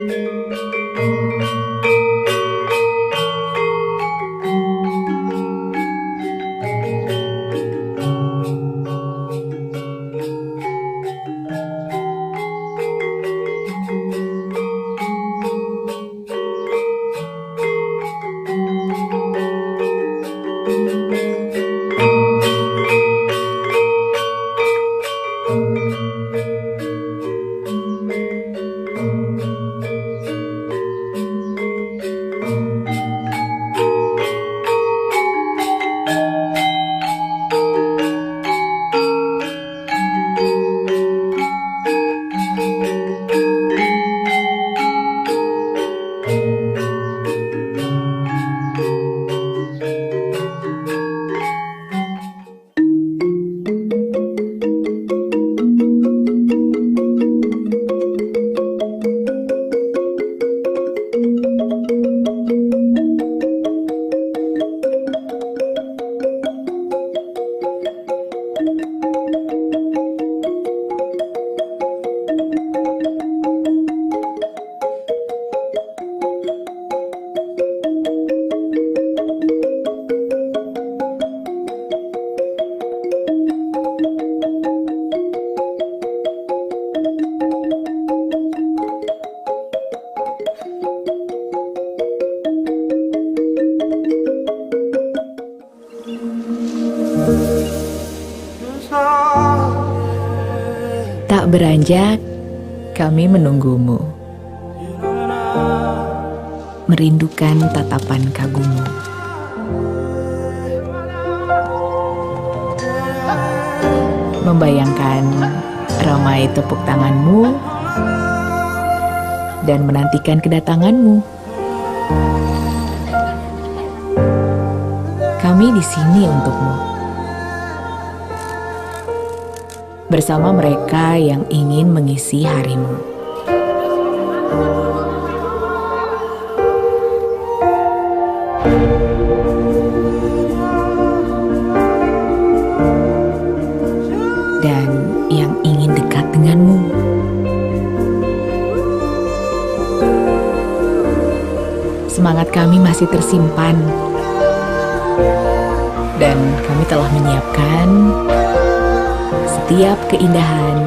Tak beranjak, kami menunggumu, merindukan tatapan kagummu. Membayangkan ramai tepuk tanganmu dan menantikan kedatanganmu. Kami di sini untukmu. Bersama mereka yang ingin mengisi harimu. Dan yang ingin dekat denganmu. Semangat kami masih tersimpan. Dan kami telah menyiapkan setiap keindahan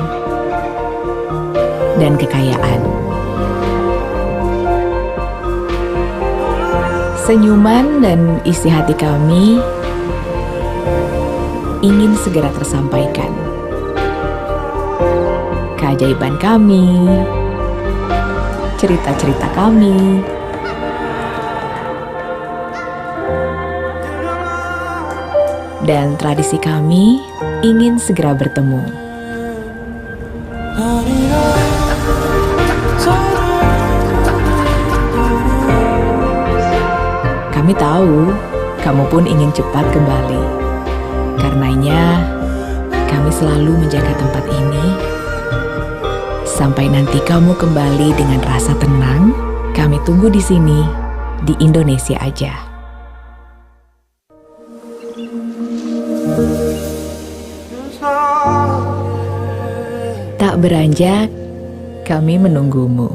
dan kekayaan. Senyuman dan isi hati kami ingin segera tersampaikan. Keajaiban kami, cerita-cerita kami, dan tradisi kami ingin segera bertemu. Kami tahu kamu pun ingin cepat kembali. Karenanya, kami selalu menjaga tempat ini. Sampai nanti kamu kembali dengan rasa tenang, kami tunggu di sini, di Indonesia aja. Tak beranjak, kami menunggumu,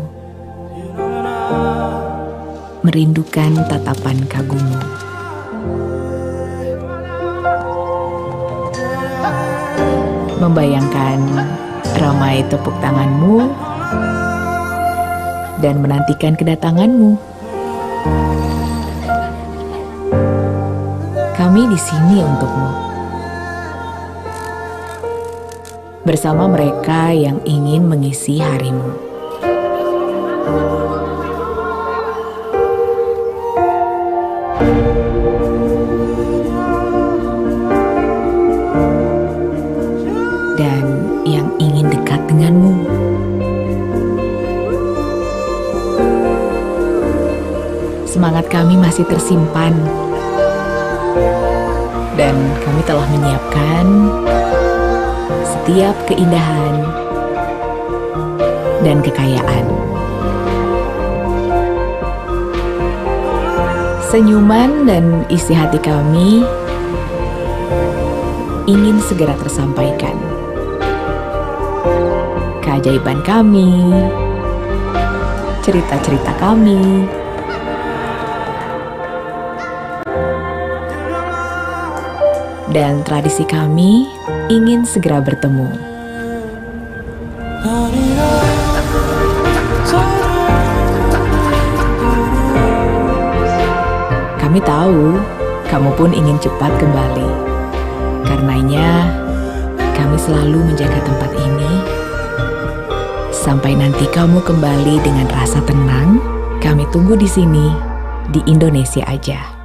merindukan tatapan kagummu. Membayangkan ramai tepuk tanganmu dan menantikan kedatanganmu. Kami di sini untukmu. Bersama mereka yang ingin mengisi harimu. Dan yang ingin dekat denganmu. Semangat kami masih tersimpan. Dan kami telah menyiapkan setiap keindahan dan kekayaan. Senyuman dan isi hati kami ingin segera tersampaikan. Keajaiban kami, cerita-cerita kami. Dan tradisi kami ingin segera bertemu. Kami tahu kamu pun ingin cepat kembali. Karenanya, kami selalu menjaga tempat ini. Sampai nanti kamu kembali dengan rasa tenang, kami tunggu di sini, di Indonesia aja.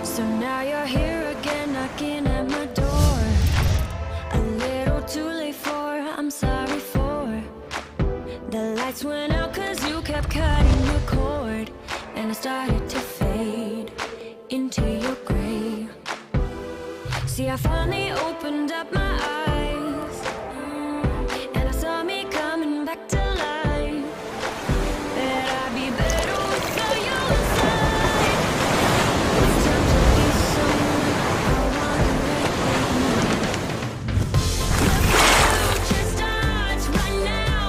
So now you're here again, knocking at my door. A little too late for, I'm sorry for. The lights went out cause you kept cutting the cord, and I started to fade into your gray. See, I finally opened up my eyes, and I saw me coming back to life. That I'd be better without you inside. It's time to be someone I wanna make. The future starts right now.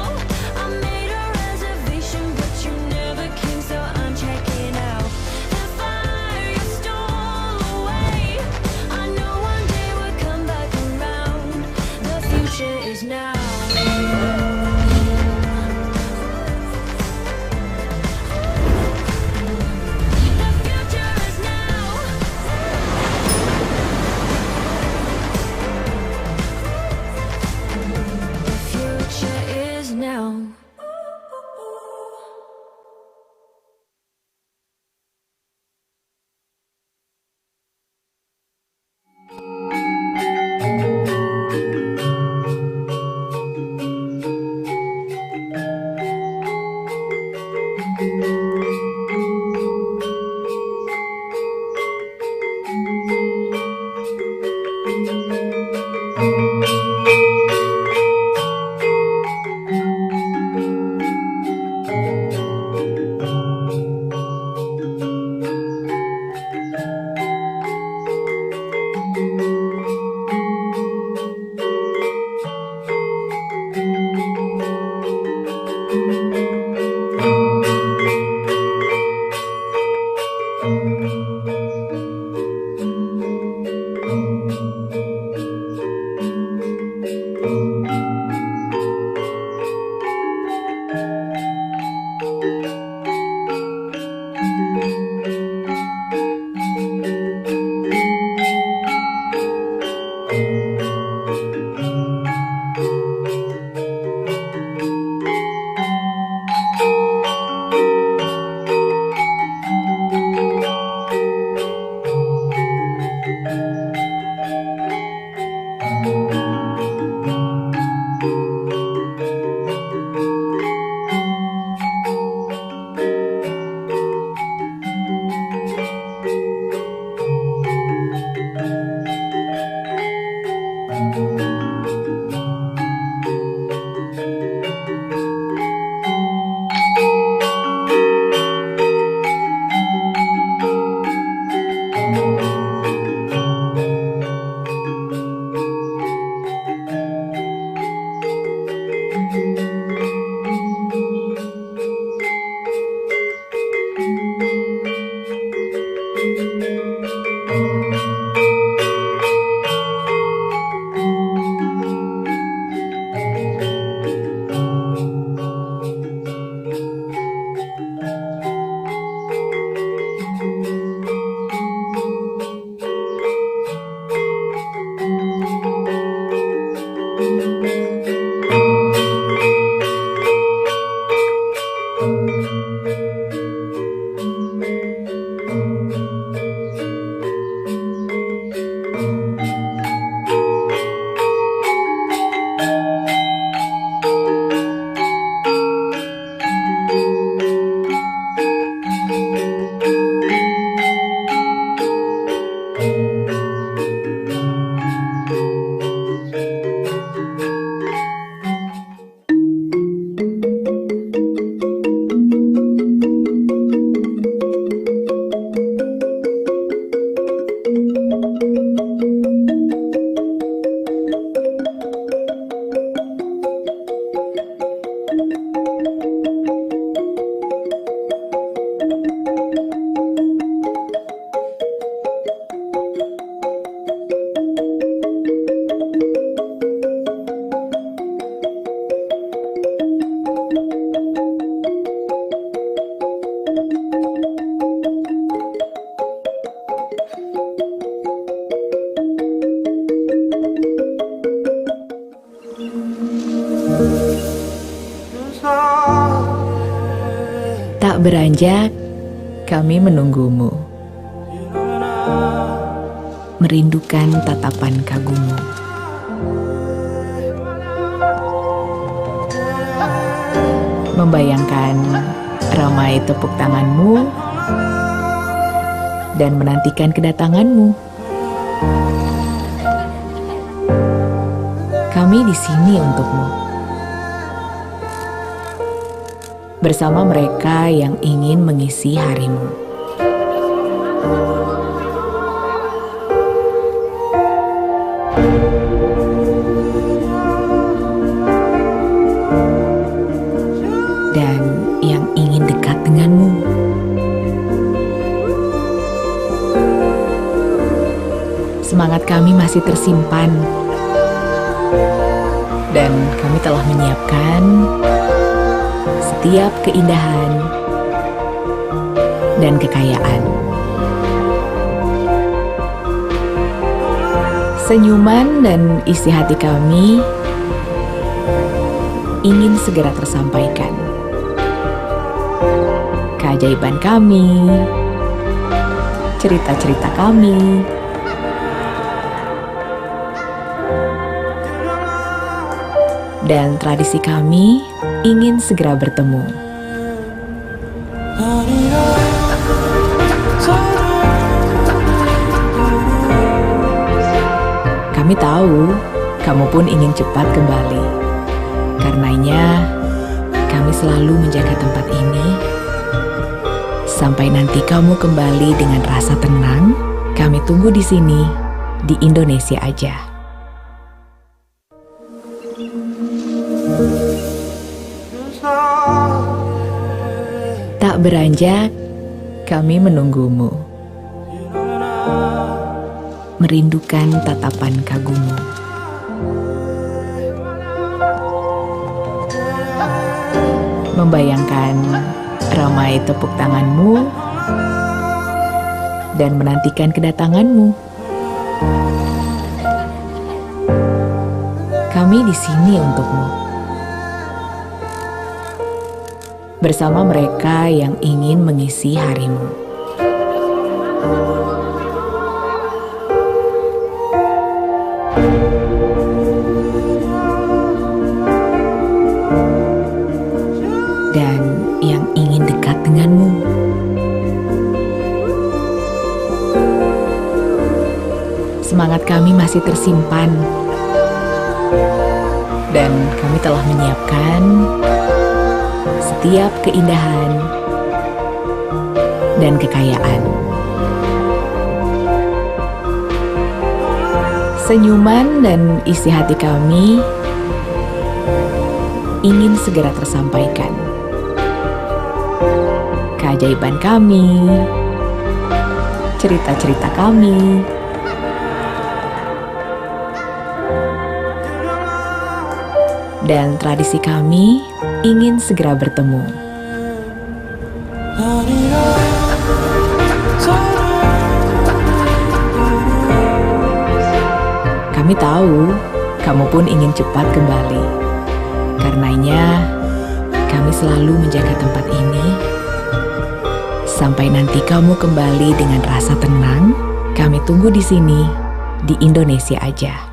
I made a reservation, but you never came, so I'm checking out. The fire you stole away, I know one day we'll come back around. The future is now. The future is now. The future is now. Tak beranjak, kami menunggumu, merindukan tatapan kagummu. Membayangkan ramai tepuk tanganmu dan menantikan kedatanganmu. Kami di sini untukmu, bersama mereka yang ingin mengisi harimu. Dan yang ingin dekat denganmu. Semangat kami masih tersimpan, dan kami telah menyiapkan setiap keindahan dan kekayaan. Senyuman dan isi hati kami ingin segera tersampaikan. Keajaiban kami, cerita-cerita kami, dan tradisi kami ingin segera bertemu. Kami tahu kamu pun ingin cepat kembali. Karenanya, kami selalu menjaga tempat ini. Sampai nanti kamu kembali dengan rasa tenang, kami tunggu di sini, di Indonesia aja. Tak beranjak, kami menunggumu, merindukan tatapan kagummu. Membayangkan ramai tepuk tanganmu dan menantikan kedatanganmu. Kami di sini untukmu, bersama mereka yang ingin mengisi harimu. Dan yang ingin dekat denganmu. Semangat kami masih tersimpan, dan kami telah menyiapkan setiap keindahan dan kekayaan. Senyuman dan isi hati kami ingin segera tersampaikan. Keajaiban kami, cerita-cerita kami, dan tradisi kami ingin segera bertemu. Kami tahu kamu pun ingin cepat kembali. Karenanya, kami selalu menjaga tempat ini. Sampai nanti kamu kembali dengan rasa tenang, kami tunggu di sini, di Indonesia aja.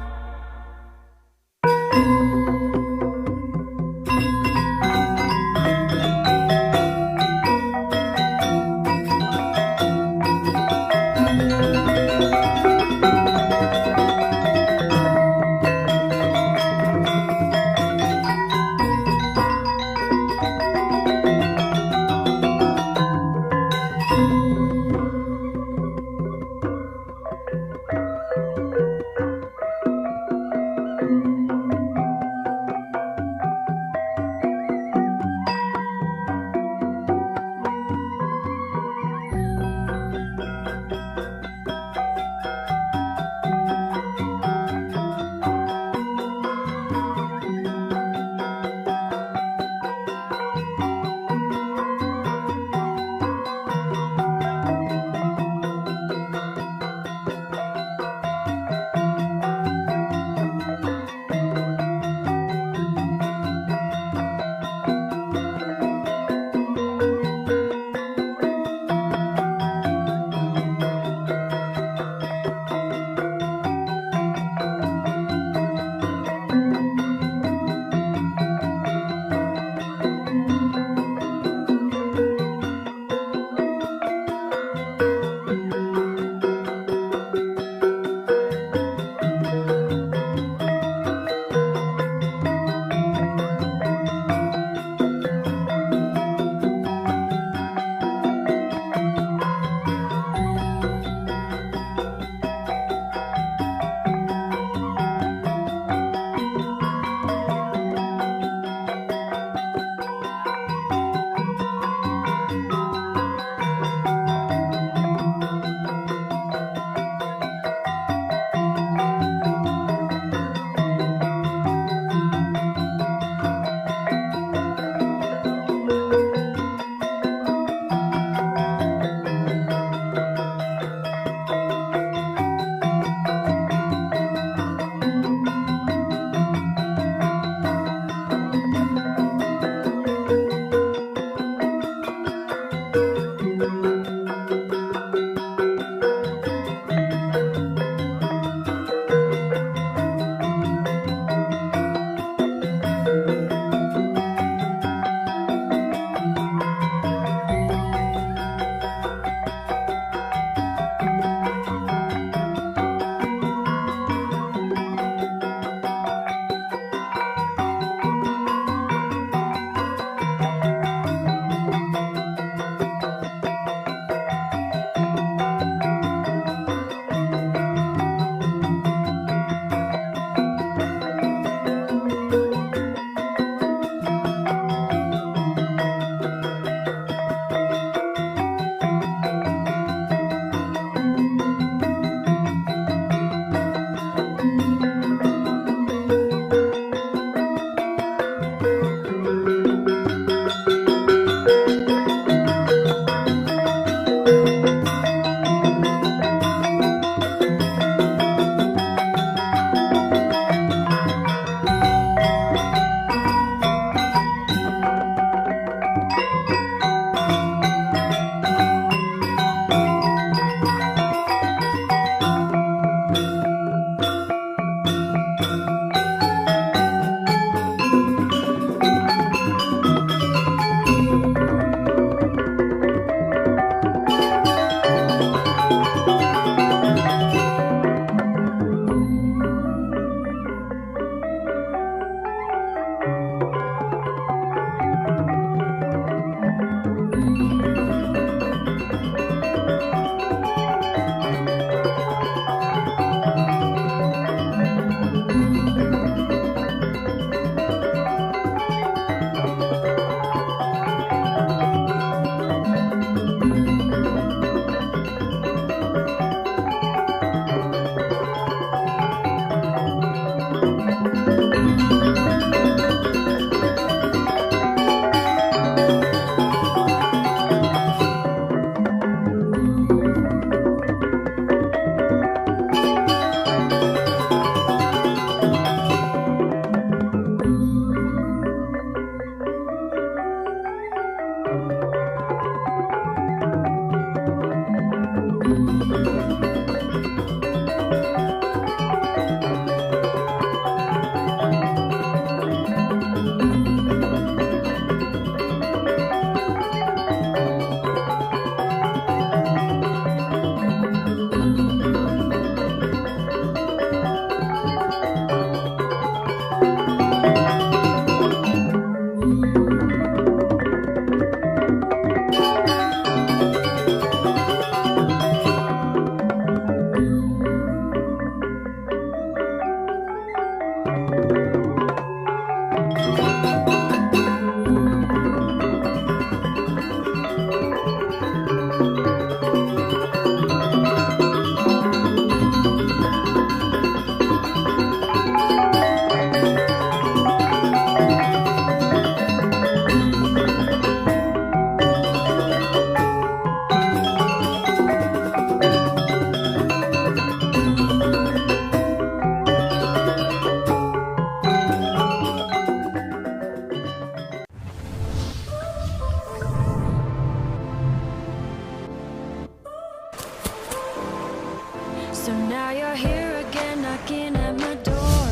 So now you're here again, knocking at my door.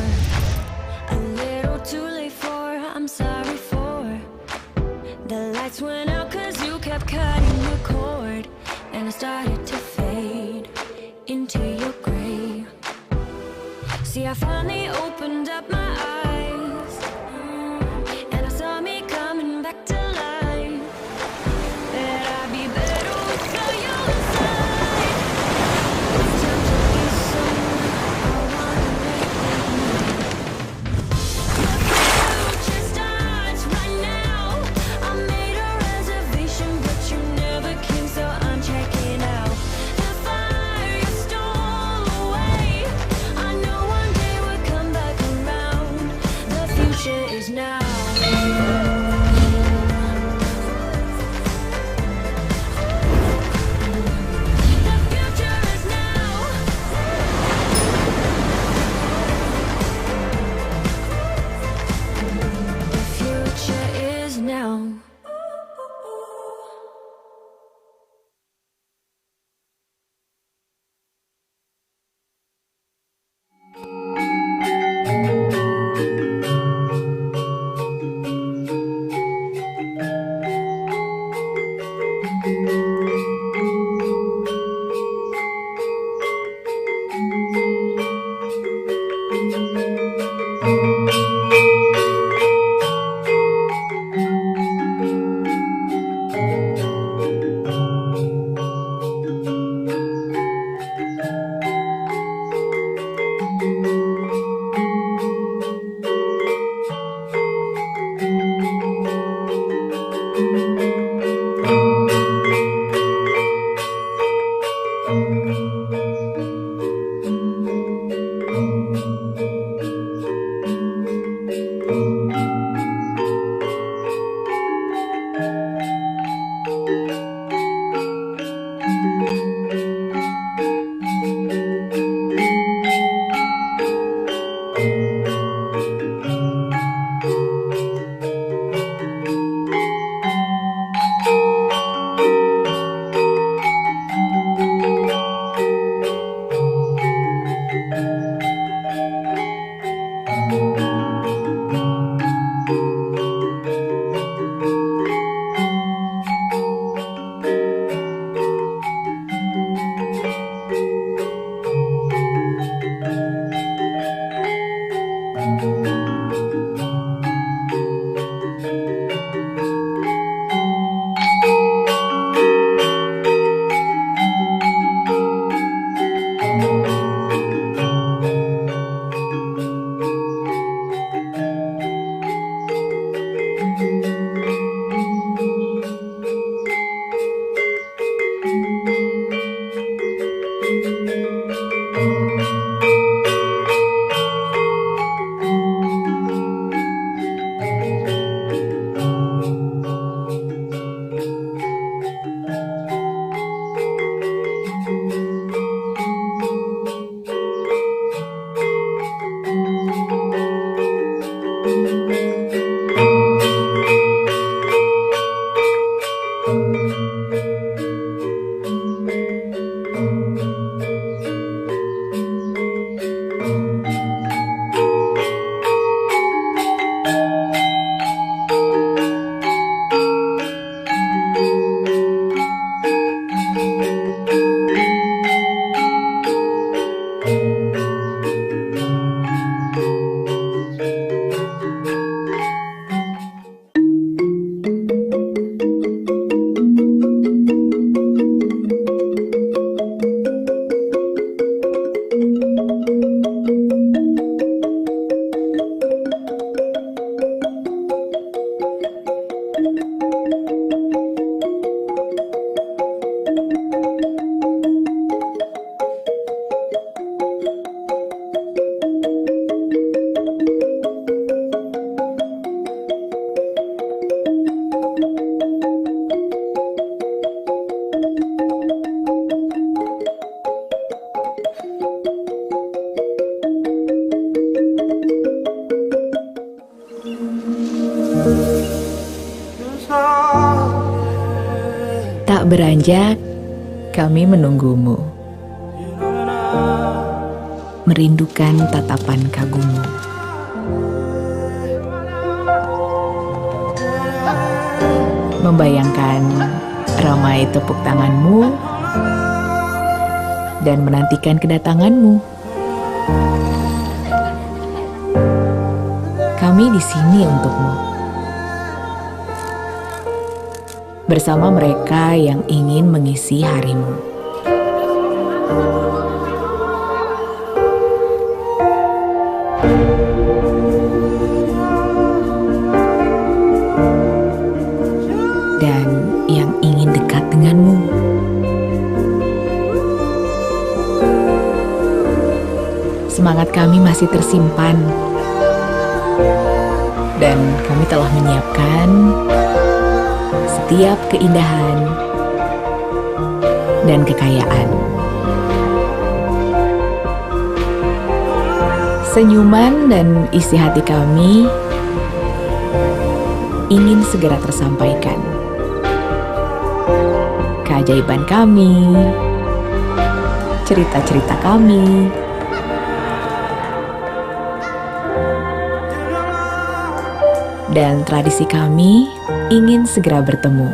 A little too late for, I'm sorry for. The lights went out 'cause you kept cutting the cord, and I started to fade into your gray. See, I finally opened up my eyes, and I saw me coming back to life. That I'd be better without you inside. It's time to be someone I wanna make with me. The future starts right now. I made a reservation, but you never came, so I'm checking out. The fire you stole away, I know one day we'll come back around. The future is now. The future is now. The future is now. Tak beranjak, kami menunggumu. merindukan tatapan kagummu. Membayangkan ramai tepuk tanganmu dan menantikan kedatanganmu. Kami di sini untukmu. Bersama mereka yang ingin mengisi harimu. Dan yang ingin dekat denganmu. Semangat kami masih tersimpan, dan kami telah menyiapkan setiap keindahan dan kekayaan. Senyuman dan isi hati kami ingin segera tersampaikan. Keajaiban kami, cerita-cerita kami, dan tradisi kami ingin segera bertemu.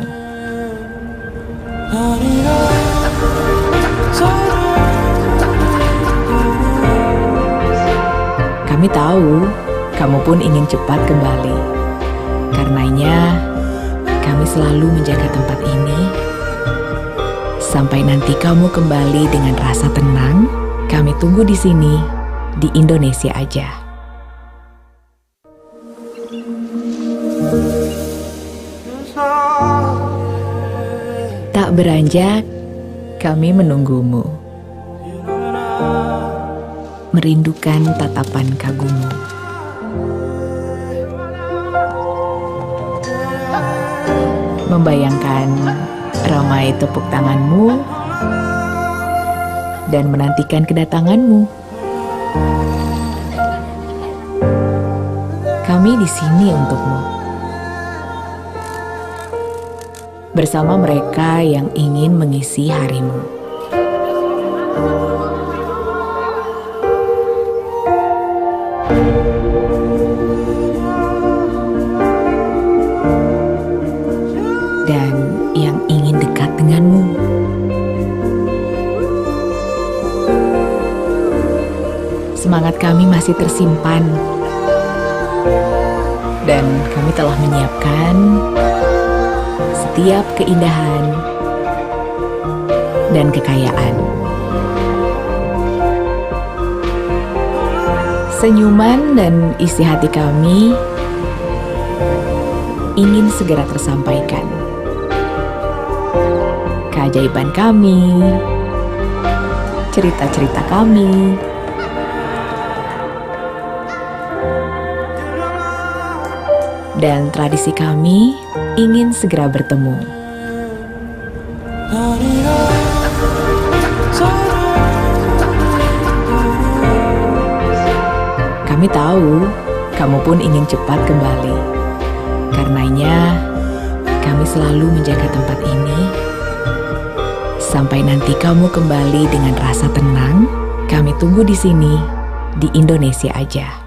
Kami tahu kamu pun ingin cepat kembali. Karenanya, kami selalu menjaga tempat ini. Sampai nanti kamu kembali dengan rasa tenang, kami tunggu di sini, di Indonesia aja. Tak beranjak, kami menunggumu. Merindukan tatapan kagummu. Membayangkan ramai tepuk tanganmu dan menantikan kedatanganmu. Kami di sini untukmu. Bersama mereka yang ingin mengisi harimu. Dan yang ingin dekat denganmu. Semangat kami masih tersimpan, dan kami telah menyiapkan setiap keindahan dan kekayaan. Senyuman dan isi hati kami ingin segera tersampaikan. Keajaiban kami, cerita-cerita kami, dan tradisi kami ingin segera bertemu. Kami tahu kamu pun ingin cepat kembali. Karenanya, kami selalu menjaga tempat ini. Sampai nanti kamu kembali dengan rasa tenang, kami tunggu di sini, di Indonesia aja.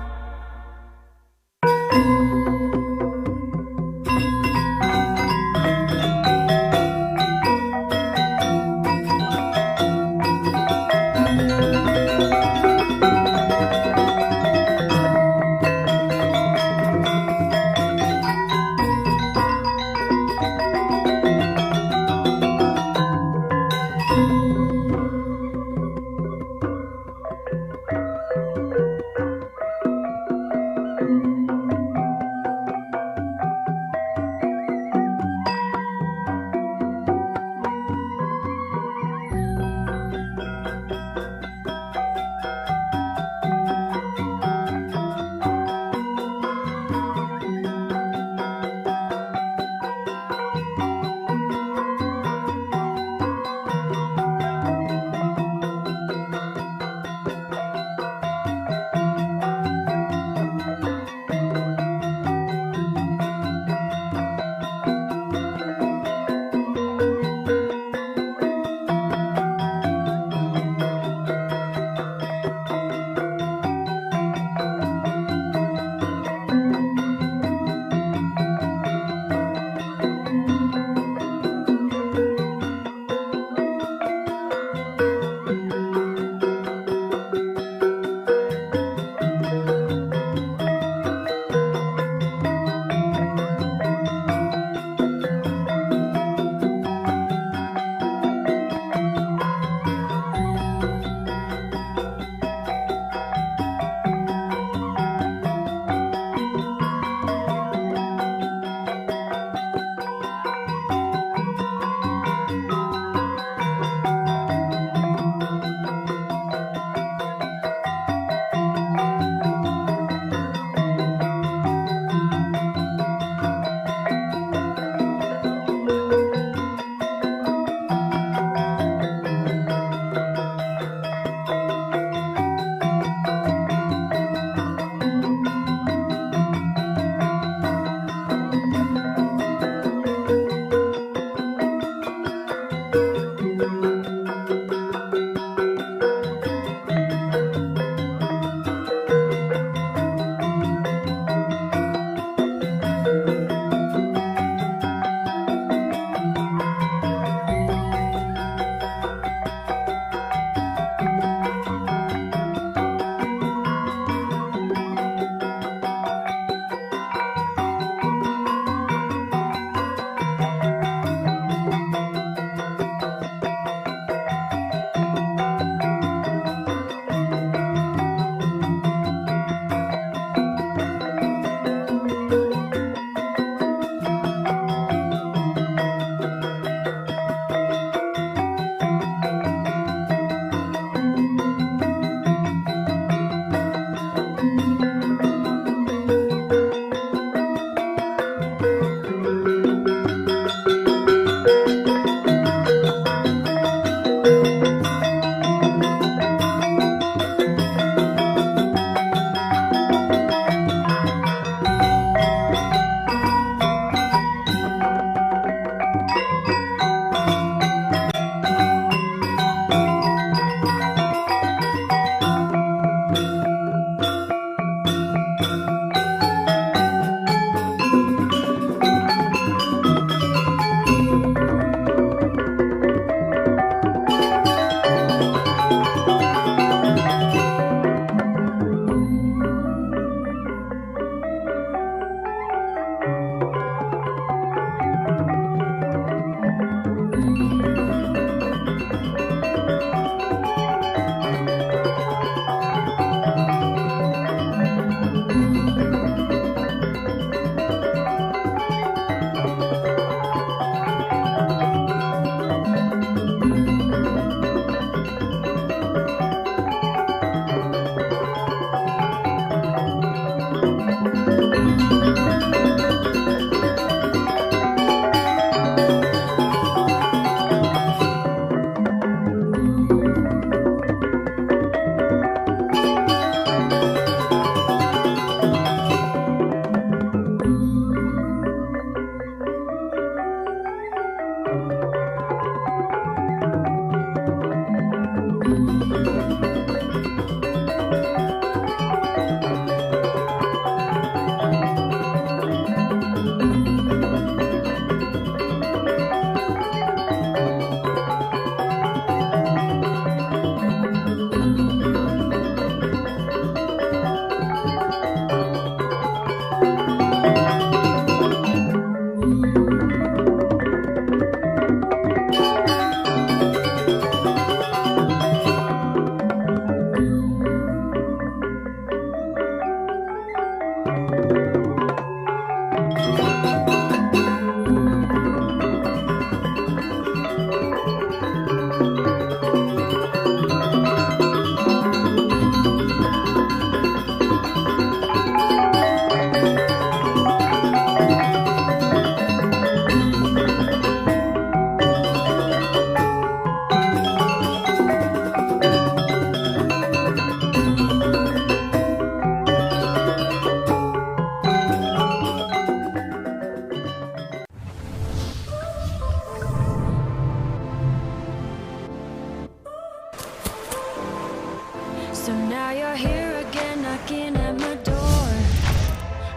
So now you're here again, knocking at my door.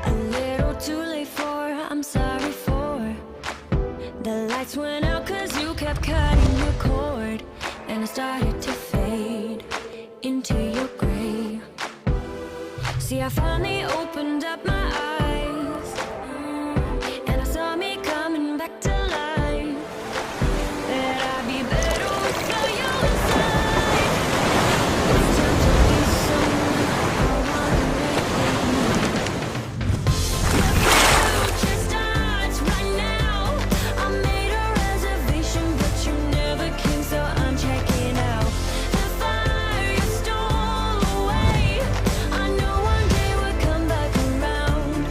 A little too late for, I'm sorry for. The lights went out cause you kept cutting your cord. And I started to fade into your gray. See, I finally opened up my eyes, and I saw me coming back to life. That I'd be better without you inside. It's time to be someone I wanna let you. The future starts right now. I made a reservation, but you never came, so I'm checking out. The fire you stole away, I know one day we'll come back around.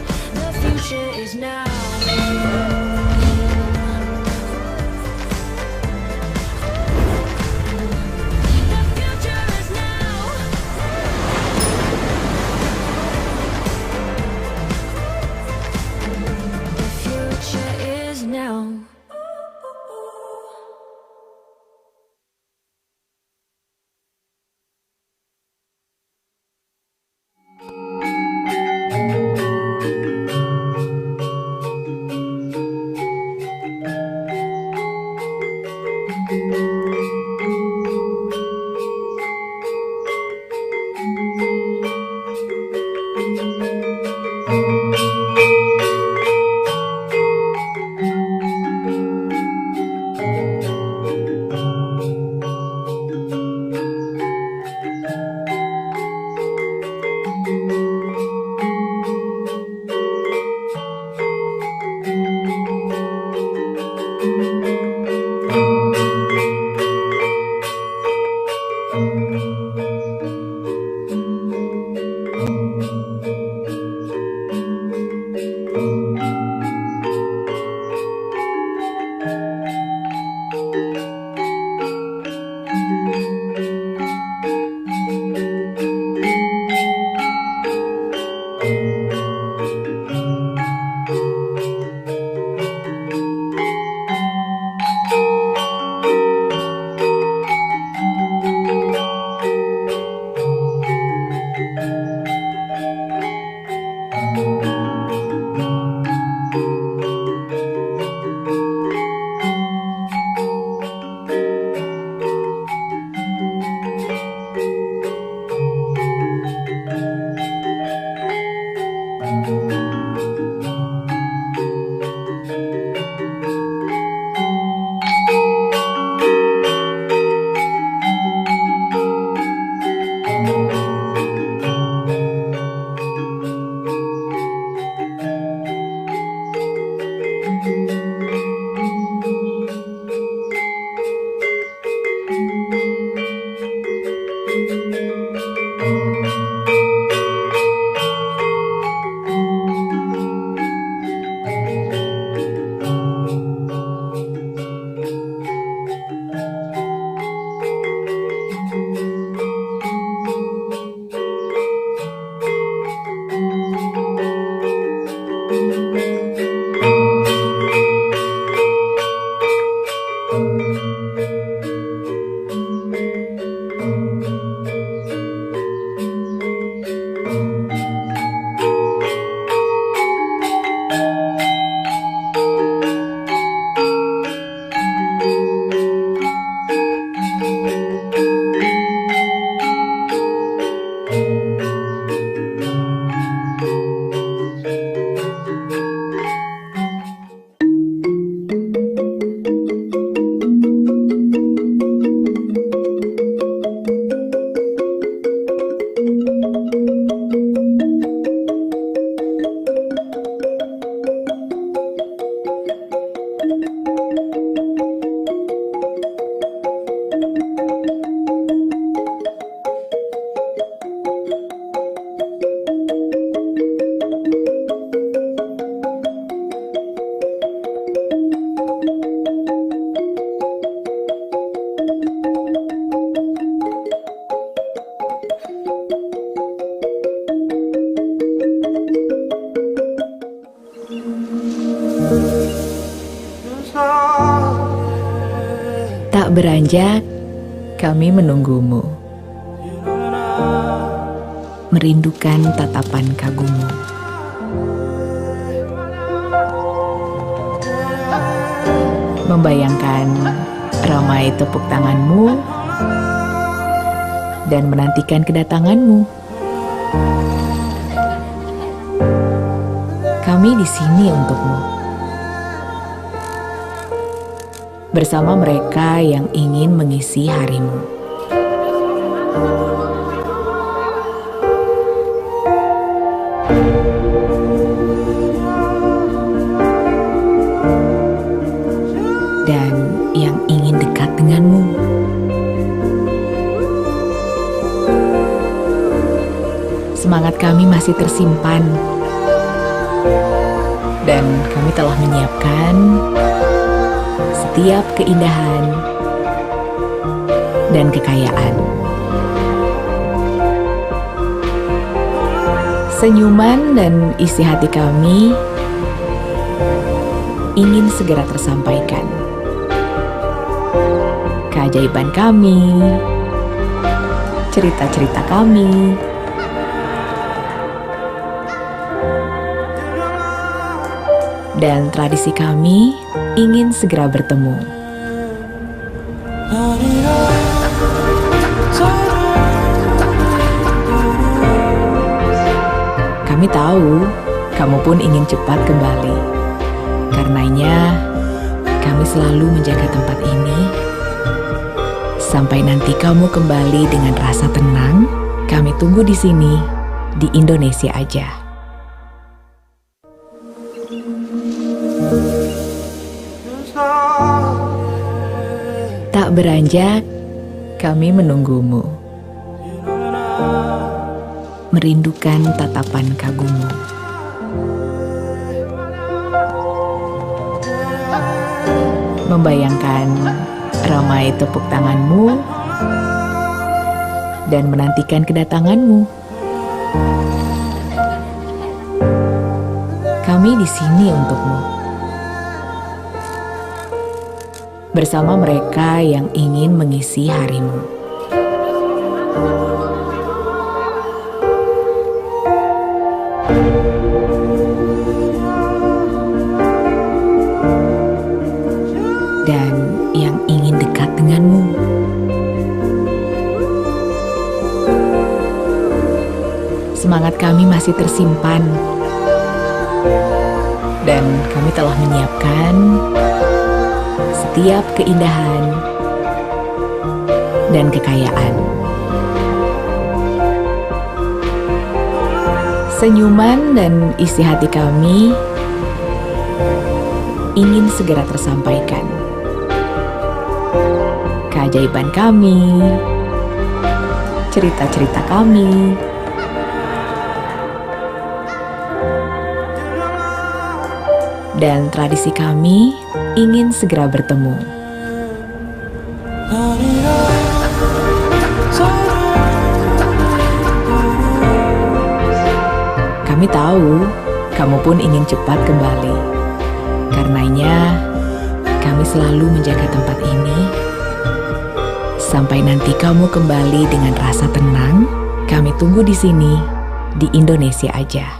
Tak beranjak, kami menunggumu, merindukan tatapan kagummu. Membayangkan ramai tepuk tanganmu dan menantikan kedatanganmu. Kami di sini untukmu, bersama mereka yang ingin mengisi harimu. Dan yang ingin dekat denganmu. Semangat kami masih tersimpan, dan kami telah menyiapkan setiap keindahan dan kekayaan. Senyuman dan isi hati kami ingin segera tersampaikan. Keajaiban kami, cerita-cerita kami, dan tradisi kami ingin segera bertemu. Kami tahu kamu pun ingin cepat kembali. Karenanya, kami selalu menjaga tempat ini. Sampai nanti kamu kembali dengan rasa tenang, kami tunggu di sini, di Indonesia aja. Tak beranjak, kami menunggumu, merindukan tatapan kagummu. Membayangkan ramai tepuk tanganmu dan menantikan kedatanganmu. Kami di sini untukmu, bersama mereka yang ingin mengisi harimu. Dan yang ingin dekat denganmu. Semangat kami masih tersimpan, dan kami telah menyiapkan setiap keindahan dan kekayaan. Senyuman dan isi hati kami ingin segera tersampaikan. Keajaiban kami, cerita-cerita kami, dan tradisi kami ingin segera bertemu. Kami tahu kamu pun ingin cepat kembali. Karenanya, kami selalu menjaga tempat ini. Sampai nanti kamu kembali dengan rasa tenang, kami tunggu di sini, di Indonesia aja.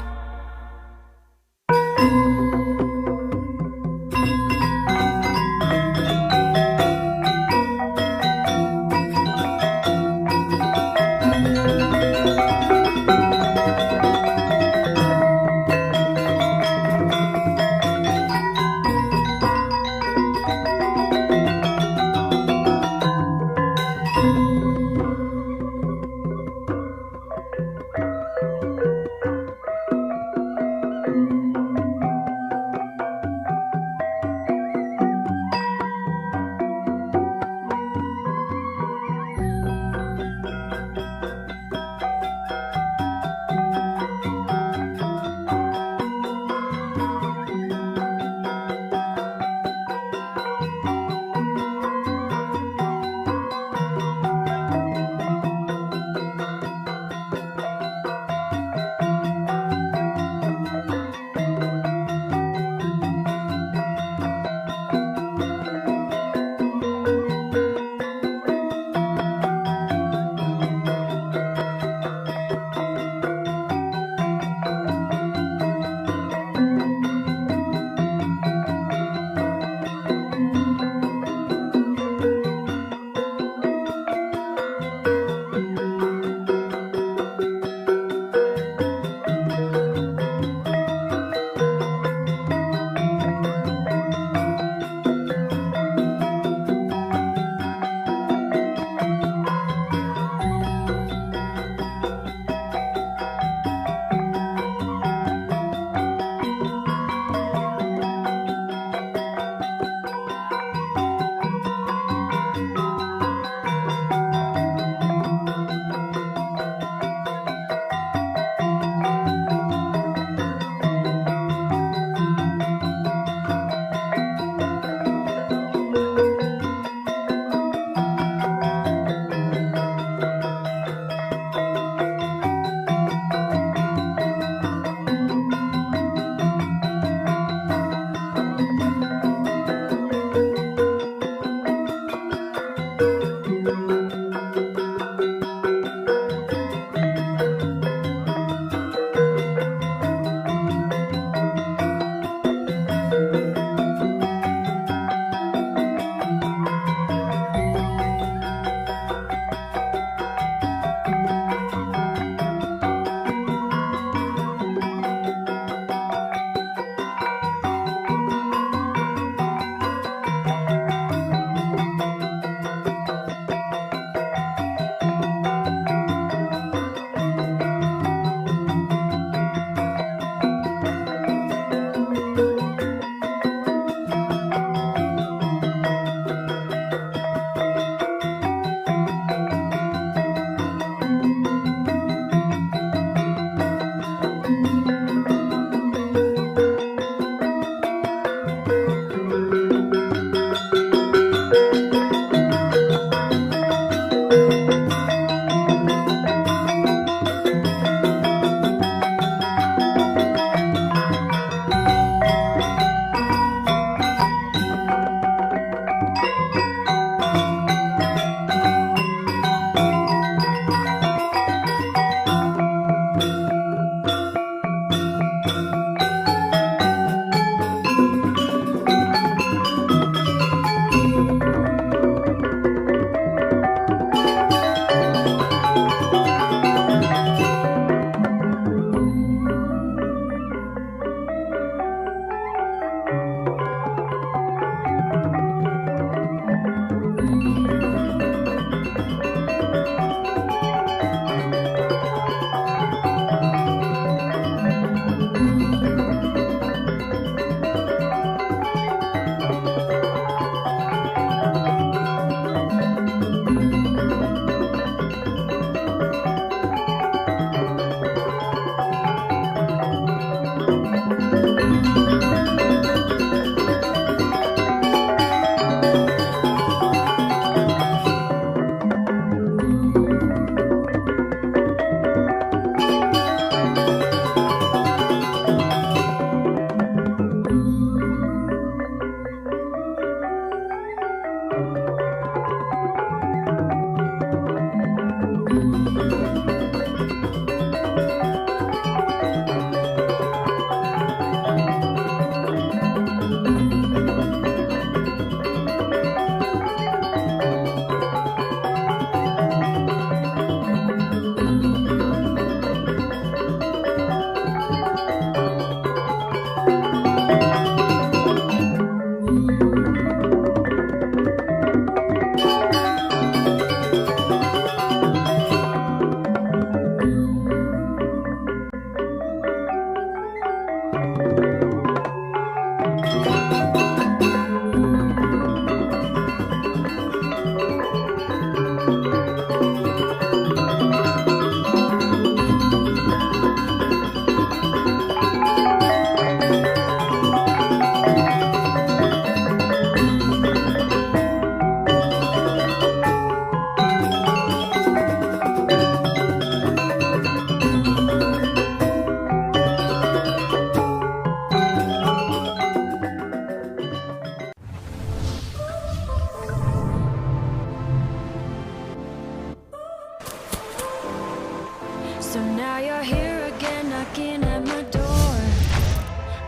So now you're here again, knocking at my door.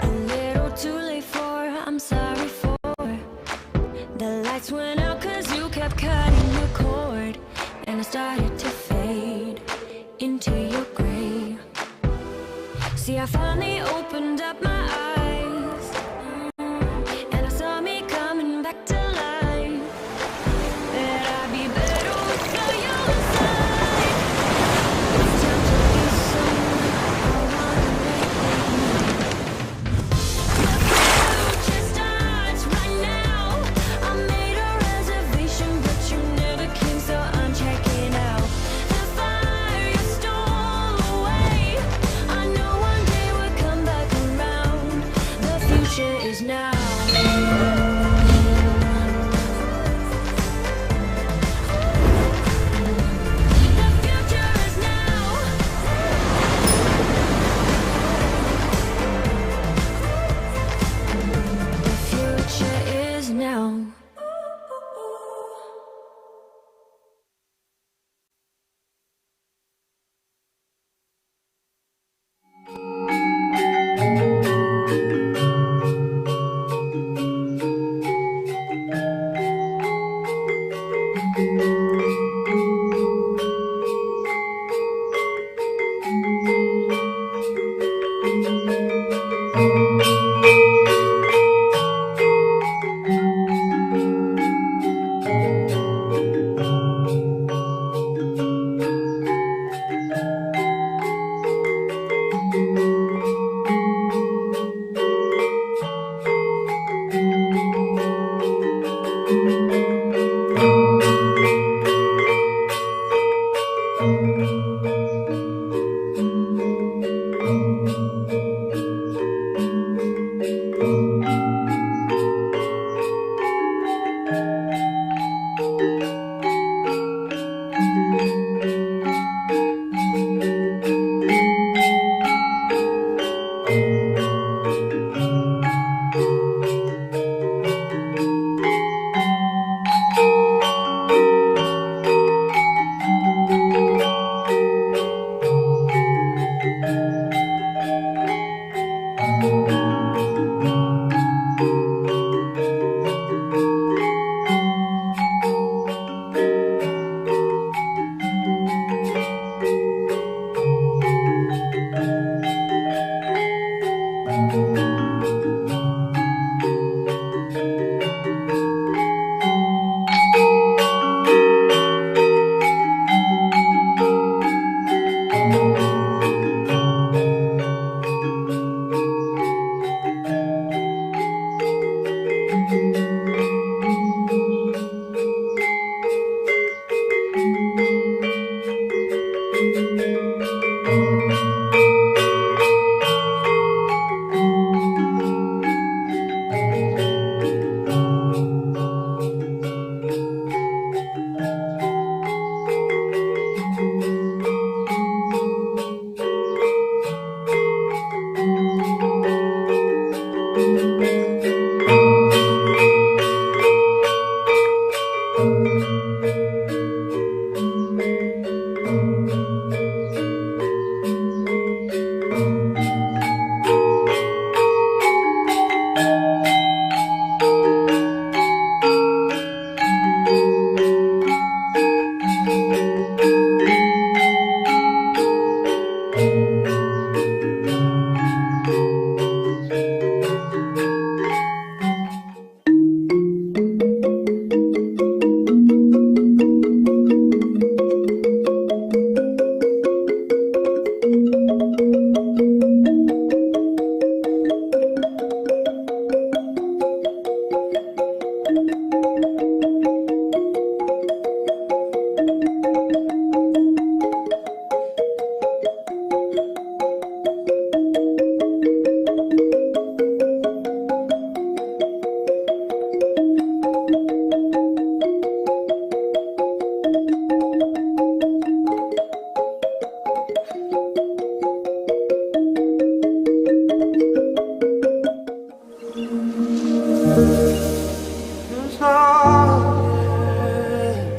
A little too late for, I'm sorry for. The lights went out 'cause you kept cutting the cord, and I started to fade into your gray. See, I finally opened up my eyes, and I saw me coming back to life. That I'd be better without you inside. It's time to be someone I wanna let go. The future starts right now. I made a reservation, but you never came, so I'm checking out. The fire you stole away, I know one day we'll come back around. The future is now. The future is now. The future is now.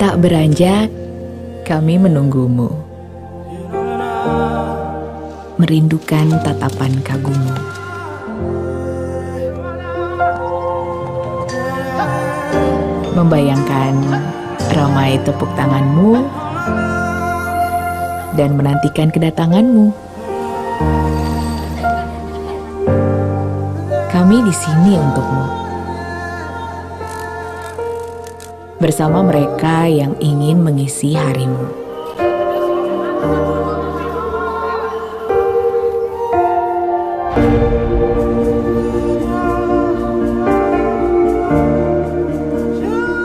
Tak beranjak, kami menunggumu. merindukan tatapan kagummu. Membayangkan ramai tepuk tanganmu dan menantikan kedatanganmu. Kami di sini untukmu. Bersama mereka yang ingin mengisi harimu.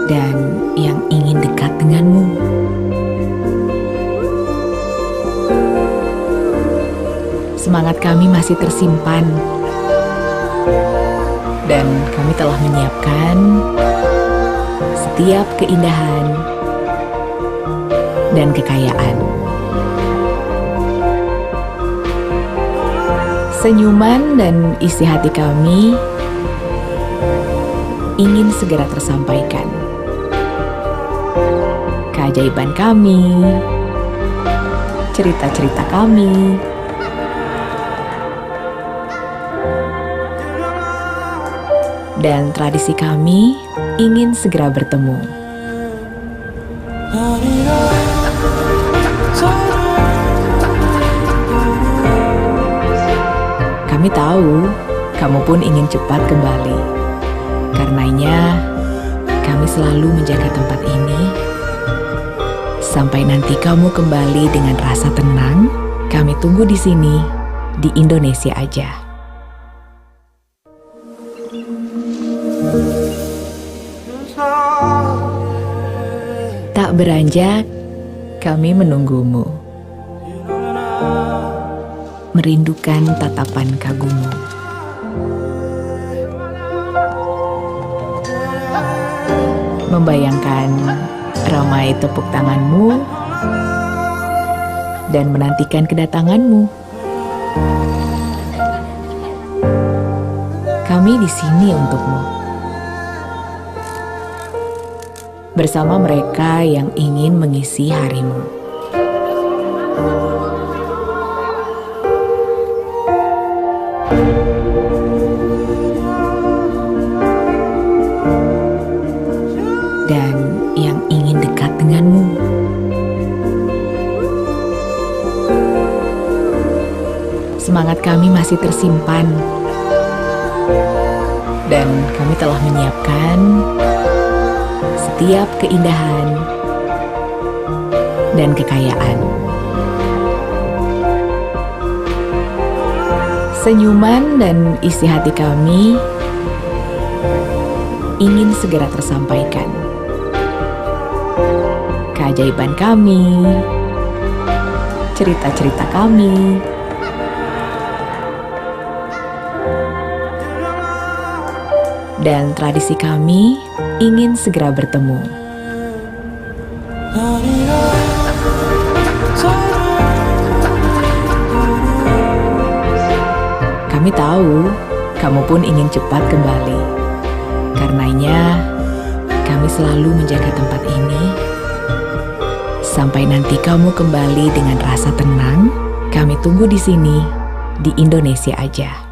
Dan yang ingin dekat denganmu. Semangat kami masih tersimpan. Dan kami telah menyiapkan setiap keindahan dan kekayaan. Senyuman dan isi hati kami ingin segera tersampaikan. Keajaiban kami, cerita-cerita kami, dan tradisi kami ingin segera bertemu. Kami tahu kamu pun ingin cepat kembali. Karenanya, kami selalu menjaga tempat ini. Sampai nanti kamu kembali dengan rasa tenang, kami tunggu di sini, di Indonesia aja. Tak beranjak, kami menunggumu. Merindukan tatapan kagummu. Membayangkan ramai tepuk tanganmu dan menantikan kedatanganmu. Kami di sini untukmu. Bersama mereka yang ingin mengisi harimu. Dan yang ingin dekat denganmu. Semangat kami masih tersimpan. Dan kami telah menyiapkan setiap keindahan dan kekayaan. Senyuman dan isi hati kami ingin segera tersampaikan. Keajaiban kami, cerita-cerita kami, dan tradisi kami ingin segera bertemu. Kami tahu kamu pun ingin cepat kembali. Karenanya, kami selalu menjaga tempat ini. Sampai nanti kamu kembali dengan rasa tenang, kami tunggu di sini, di Indonesia aja.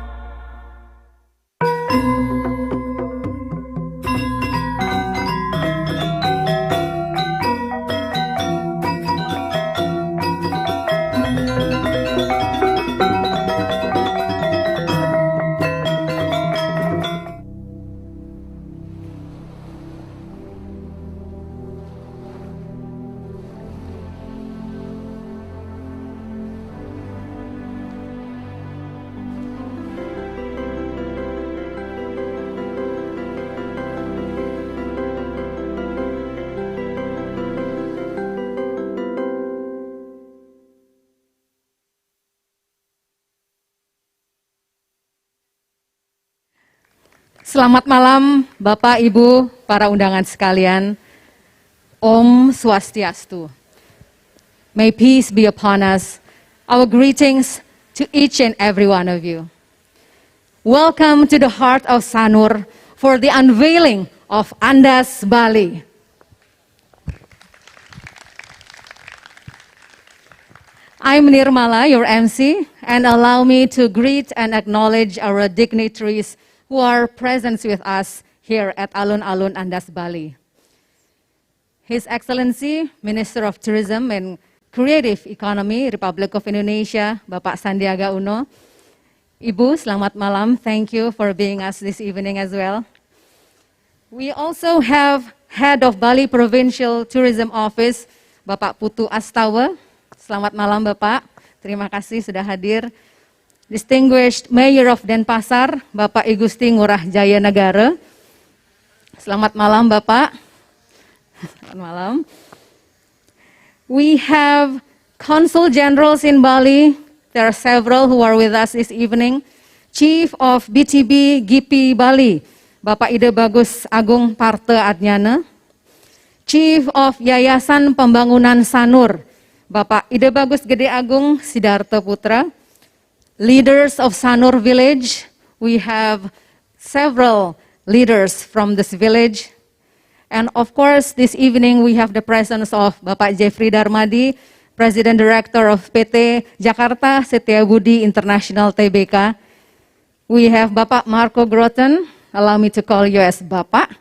Selamat malam Bapak, Ibu, para undangan sekalian. Om Swastiastu. May peace be upon us. Our greetings to each and every one of you. Welcome to the heart of Sanur for the unveiling of Andaz Bali. I'm Nirmala, your MC, and allow me to greet and acknowledge our dignitaries who are present with us here at Alun-Alun Andaz Bali. His Excellency, Minister of Tourism and Creative Economy, Republic of Indonesia, Bapak Sandiaga Uno. Ibu, selamat malam. Thank you for being us this evening as well. We also have Head of Bali Provincial Tourism Office, Bapak Putu Astawa. Selamat malam Bapak, terima kasih sudah hadir. Distinguished Mayor of Denpasar, Bapak Igusti Ngurah Jaya Negara. Selamat malam Bapak. Selamat malam. We have Consul Generals in Bali. There are several who are with us this evening. Chief of BTB GIPI Bali, Bapak Ide Bagus Agung Parte Adnyana. Chief of Yayasan Pembangunan Sanur, Bapak Ide Bagus Gede Agung Sidarto Putra. Leaders of Sanur Village, we have several leaders from this village. And of course, this evening we have the presence of Bapak Jeffrey Darmadi, President Director of PT Jakarta Setiabudi International Tbk. We have Bapak Marco Groten, allow me to call you as Bapak.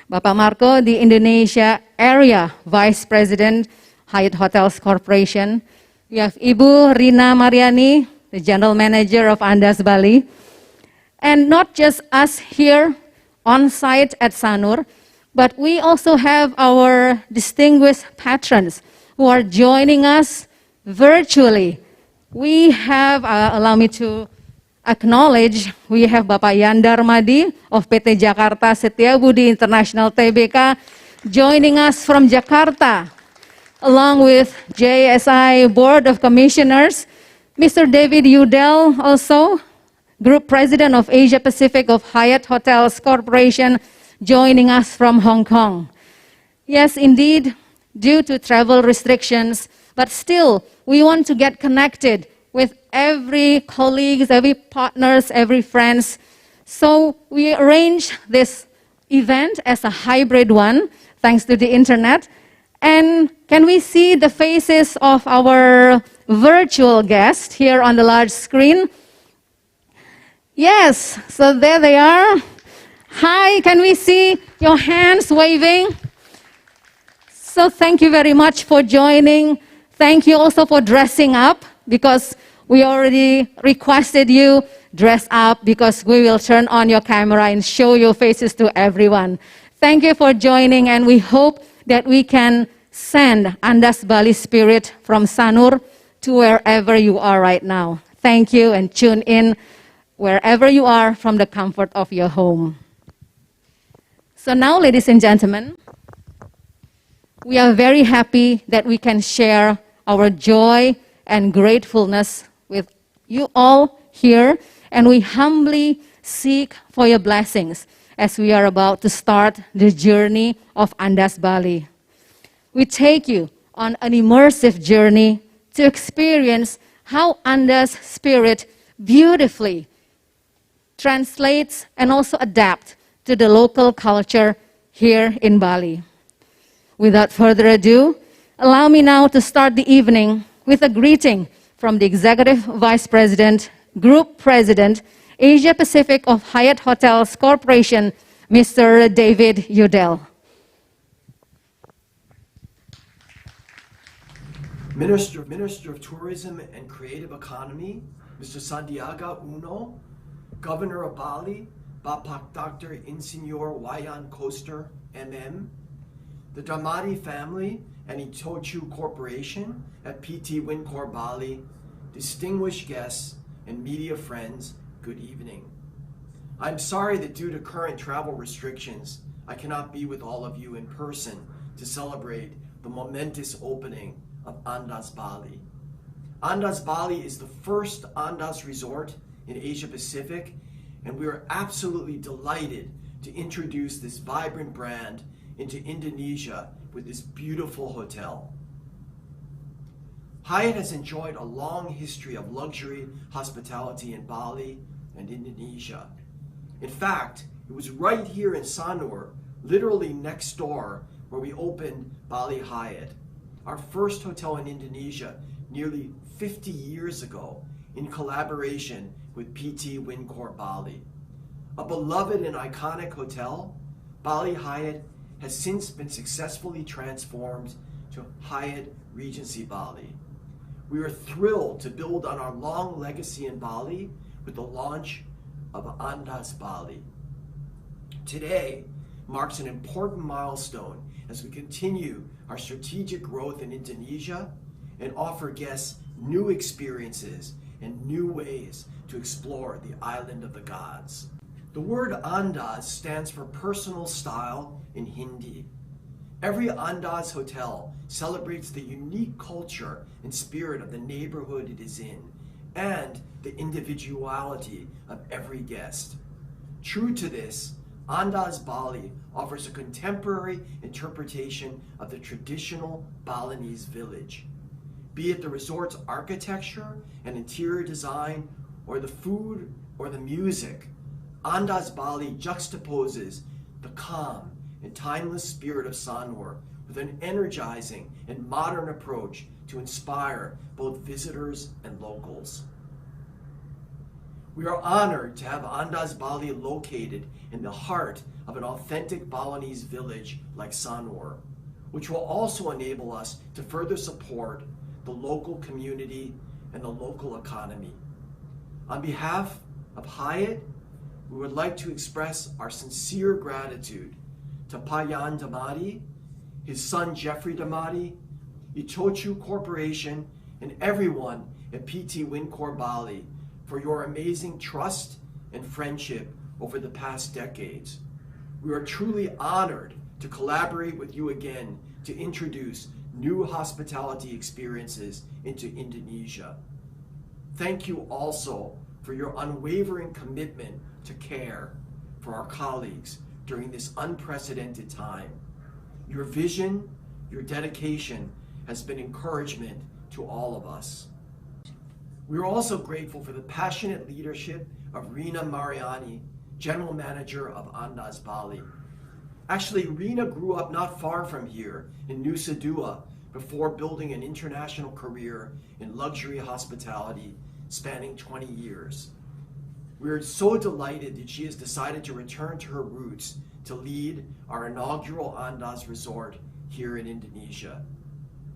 Bapak Marco, the Indonesia Area Vice President, Hyatt Hotels Corporation. We have Ibu Rina Mariani, the General Manager of Andaz Bali. And not just us here on site at Sanur, but we also have our distinguished patrons who are joining us virtually. We have, allow me to acknowledge, we have Bapak Yandar Madi of PT Jakarta Setiabudi International Tbk joining us from Jakarta, along with JSI Board of Commissioners, Mr. David Udell, also Group President of Asia Pacific of Hyatt Hotels Corporation, joining us from Hong Kong. Yes, indeed, due to travel restrictions, but still, we want to get connected with every colleagues, every partners, every friends. So we arrange this event as a hybrid one, thanks to the internet. And can we see the faces of our virtual guests here on the large screen? Yes, so there they are. Hi, can we see your hands waving? So thank you very much for joining. Thank you also for dressing up, because we already requested you dress up, because we will turn on your camera and show your faces to everyone. Thank you for joining, and we hope that we can send Andaz Bali spirit from Sanur to wherever you are right now. Thank you, and tune in wherever you are from the comfort of your home. So now, ladies and gentlemen, we are very happy that we can share our joy and gratefulness with you all here, and we humbly seek for your blessings as we are about to start the journey of Andaz Bali. We take you on an immersive journey to experience how Andaz spirit beautifully translates and also adapt to the local culture here in Bali. Without further ado, allow me now to start the evening with a greeting from the Executive Vice President, Group President, Asia Pacific of Hyatt Hotels Corporation, Mr. David Udell. Minister of Tourism and Creative Economy, Mr. Sandiaga Uno, Governor of Bali, Bapak Dr. Insinyur Wayan Koster, MM, the Darmadi family and Itochu Corporation at PT Wincor Bali, distinguished guests and media friends, good evening. I'm sorry that due to current travel restrictions, I cannot be with all of you in person to celebrate the momentous opening of Andaz Bali. Andaz Bali is the first Andaz resort in Asia Pacific, and we are absolutely delighted to introduce this vibrant brand into Indonesia with this beautiful hotel. Hyatt has enjoyed a long history of luxury hospitality in Bali and Indonesia. In fact, it was right here in Sanur, literally next door, where we opened Bali Hyatt, our first hotel in Indonesia nearly 50 years ago in collaboration with PT Wincor Bali. A beloved and iconic hotel, Bali Hyatt has since been successfully transformed to Hyatt Regency Bali. We are thrilled to build on our long legacy in Bali with the launch of Andaz Bali. Today marks an important milestone as we continue our strategic growth in Indonesia and offer guests new experiences and new ways to explore the island of the gods. The word Andaz stands for personal style in Hindi. Every Andaz hotel celebrates the unique culture and spirit of the neighborhood it is in and the individuality of every guest. True to this, Andaz Bali offers a contemporary interpretation of the traditional Balinese village. Be it the resort's architecture and interior design, or the food or the music, Andaz Bali juxtaposes the calm and timeless spirit of Sanur with an energizing and modern approach to inspire both visitors and locals. We are honored to have Andaz Bali located in the heart of an authentic Balinese village like Sanur, which will also enable us to further support the local community and the local economy. On behalf of Hyatt, we would like to express our sincere gratitude to Payan Damati, his son Jeffrey Damati, Itochu Corporation, and everyone at PT Wincor Bali for your amazing trust and friendship over the past decades. We are truly honored to collaborate with you again to introduce new hospitality experiences into Indonesia. Thank you also for your unwavering commitment to care for our colleagues during this unprecedented time. Your vision, your dedication has been encouragement to all of us. We are also grateful for the passionate leadership of Rina Mariani, General Manager of Andaz Bali. Actually, Rina grew up not far from here in Nusa Dua before building an international career in luxury hospitality spanning 20 years. We are so delighted that she has decided to return to her roots to lead our inaugural Andaz Resort here in Indonesia.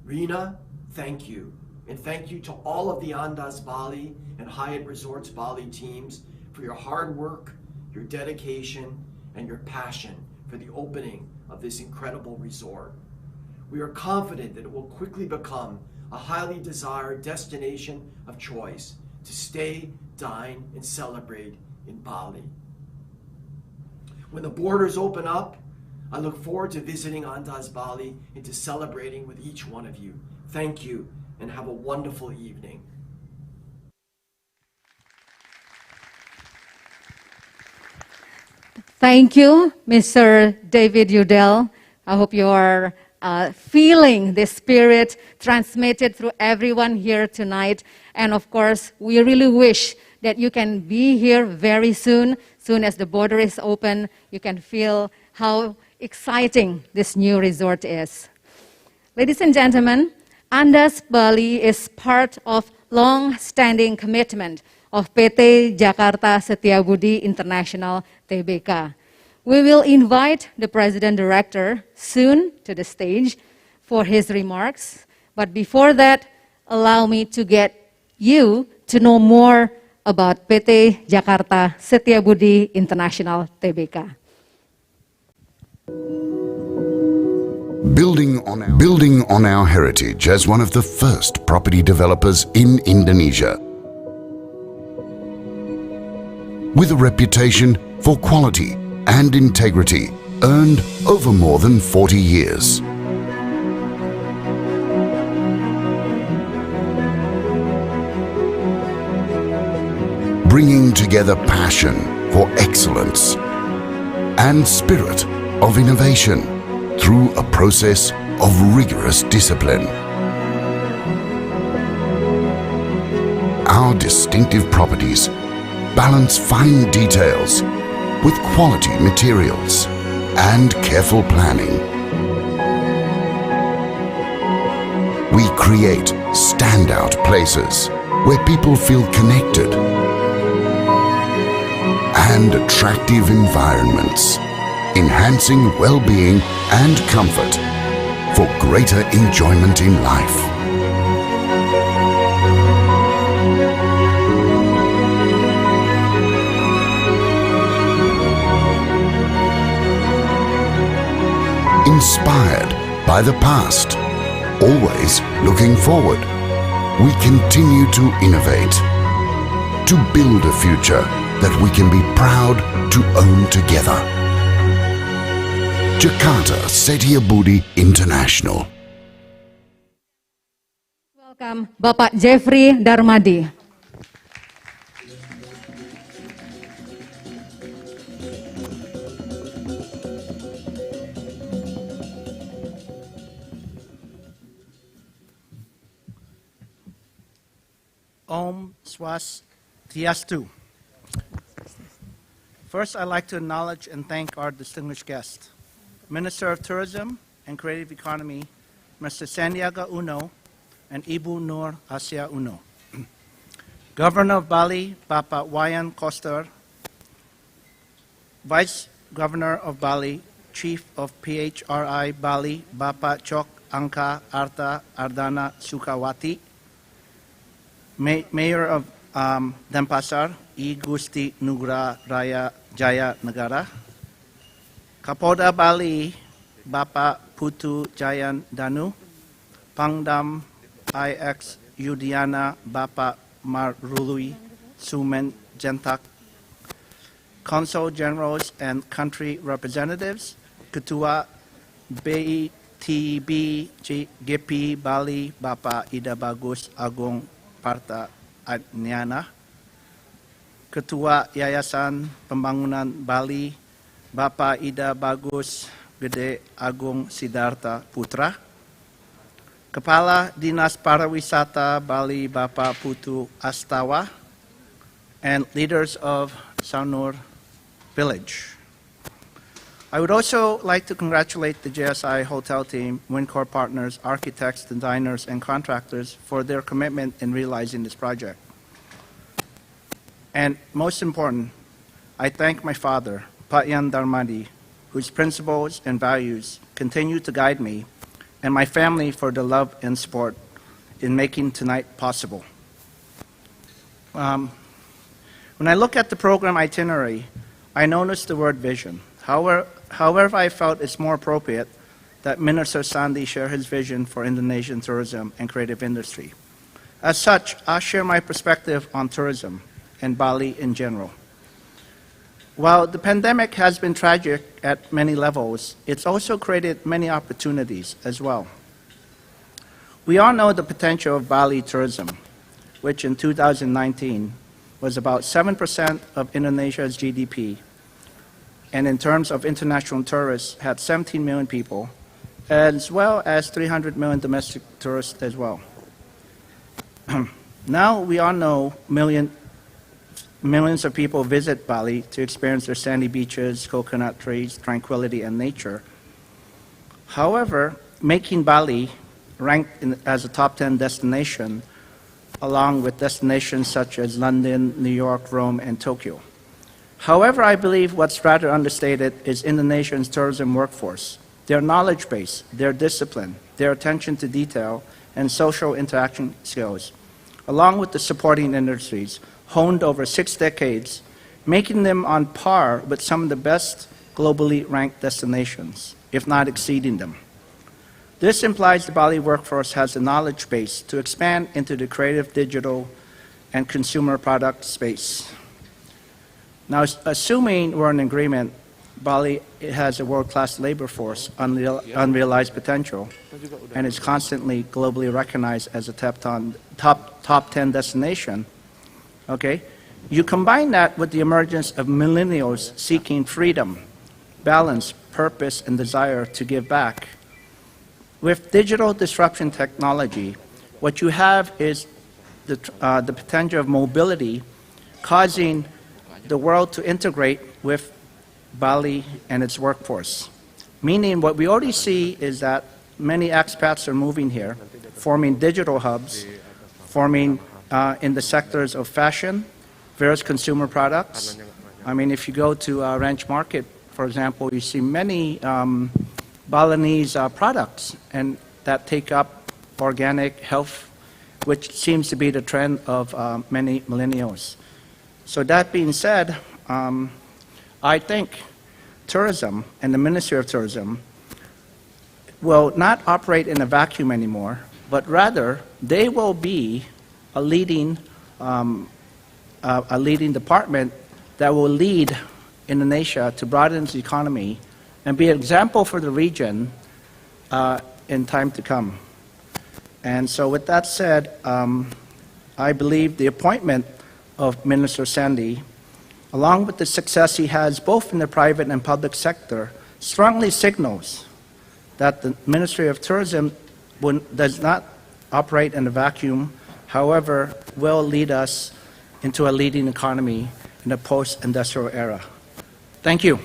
Rina, thank you. And thank you to all of the Andaz Bali and Hyatt Resorts Bali teams for your hard work, your dedication, and your passion for the opening of this incredible resort. We are confident that it will quickly become a highly desired destination of choice to stay, dine, and celebrate in Bali. When the borders open up, I look forward to visiting Andaz Bali and to celebrating with each one of you. Thank you, and have a wonderful evening. Thank you, Mr. David Udell. I hope you are feeling the spirit transmitted through everyone here tonight. And of course, we really wish that you can be here very soon as the border is open. You can feel how exciting this new resort is. Ladies and gentlemen, Andaz Bali is part of long-standing commitment of PT Jakarta Setiabudi International Tbk. We will invite the President Director soon to the stage for his remarks. But before that, allow me to get you to know more about PT Jakarta Setiabudi International Tbk. Building on our heritage as one of the first property developers in Indonesia, with a reputation for quality and integrity earned over more than 40 years. Bringing together passion for excellence and spirit of innovation through a process of rigorous discipline. Our distinctive properties balance fine details with quality materials and careful planning. We create standout places where people feel connected, and attractive environments, enhancing well-being and comfort for greater enjoyment in life. Inspired by the past, always looking forward, we continue to innovate, to build a future that we can be proud to own together. Jakarta Setiabudi International. Welcome, Bapak Jeffrey Darmadi. Om Swastiastu. First, I'd like to acknowledge and thank our distinguished guest, Minister of Tourism and Creative Economy, Mr. Sandiaga Uno and Ibu Nur Asia Uno. Governor of Bali, Bapak Wayan Koster, Vice Governor of Bali, Chief of PHRI Bali, Bapak Chok Angka Arta Ardana Sukawati, Mayor of Denpasar, I Gusti Nugra Raya Jaya Negara, Kapolda Bali, Bapak Putu Jayan Danu, Pangdam IX Yudiana, Bapak Marului Sumen Jentak, Consul Generals and Country Representatives, Ketua BTB GP Bali, Bapak Ida Bagus Agung Parta Adniana, Ketua Yayasan Pembangunan Bali, Bapak Ida Bagus Gede Agung Siddhartha Putra, Kepala Dinas Pariwisata Bali, Bapak Putu Astawa, and leaders of Sanur Village. I would also like to congratulate the JSI hotel team, Wincor partners, architects, designers, and contractors for their commitment in realizing this project. And most important, I thank my father, Patyan Darmadi, whose principles and values continue to guide me, and my family for the love and support in making tonight possible. When I look at the program itinerary, I noticed the word vision. However, I felt it's more appropriate that Minister Sandi share his vision for Indonesian tourism and creative industry. As such, I'll share my perspective on tourism and Bali in general. While the pandemic has been tragic at many levels, it's also created many opportunities as well. We all know the potential of Bali tourism, which in 2019 was about 7% of Indonesia's GDP, and in terms of international tourists, had 17 million people, as well as 300 million domestic tourists as well. Now we all know millions of people visit Bali to experience their sandy beaches, coconut trees, tranquility, and nature. However, making Bali ranked as a top 10 destination, along with destinations such as London, New York, Rome, and Tokyo. However, I believe what's rather understated is Indonesia's tourism workforce, their knowledge base, their discipline, their attention to detail, and social interaction skills, along with the supporting industries, honed over 6 decades, making them on par with some of the best globally ranked destinations, if not exceeding them. This implies the Bali workforce has a knowledge base to expand into the creative, digital, and consumer product space. Now, assuming we're in agreement, Bali has a world-class labor force, unrealized potential, and is constantly globally recognized as a top 10 destination. Okay? You combine that with the emergence of millennials seeking freedom, balance, purpose, and desire to give back. With digital disruption technology, what you have is the potential of mobility causing the world to integrate with Bali and its workforce. Meaning what we already see is that many expats are moving here, forming digital hubs, forming in the sectors of fashion, various consumer products. I mean, if you go to Ranch Market, for example, you see many Balinese products and that take up organic health, which seems to be the trend of many millennials. So that being said, I think tourism and the Ministry of Tourism will not operate in a vacuum anymore, but rather they will be a leading department that will lead Indonesia to broaden its economy and be an example for the region in time to come. And so with that said, I believe the appointment of Minister Sandy, along with the success he has both in the private and public sector, strongly signals that the Ministry of Tourism does not operate in a vacuum, however, will lead us into a leading economy in the post-industrial era. Thank you.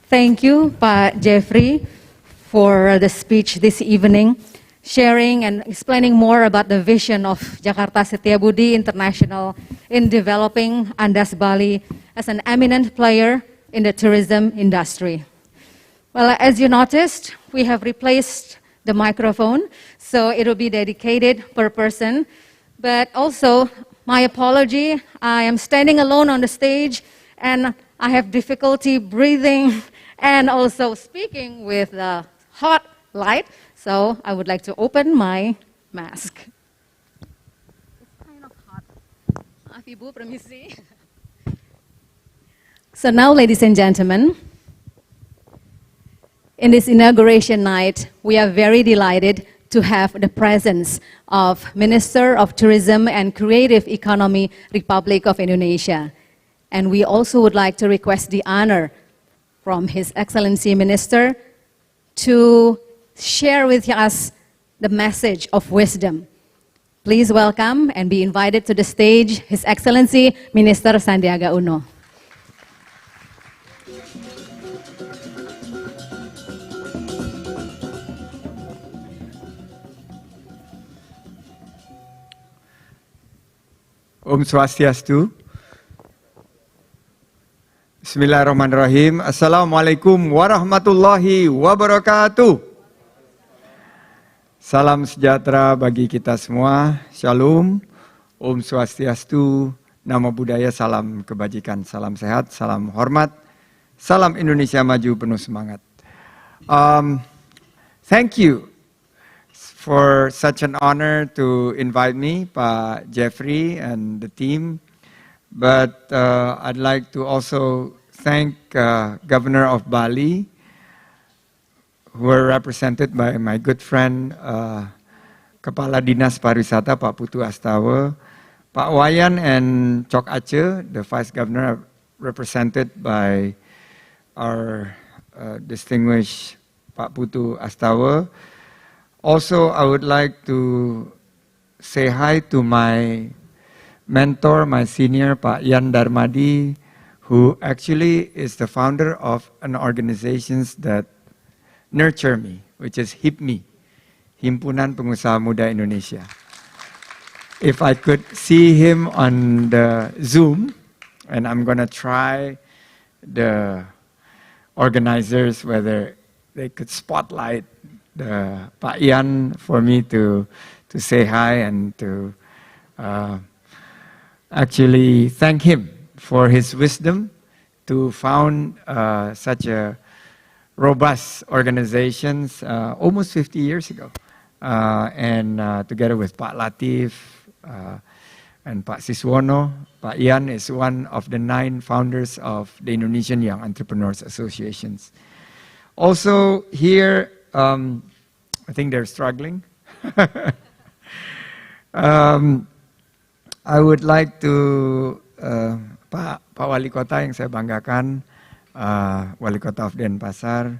Thank you, Pak Jeffrey, for the speech this evening, sharing and explaining more about the vision of Jakarta Setiabudi International in developing Andaz Bali as an eminent player in the tourism industry. Well, as you noticed, we have replaced the microphone, so it will be dedicated per person. But also, my apology, I am standing alone on the stage and I have difficulty breathing and also speaking with the hot light. So I would like to open my mask. It's kind of hot. Maaf Ibu, permisi. So now, ladies and gentlemen, in this inauguration night, we are very delighted to have the presence of Minister of Tourism and Creative Economy, Republic of Indonesia. And we also would like to request the honor from His Excellency Minister to share with us the message of wisdom. Please welcome and be invited to the stage His Excellency Minister Sandiaga Uno. Om Swastiastu. Bismillahirrahmanirrahim. Assalamualaikum warahmatullahi wabarakatuh. Salam sejahtera bagi kita semua. Shalom. Om Swastiastu. Namo Buddhaya, salam kebajikan, salam sehat, salam hormat. Salam Indonesia maju penuh semangat. Thank you for such an honor to invite me, Pak Jeffrey and the team. But I'd like to also thank Governor of Bali, who are represented by my good friend, Kepala Dinas Pariwisata, Pak Putu Astawa, Pak Wayan and Chok Aceh, the Vice Governor, represented by our distinguished Pak Putu Astawa. Also, I would like to say hi to my mentor, my senior, Pak Yan Darmadi, who actually is the founder of an organization that nurture me, which is HIPMI, Himpunan Pengusaha Muda Indonesia. If I could see him on the Zoom, and I'm going to try the organizers whether they could spotlight the Pak Yan for me to say hi and to actually thank him for his wisdom to found such a robust organizations almost 50 years ago. And together with Pak Latif and Pak Siswono, Pak Yan is one of the 9 founders of the Indonesian Young Entrepreneurs Associations. Also here, I think they're struggling. I would like to Pak Wali Kota yang saya banggakan, Wali Kota of Denpasar,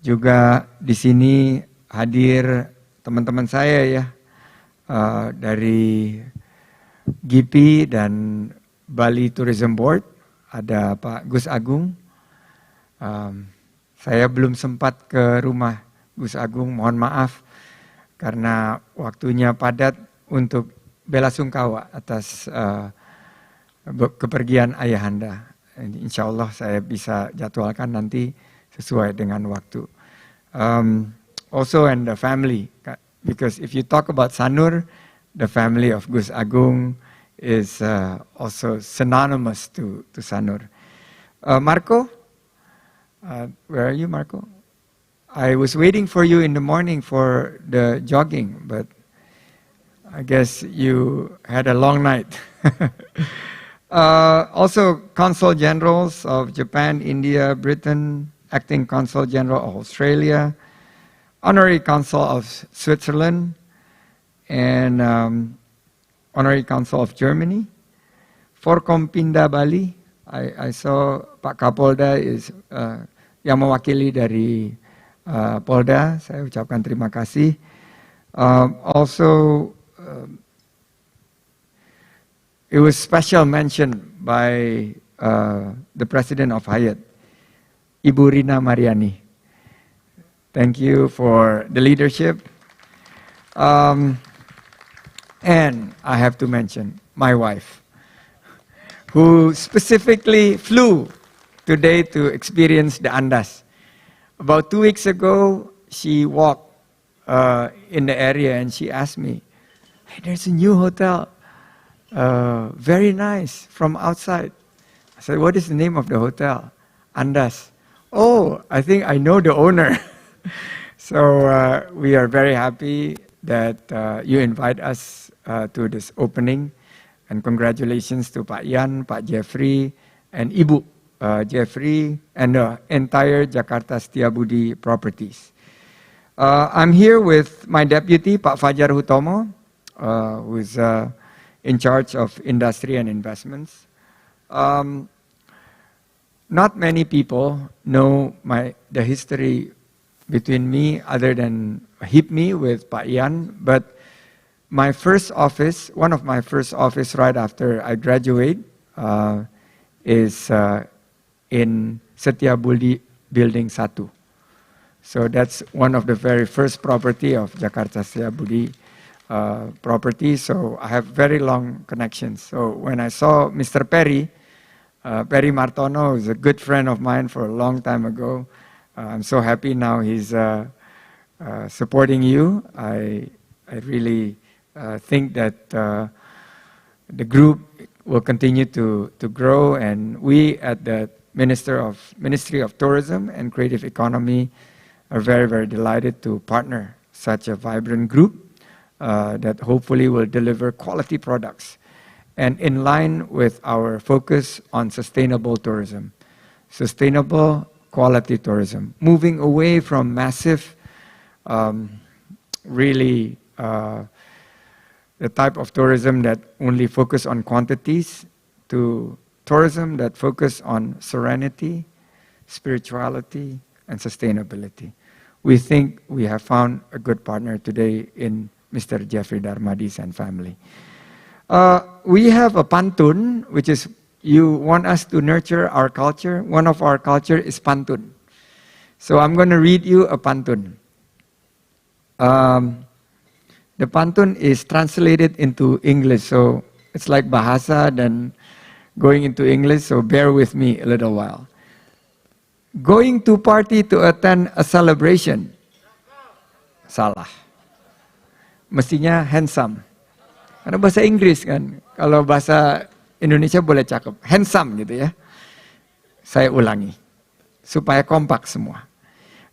juga di sini hadir teman-teman saya ya, dari GIPI dan Bali Tourism Board, ada Pak Gus Agung. Saya belum sempat ke rumah Gus Agung, mohon maaf karena waktunya padat untuk belasungkawa atas kepergian ayahanda. Insya Allah saya bisa jadwalkan nanti sesuai dengan waktu. Also and the family, because if you talk about Sanur, the family of Gus Agung is also synonymous to Sanur. Marco, where are you, Marco? I was waiting for you in the morning for the jogging, but I guess you had a long night. Also, Consul Generals of Japan, India, Britain, Acting Consul General of Australia, Honorary Consul of Switzerland, and Honorary Consul of Germany. Forkompinda Bali, I saw Pak Kapolda is yang mewakili dari Polda, saya ucapkan terima kasih. Also, it was special mention by the President of Hyatt, Ibu Rina Mariani. Thank you for the leadership. And I have to mention my wife, who specifically flew today to experience the Andaz. About 2 weeks ago, she walked in the area and she asked me, "Hey, there's a new hotel, very nice from outside." I said, "What is the name of the hotel?" "Andaz." "Oh, I think I know the owner." So we are very happy that you invite us to this opening, and congratulations to Pak Yan, Pak Jeffrey, and Ibu Jeffrey, and the entire Jakarta Setiabudi Properties. I'm here with my deputy, Pak Fajar Hutomo, who is in charge of industry and investments. Not many people know the history between me other than HIPMI with Pak Yan, but my first office, one of my first office right after I graduate, is in Setiabudi Building 1. So that's one of the very first property of Jakarta Setiabudi property. So I have very long connections. So when I saw Mr. Perry Martono, who's a good friend of mine for a long time ago, I'm so happy now he's supporting you. I really think that the group will continue to grow, and we at the Ministry of Tourism and Creative Economy are very, very delighted to partner such a vibrant group that hopefully will deliver quality products and in line with our focus on sustainable tourism. Sustainable quality tourism, moving away from massive, really the type of tourism that only focus on quantities to tourism that focus on serenity, spirituality, and sustainability. We think we have found a good partner today in Mr. Jeffrey Darmadis and family. We have a pantun, which is you want us to nurture our culture. One of our culture is pantun. So I'm going to read you a pantun. The pantun is translated into English, so it's like bahasa dan going into English, so bear with me a little while. Going to party to attend a celebration. Salah. Mestinya handsome. Karena bahasa Inggris kan. Kalau bahasa Indonesia boleh cakep. Handsome gitu ya. Saya ulangi. Supaya kompak semua.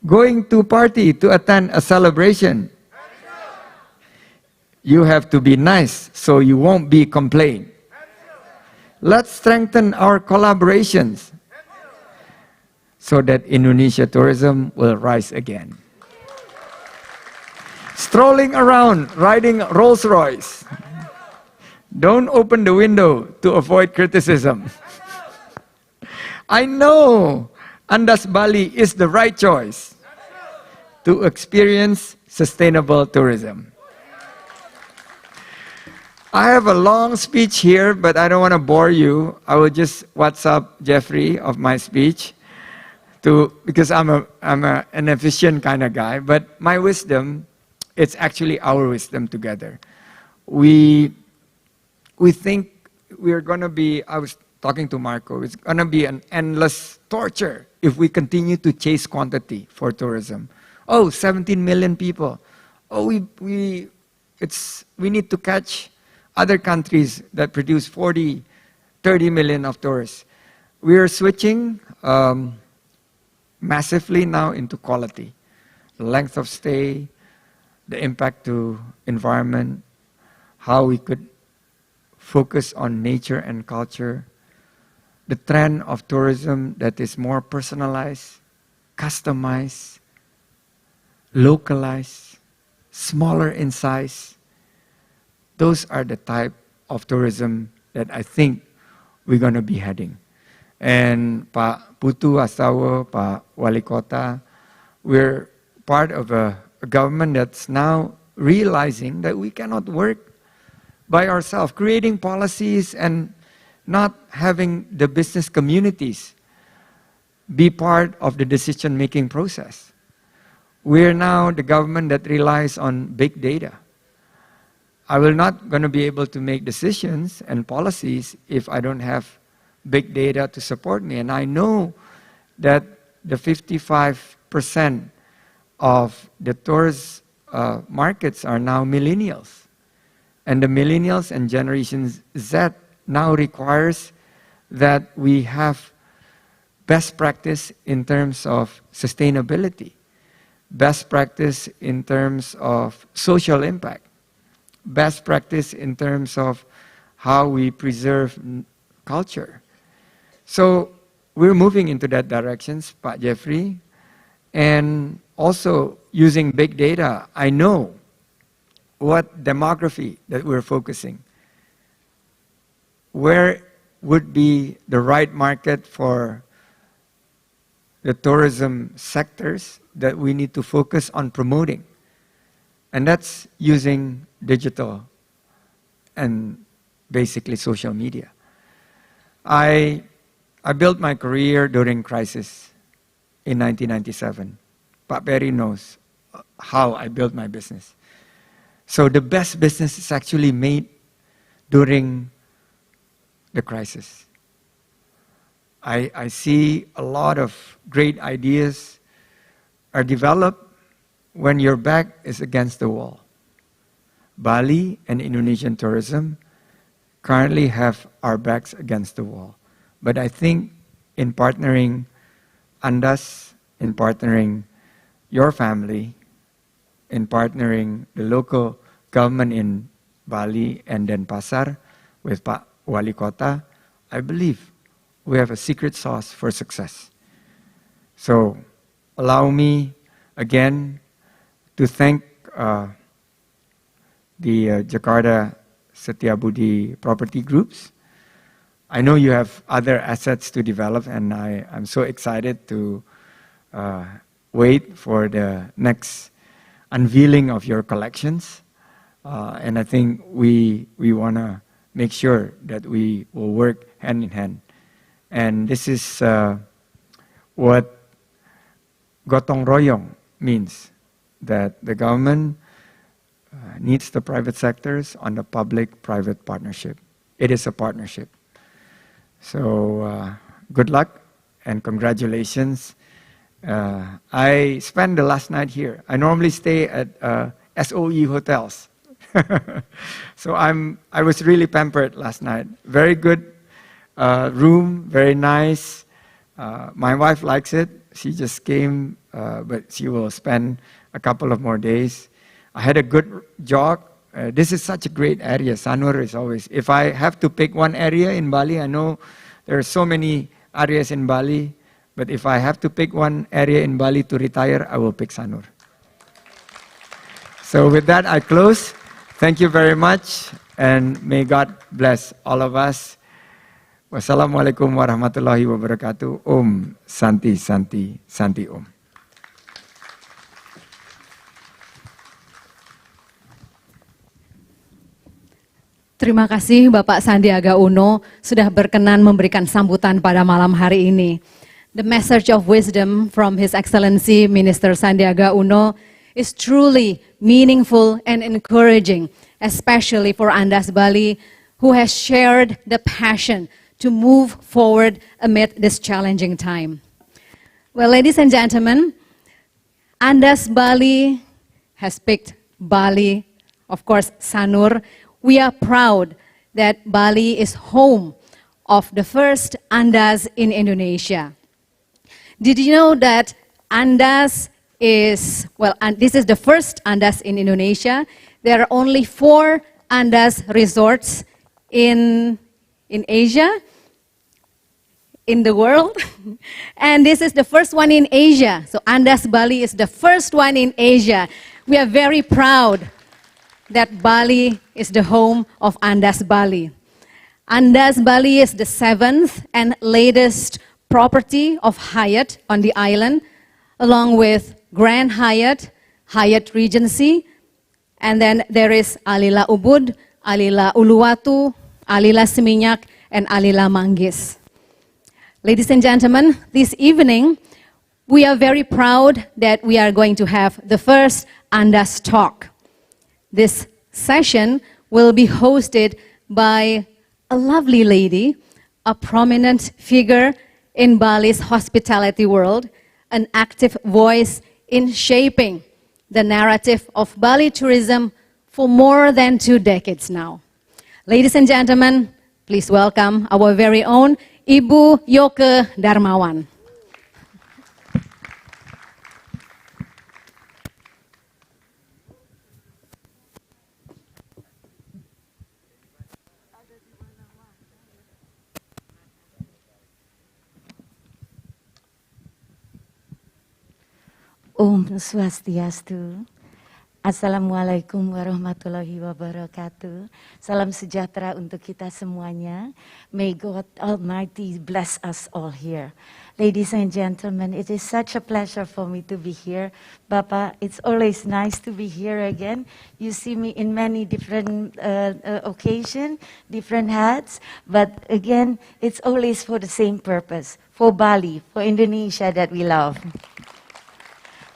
Going to party to attend a celebration. You have to be nice so you won't be complain. Let's strengthen our collaborations so that Indonesia tourism will rise again. Strolling around, riding Rolls Royce. Don't open the window to avoid criticism. I know Andaz Bali is the right choice to experience sustainable tourism. I have a long speech here, but I don't want to bore you. I will just WhatsApp Jeffrey of my speech because I'm an efficient kind of guy. But my wisdom, it's actually our wisdom together. We think we're going to be, I was talking to Marco, it's going to be an endless torture if we continue to chase quantity for tourism. Oh, 17 million people. Oh, we need to catch other countries that produce 40, 30 million of tourists. We are switching massively now into quality. The length of stay, the impact to environment, how we could focus on nature and culture, the trend of tourism that is more personalized, customized, localized, smaller in size. Those are the type of tourism that I think we're going to be heading. And Pak Putu Astawa, Pak Wali Kota, we're part of a government that's now realizing that we cannot work by ourselves, creating policies and not having the business communities be part of the decision-making process. We're now the government that relies on big data. I will not going to be able to make decisions and policies if I don't have big data to support me. And I know that the 55% of the tourist markets are now millennials. And the millennials and Generation Z now requires that we have best practice in terms of sustainability, best practice in terms of social impact, best practice in terms of how we preserve culture. So we're moving into that direction, Pak Jeffrey, and also using big data. I know what demography that we're focusing. Where would be the right market for the tourism sectors that we need to focus on promoting? And that's using digital and basically social media. I built my career during crisis in 1997. Pak Perry knows how I built my business. So the best business is actually made during the crisis. I see a lot of great ideas are developed when your back is against the wall. Bali and Indonesian tourism currently have our backs against the wall. But I think in partnering Andaz, in partnering your family, in partnering the local government in Bali and Denpasar with Pak Wali Kota, I believe we have a secret sauce for success. So allow me again to thank the Jakarta Setiabudi property groups. I know you have other assets to develop, and I'm so excited to wait for the next unveiling of your collections. And I think we want to make sure that we will work hand in hand. And this is what gotong royong means, that the government needs the private sectors on the public-private partnership. It is a partnership. So good luck and congratulations. I spent the last night here. I normally stay at SOE hotels. So I was really pampered last night. Very good room, very nice. My wife likes it. She just came, but she will spend a couple of more days. I had a good jog. This is such a great area. Sanur is always, if I have to pick one area in Bali, I know there are so many areas in Bali, but if I have to pick one area in Bali to retire, I will pick Sanur. So with that, I close. Thank you very much, and may God bless all of us. Wassalamualaikum warahmatullahi wabarakatuh. Om Santi Santi Santi Om. Terima kasih Bapak Sandiaga Uno sudah berkenan memberikan sambutan pada malam hari ini. The message of wisdom from His Excellency Minister Sandiaga Uno is truly meaningful and encouraging, especially for Andaz Bali, who has shared the passion to move forward amid this challenging time. Well, ladies and gentlemen, Andaz Bali has picked Bali, of course, Sanur. We are proud that Bali is home of the first Andaz in Indonesia. Did you know that Andaz is, well, this is the first Andaz in Indonesia. There are only 4 Andaz resorts in Asia, in the world, and this is the first one in Asia. So Andaz Bali is the first one in Asia. We are very proud that Bali is the home of Andaz Bali. Andaz Bali is the 7th and latest property of Hyatt on the island, along with Grand Hyatt, Hyatt Regency, and then there is Alila Ubud, Alila Uluwatu, Alila Seminyak, and Alila Manggis. Ladies and gentlemen, this evening, we are very proud that we are going to have the first Andaz Talk. This session will be hosted by a lovely lady, a prominent figure in Bali's hospitality world, an active voice in shaping the narrative of Bali tourism for more than 2 decades now. Ladies and gentlemen, please welcome our very own Ibu Yoke Darmawan. Om Swastiastu. Assalamualaikum warahmatullahi wabarakatuh. Salam sejahtera untuk kita semuanya. May God Almighty bless us all here. Ladies and gentlemen, it is such a pleasure for me to be here. Papa, it's always nice to be here again. You see me in many different occasions, different hats, but again, it's always for the same purpose, for Bali, for Indonesia that we love.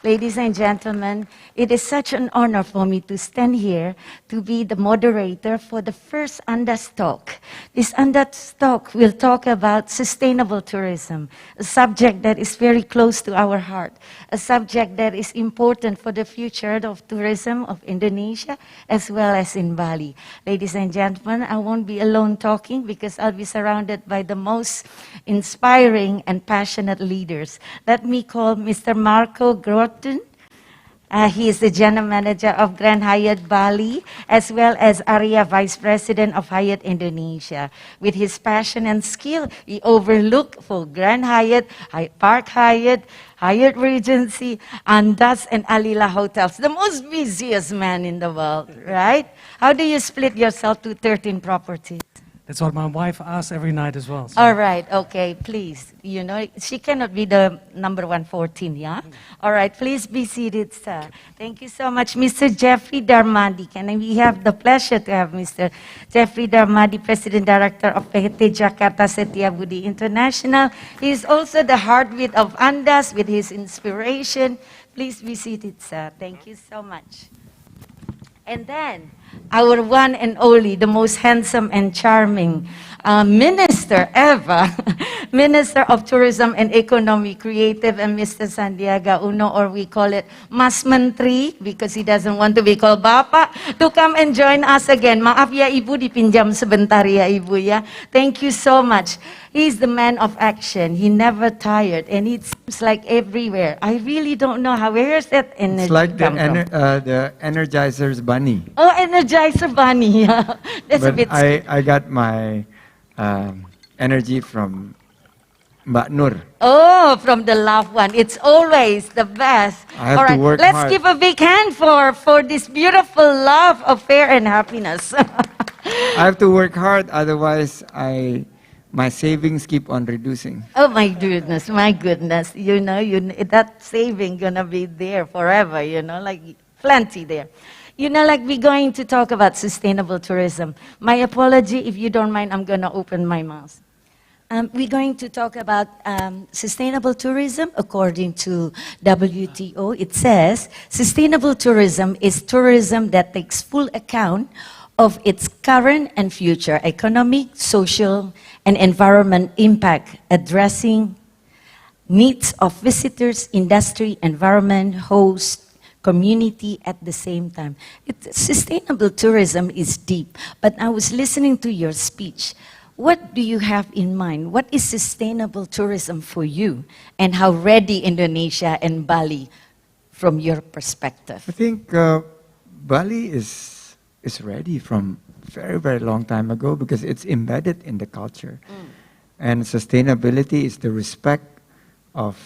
Ladies and gentlemen, it is such an honor for me to stand here to be the moderator for the first Andaz Talk. This Andaz Talk will talk about sustainable tourism, a subject that is very close to our heart, a subject that is important for the future of tourism of Indonesia as well as in Bali. Ladies and gentlemen, I won't be alone talking because I'll be surrounded by the most inspiring and passionate leaders. Let me call Mr. Marco Grot. He is the General Manager of Grand Hyatt Bali, as well as Area Vice President of Hyatt Indonesia. With his passion and skill, he overlooked for Grand Hyatt, Park Hyatt, Hyatt Regency, Andaz, and Alila Hotels, the most busiest man in the world, right? How do you split yourself to 13 properties? That's what my wife asks every night as well. So. All right, okay, please. You know, she cannot be the number 114, yeah? All right, please be seated, sir. Thank you so much, Mr. Jeffrey Darmadi. Can we have the pleasure to have Mr. Jeffrey Darmadi, President Director of PT Jakarta Setiabudi International. He is also the heartbeat of Andaz with his inspiration. Please be seated, sir. Thank you so much. And then, our one and only, the most handsome and charming minister ever, Minister of Tourism and Economy, Creative, and Mr. Sandiaga Uno, or we call it Mas Menteri, because he doesn't want to be called Bapak, to come and join us again. Maaf ya Ibu, dipinjam sebentar ya Ibu ya. Thank you so much. He's the man of action. He never tired, and it seems like everywhere. I really don't know how. Where is that energy? It's like the Energizer's bunny. Oh, Energizer Bunny. Yeah. That's but a bit. I got my energy from Mbak Nur. Oh, from the loved one. It's always the best. I have All to right, work let's hard. give a big hand for this beautiful love, affair, and happiness. I have to work hard, otherwise my savings keep on reducing. Oh my goodness, my goodness. You know, that saving gonna be there forever, you know, like plenty there. You know, like we're going to talk about sustainable tourism. My apology, if you don't mind, I'm going to open my mouth. We're going to talk about sustainable tourism according to WTO. It says sustainable tourism is tourism that takes full account of its current and future economic, social, and environment impact, addressing needs of visitors, industry, environment, host, community at the same time. Sustainable tourism is deep, but I was listening to your speech. What do you have in mind? What is sustainable tourism for you? And how ready Indonesia and Bali from your perspective? I think Bali is ready from very, very long time ago because it's embedded in the culture. And sustainability is the respect of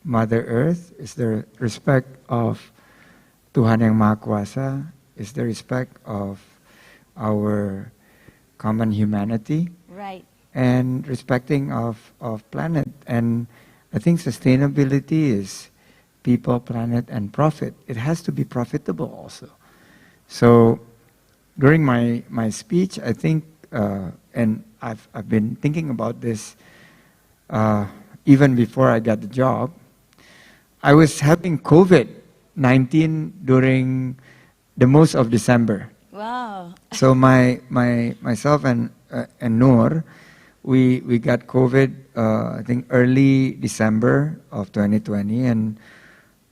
Mother Earth, is the respect of Tuhan Yang Maha Kuasa, is the respect of our common humanity, right, and respecting of planet. And I think sustainability is people, planet, and profit. It has to be profitable also. So during my speech, I think, and I've been thinking about this even before I got the job. I was having COVID-19 during the most of December. Wow. So myself and Noor, we got COVID, I think early December of 2020, and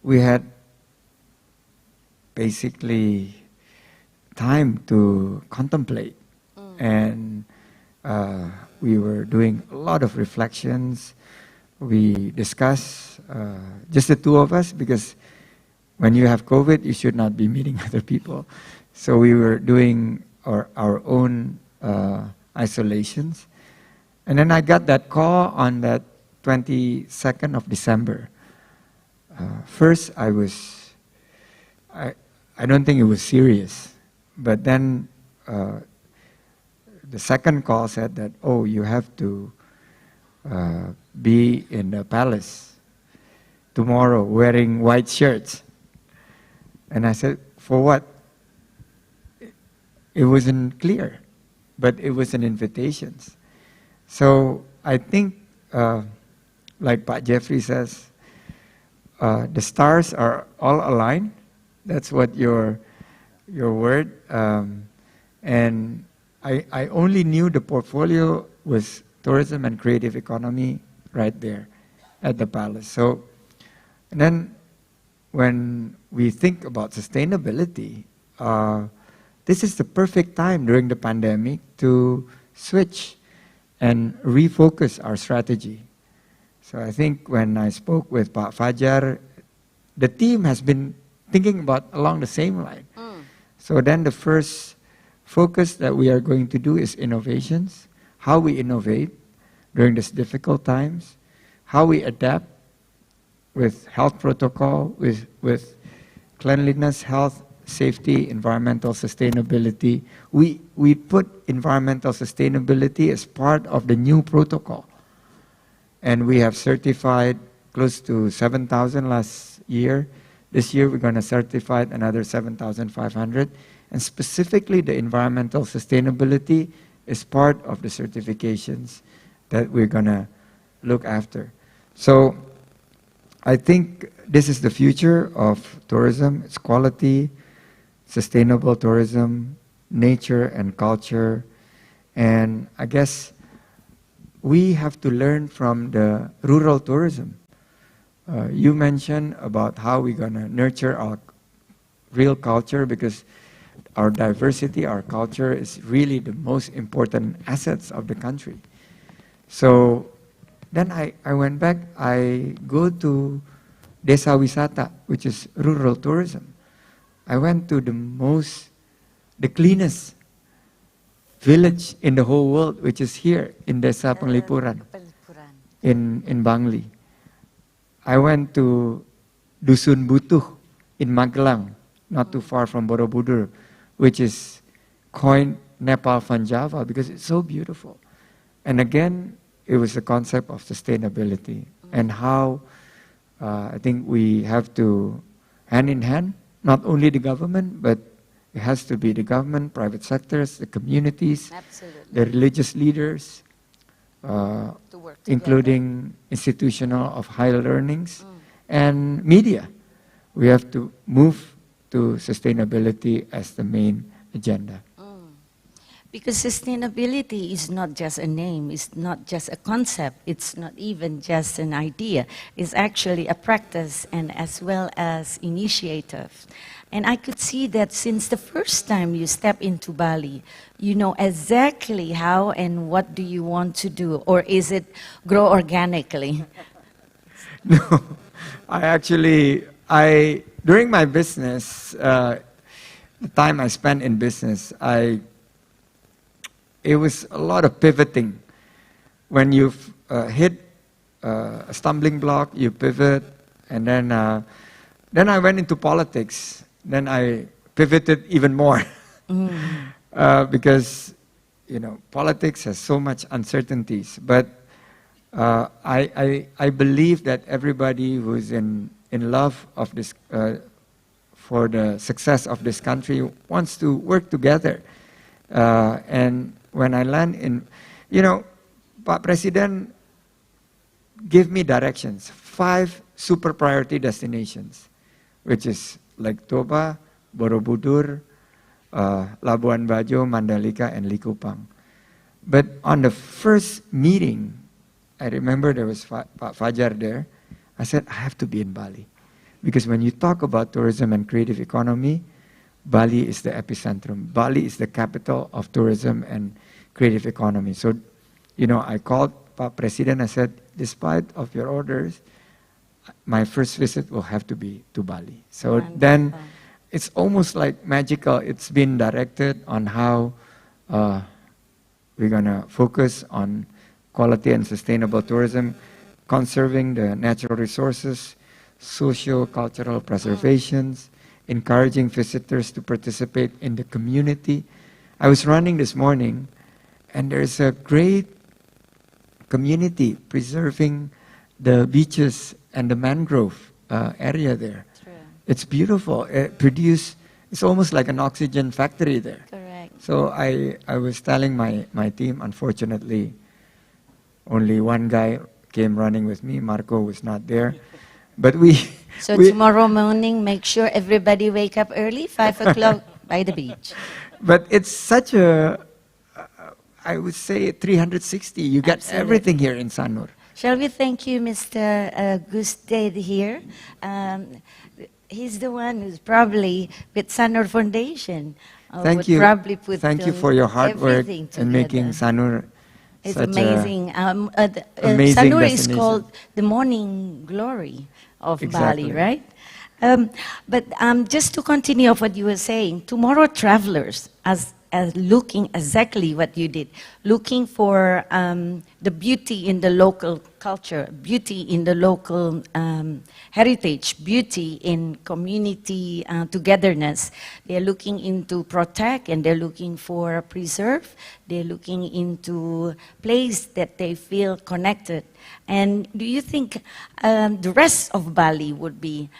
we had basically time to contemplate. And we were doing a lot of reflections. We discussed, just the two of us, because when you have COVID, you should not be meeting other people. So we were doing our own isolations. And then I got that call on that 22nd of December. First, I don't think it was serious. But then the second call said that, oh, you have to be in the palace tomorrow wearing white shirts. And I said, for what? It wasn't clear, but it was an invitation. So I think, like Pak Jeffrey says, the stars are all aligned. That's what your word. And I only knew the portfolio was tourism and creative economy right there at the palace. So, and then when we think about sustainability, this is the perfect time during the pandemic to switch and refocus our strategy. So I think when I spoke with Pak Fajar, the team has been thinking about along the same line. So then the first focus that we are going to do is innovations, how we innovate during these difficult times, how we adapt with health protocol, with cleanliness, health, safety, environmental sustainability. We put environmental sustainability as part of the new protocol. And we have certified close to 7,000 last year. This year we're going to certify another 7,500. And specifically the environmental sustainability is part of the certifications that we're going to look after. So I think this is the future of tourism. It's quality, sustainable tourism, nature and culture. And I guess we have to learn from the rural tourism. You mentioned about how we're going to nurture our real culture, because our diversity, our culture is really the most important assets of the country. So then I went back, I go to Desa Wisata, which is rural tourism. I went to the cleanest village in the whole world, which is here in Desa Penglipuran, in Bangli. I went to Dusun Butuh in Magelang, not too far from Borobudur, which is coined Nepal van Java because it's so beautiful. And again, it was the concept of sustainability and how I think we have to, hand in hand, not only the government, but It has to be the government, private sectors, the communities, Absolutely. the religious leaders, To work together. including institutional of higher learnings, and media. We have to move to sustainability as the main agenda. Because sustainability is not just a name, it's not just a concept, it's not even just an idea. It's actually a practice and as well as initiative. And I could see that since the first time you step into Bali, you know exactly how and what do you want to do, or is it grow organically? No, during my business, the time I spent in business, it was a lot of pivoting. When you hit a stumbling block, you pivot, and then I went into politics. Then I pivoted even more because politics has so much uncertainties. But I believe that everybody who's in love of this for the success of this country wants to work together. And when I land in, Pak Presiden gave me directions, 5 super priority destinations, which is Lake Toba, Borobudur, Labuan Bajo, Mandalika, and Likupang. But on the first meeting, I remember there was Pak Fajar there. I said, I have to be in Bali. Because when you talk about tourism and creative economy, Bali is the epicentrum. Bali is the capital of tourism and creative economy. So, I called Pak Presiden. I said, despite of your orders, my first visit will have to be to Bali. So Wonderful. Then it's almost like magical. It's been directed on how we're going to focus on quality and sustainable tourism, conserving the natural resources, socio-cultural preservations, encouraging visitors to participate in the community. I was running this morning, and there's a great community preserving the beaches and the mangrove area there. True. It's beautiful. It's almost like an oxygen factory there. Correct. So I was telling my team, unfortunately, only one guy came running with me. Marco was not there. But So tomorrow morning, make sure everybody wake up early, 5 o'clock by the beach. But it's such I would say 360. You get Absolutely. everything here in Sanur. Shall we thank you, Mr. Gusted here? He's the one who's probably with Sanur Foundation. Thank would you. Probably put Thank you for your hard work everything in making together. Sanur It's such amazing. amazing Sanur is destination. called the morning glory of Exactly. Bali, right? But just to continue of what you were saying, tomorrow travelers, as looking exactly what you did, looking for the beauty in the local culture, beauty in the local heritage, beauty in community togetherness. They're looking into protect and they're looking for preserve. They're looking into place that they feel connected. And do you think the rest of Bali would be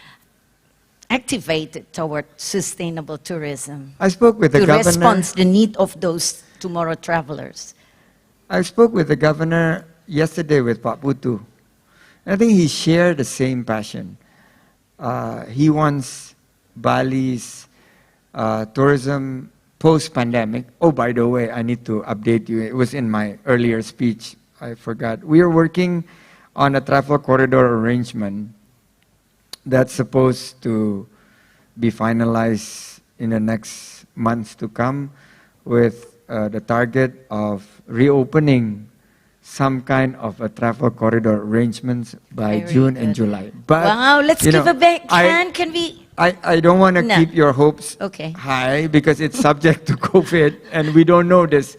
activated toward sustainable tourism I spoke with the to governor. respond to the need of those tomorrow travelers? I spoke with the governor yesterday with Pak Putu. I think he shared the same passion. He wants Bali's tourism post-pandemic. Oh, by the way, I need to update you. It was in my earlier speech. I forgot. We are working on a travel corridor arrangement that's supposed to be finalized in the next months to come, with the target of reopening some kind of a travel corridor arrangements by Very June and good. July. But Wow, let's you give know, a big I- hand. Can we? I don't want to No. keep your hopes Okay. high because it's subject to COVID and we don't know this.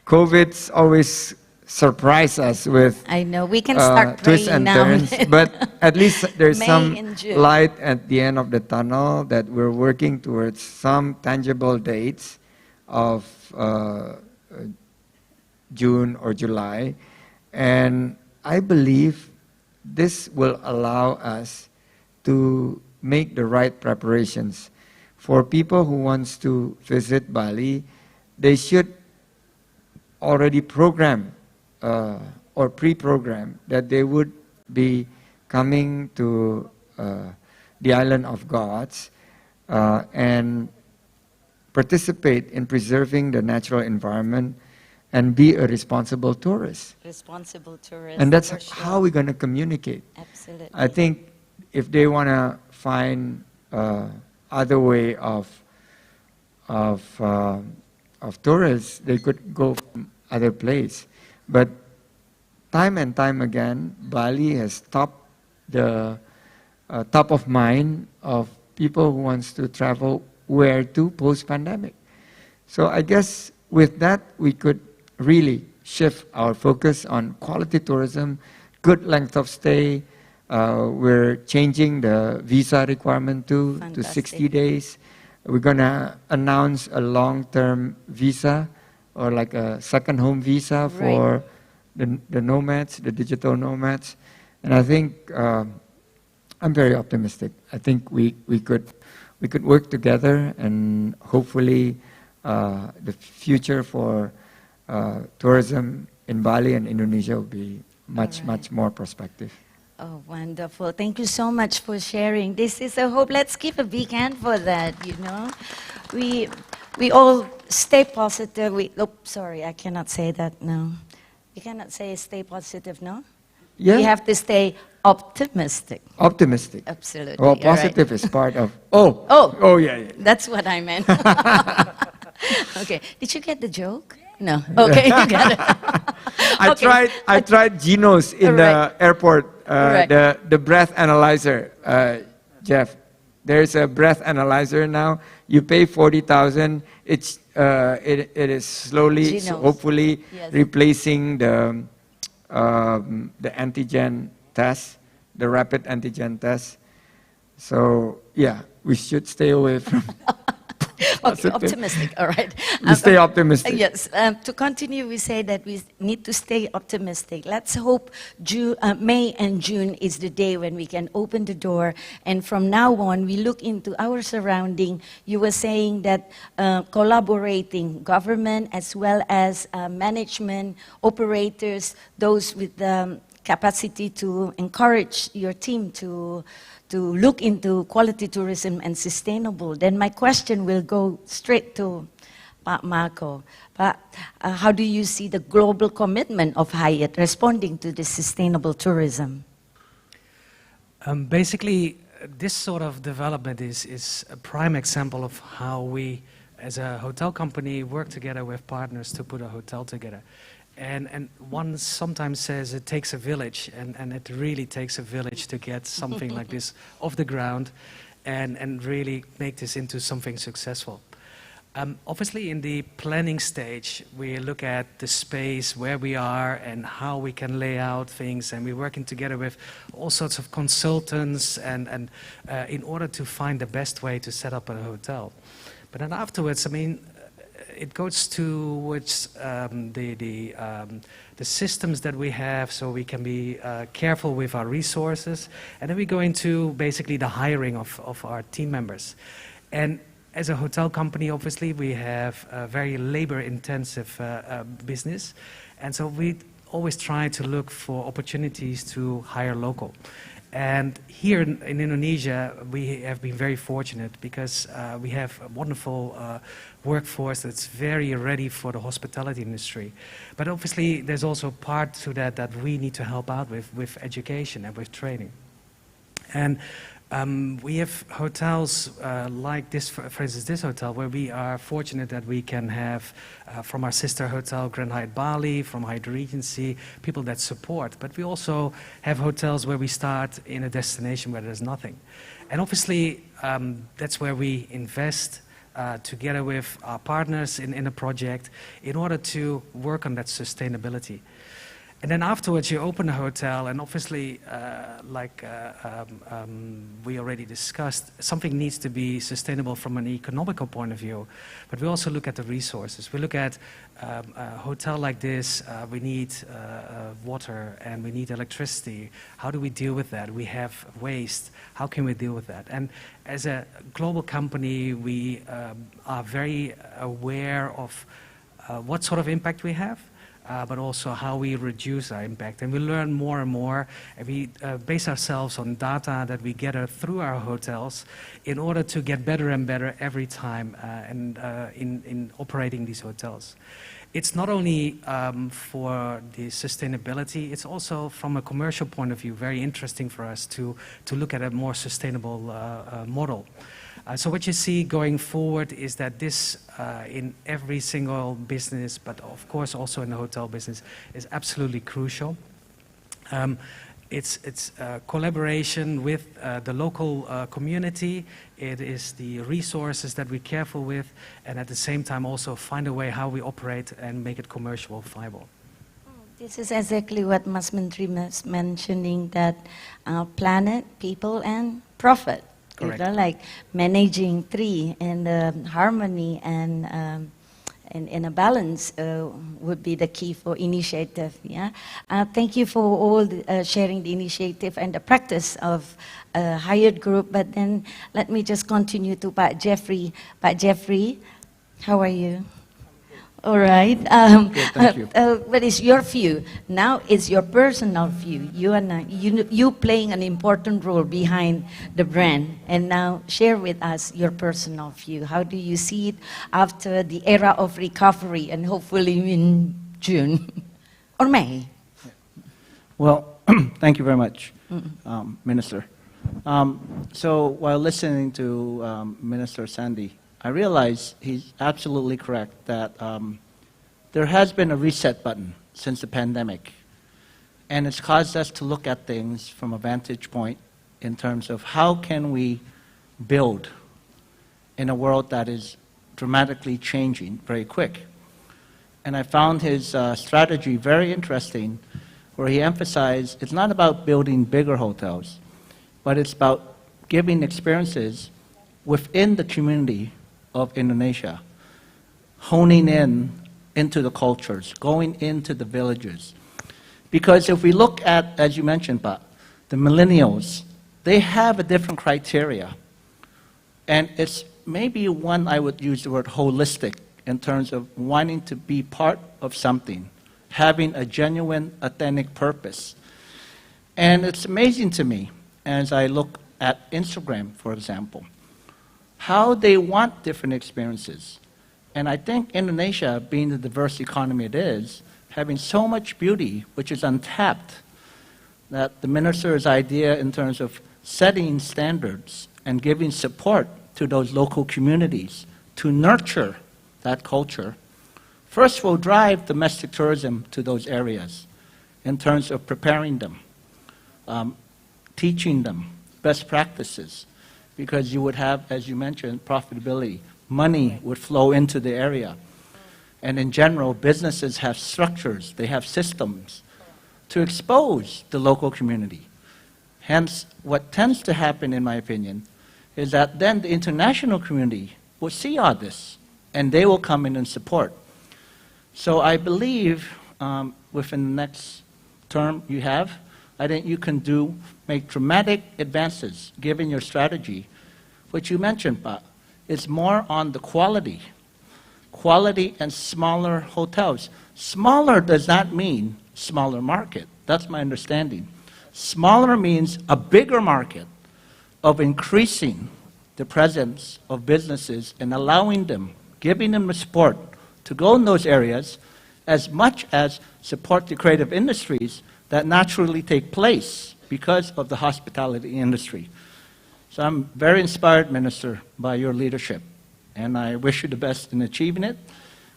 COVID's always surprise us with I know we can start twists praying and now. turns, but at least there's May some and June. light at the end of the tunnel that we're working towards some tangible dates of June or July. And I believe this will allow us to make the right preparations for people who wants to visit Bali, they should already program or pre-program that they would be coming to the island of gods and participate in preserving the natural environment and be a responsible tourist. Responsible tourist. And that's for sure. how we're going to communicate. Absolutely. I think if they want to find other way of tourists, they could go from other place. But time and time again, Bali has top of mind of people who wants to travel where to post-pandemic. So I guess with that, we could really shift our focus on quality tourism, good length of stay. We're changing the visa requirement to 60 days. We're going to announce a long-term visa or like a second home visa for the nomads, the digital nomads. And I think I'm very optimistic. I think we could work together, and hopefully the future for tourism in Bali and Indonesia will be much more prospective. Oh, wonderful. Thank you so much for sharing. This is a hope. Let's give a big hand for that, you know. We all stay positive. Sorry, I cannot say that now. You cannot say stay positive, no? Yeah. We have to stay optimistic. Optimistic. Absolutely. Well, all right. positive is part of... Oh, yeah. That's what I meant. Okay. Did you get the joke? No. Okay, you got it. I tried Geno's in the airport, the breath analyzer, Jeff. There's a breath analyzer now. You pay 40,000. It is slowly, hopefully, replacing the antigen test, the rapid antigen test. So yeah, we should stay away from. Okay, optimistic, all right. We stay optimistic. Yes, to continue, we say that we need to stay optimistic. Let's hope May and June is the day when we can open the door, and from now on, we look into our surrounding. You were saying that collaborating, government as well as management, operators, those with the capacity to encourage your team to look into quality tourism and sustainable. Then my question will go straight to Pak Marco. How do you see the global commitment of Hyatt responding to this sustainable tourism? Basically, this sort of development is a prime example of how we, as a hotel company, work together with partners to put a hotel together. And one sometimes says it takes a village, and it really takes a village to get something like this off the ground and really make this into something successful. Obviously, in the planning stage, we look at the space, where we are, and how we can lay out things, and we're working together with all sorts of consultants and in order to find the best way to set up a hotel. But then afterwards, I mean, it goes towards the systems that we have, so we can be careful with our resources, and then we go into basically the hiring of our team members. And as a hotel company, obviously, we have a very labor-intensive business, and so we always try to look for opportunities to hire local. And here in Indonesia, we have been very fortunate because we have a wonderful workforce that's very ready for the hospitality industry. But obviously, there's also part to that we need to help out with education and with training. And we have hotels like this, for instance, this hotel, where we are fortunate that we can have from our sister hotel, Grand Hyatt Bali, from Hyatt Regency, people that support. But we also have hotels where we start in a destination where there's nothing. And obviously, that's where we invest together with our partners in a project in order to work on that sustainability. And then afterwards, you open a hotel, and obviously, we already discussed, something needs to be sustainable from an economical point of view. But we also look at the resources. We look at a hotel like this, we need water and we need electricity. How do we deal with that? We have waste. How can we deal with that? And as a global company, we are very aware of what sort of impact we have. But also how we reduce our impact. And we learn more and more, and we base ourselves on data that we gather through our hotels in order to get better and better every time in operating these hotels. It's not only for the sustainability, it's also from a commercial point of view very interesting for us to look at a more sustainable model. So what you see going forward is that this, in every single business, but of course also in the hotel business, is absolutely crucial. It's collaboration with the local community. It is the resources that we're careful with, and at the same time also find a way how we operate and make it commercial viable. This is exactly what Mas Menteri was mentioning, that planet, people, and profit. Correct. You know, like managing three in the harmony and in a balance would be the key for initiative. Yeah. Thank you for all sharing the initiative and the practice of a hired group. But then let me just continue to Pak Jeffrey. Pak Jeffrey, how are you? All right. Good, thank you. What is your view? Now it's your personal view. You playing an important role behind the brand. And now share with us your personal view. How do you see it after the era of recovery and hopefully in June or May? Well, thank you very much, Minister. So while listening to Minister Sandy, I realize he's absolutely correct that there has been a reset button since the pandemic, and it's caused us to look at things from a vantage point in terms of how can we build in a world that is dramatically changing very quick. And I found his strategy very interesting, where he emphasized it's not about building bigger hotels, but it's about giving experiences within the community of Indonesia, honing in into the cultures, going into the villages. Because if we look at, as you mentioned, Pak, the millennials, they have a different criteria. And it's maybe one, I would use the word holistic, in terms of wanting to be part of something, having a genuine, authentic purpose. And it's amazing to me, as I look at Instagram, for example, how they want different experiences. And I think Indonesia, being the diverse economy it is, having so much beauty, which is untapped, that the minister's idea in terms of setting standards and giving support to those local communities to nurture that culture, first will drive domestic tourism to those areas in terms of preparing them, teaching them best practices, because you would have, as you mentioned, profitability. Money would flow into the area. And in general, businesses have structures, they have systems to expose the local community. Hence, what tends to happen, in my opinion, is that then the international community will see all this, and they will come in and support. So I believe within the next term you have, I think you can make dramatic advances given your strategy, which you mentioned, Pak. It's more on the quality and smaller hotels. Smaller does not mean smaller market. That's my understanding. Smaller means a bigger market of increasing the presence of businesses and allowing them, giving them the support to go in those areas, as much as support the creative industries that naturally take place because of the hospitality industry. So I'm very inspired, Minister, by your leadership, and I wish you the best in achieving it,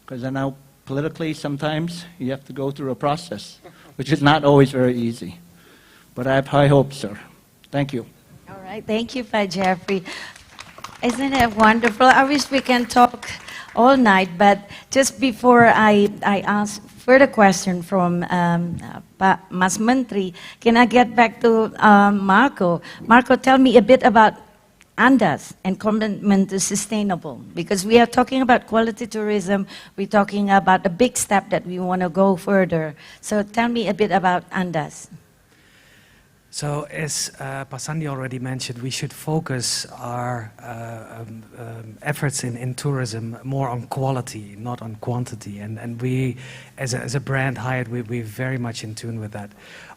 because I know politically sometimes you have to go through a process, which is not always very easy. But I have high hopes, sir. Thank you. All right, thank you, Pak Jeffrey. Isn't it wonderful? I wish we can talk all night, but just before I ask further question from Pak Mas Menteri. Can I get back to Marco? Marco, tell me a bit about Andaz and commitment to sustainable, because we are talking about quality tourism, we're talking about a big step that we want to go further. So tell me a bit about Andaz. So as Pasandi already mentioned, we should focus our efforts in tourism more on quality, not on quantity. And we, as a brand, Hyatt, we're very much in tune with that.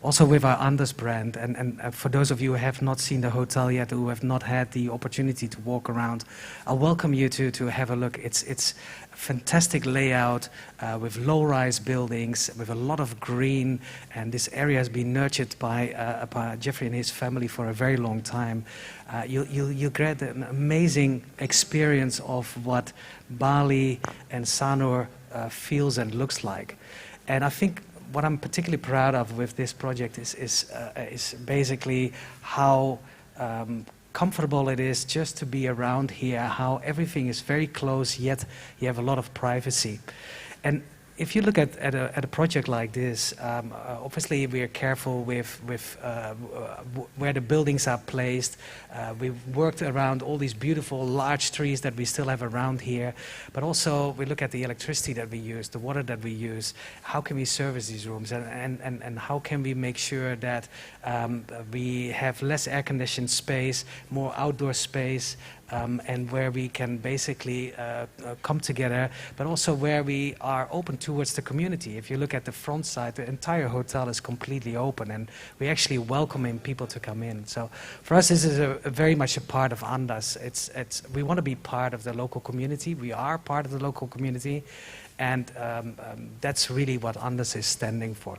Also with our Andaz brand, and for those of you who have not seen the hotel yet, who have not had the opportunity to walk around, I welcome you to have a look. It's fantastic layout with low-rise buildings, with a lot of green, and this area has been nurtured by Jeffrey and his family for a very long time. You'll get an amazing experience of what Bali and Sanur feels and looks like. And I think what I'm particularly proud of with this project is basically how comfortable it is just to be around here, how everything is very close, yet you have a lot of privacy. And if you look at a project like this, obviously we are careful with where the buildings are placed. We've worked around all these beautiful large trees that we still have around here, but also we look at the electricity that we use, the water that we use. How can we service these rooms, and how can we make sure that we have less air-conditioned space, more outdoor space, and where we can basically come together, but also where we are open towards the community. If you look at the front side, the entire hotel is completely open, and we're actually welcoming people to come in. So for us, this is very much a part of Andaz. We want to be part of the local community. We are part of the local community, and that's really what Andaz is standing for.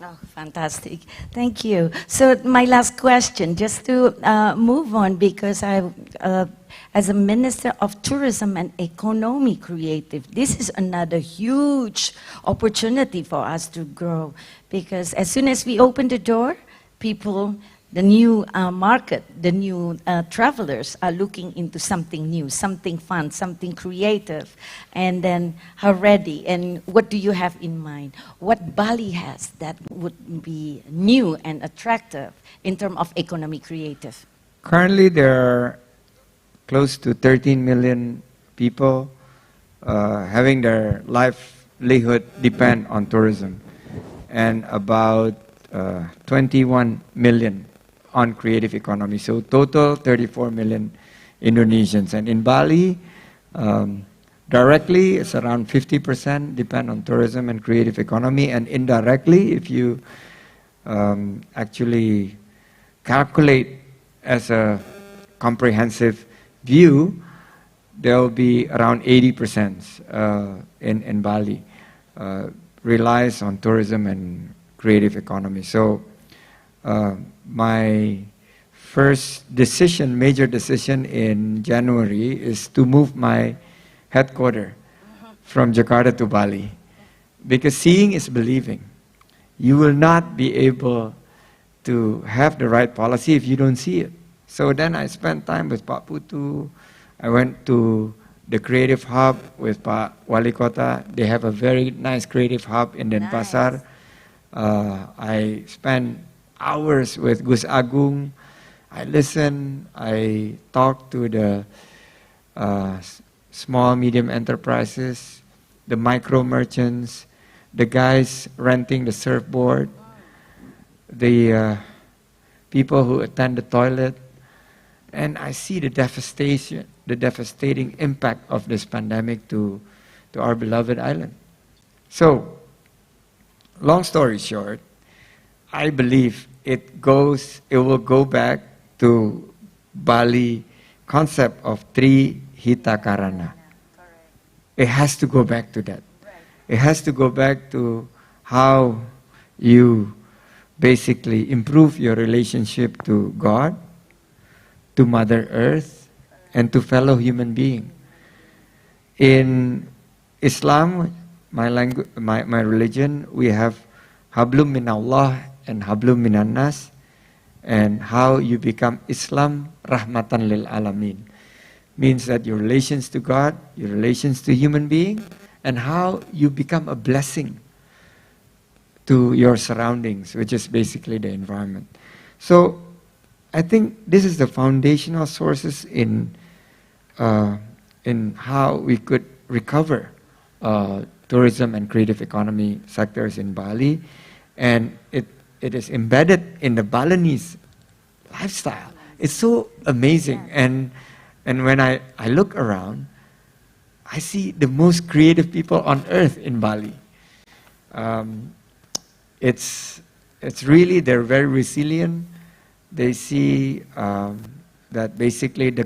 Oh, fantastic. Thank you. So my last question, just to move on, because as a Minister of Tourism and Economy Creative, this is another huge opportunity for us to grow, because as soon as we open the door, people, the new market, the new travelers are looking into something new, something fun, something creative, and then how ready, and what do you have in mind? What Bali has that would be new and attractive in terms of economy creative? Currently, there are close to 13 million people having their livelihood depend on tourism, and about 21 million on creative economy. So total 34 million Indonesians. And in Bali, directly it's around 50% depend on tourism and creative economy, and indirectly, if you actually calculate as a comprehensive view, there will be around 80% in Bali relies on tourism and creative economy. So my first decision, major decision in January is to move my headquarters from Jakarta to Bali, because seeing is believing. You will not be able to have the right policy if you don't see it. So then I spent time with Pak Putu. I went to the creative hub with Pak Wali Kota. They have a very nice creative hub in Denpasar. I spent hours with Gus Agung. I listened, I talked to the small, medium enterprises, the micro merchants, the guys renting the surfboard, the people who attend the toilet, and I see the devastation, the devastating impact of this pandemic to our beloved island. So, long story short, I believe it will go back to Bali concept of Tri Hita Karana. It has to go back to that. It has to go back to how you basically improve your relationship to God, to Mother Earth, and to fellow human being. In Islam, my religion, we have Hablum Minallah and Hablum Minannas, and how you become Islam Rahmatan Lil Alamin. Means that your relations to God, your relations to human being, and how you become a blessing to your surroundings, which is basically the environment. So I think this is the foundational sources in how we could recover tourism and creative economy sectors in Bali, and it is embedded in the Balinese lifestyle. It's so amazing, and when I look around, I see the most creative people on earth in Bali. It's really, they're very resilient. They see that basically the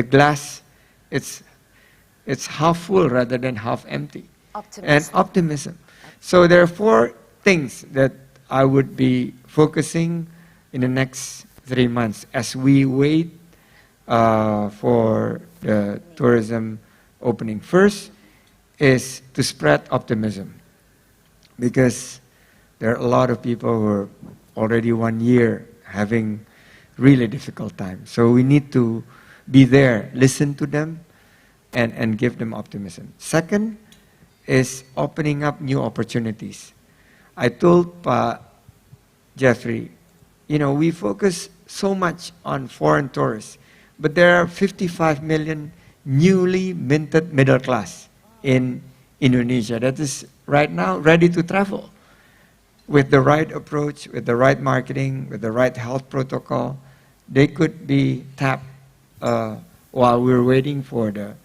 glass, it's half full rather than half empty. Optimism. And optimism. So there are 4 things that I would be focusing in the next 3 months as we wait for the tourism opening. First is to spread optimism, because there are a lot of people who are already 1 year having really difficult time. So we need to be there, listen to them, and give them optimism. Second is opening up new opportunities. I told Jeffrey, we focus so much on foreign tourists, but there are 55 million newly minted middle class in Indonesia that is right now ready to travel. With the right approach, with the right marketing, with the right health protocol, they could be tapped while we're waiting for the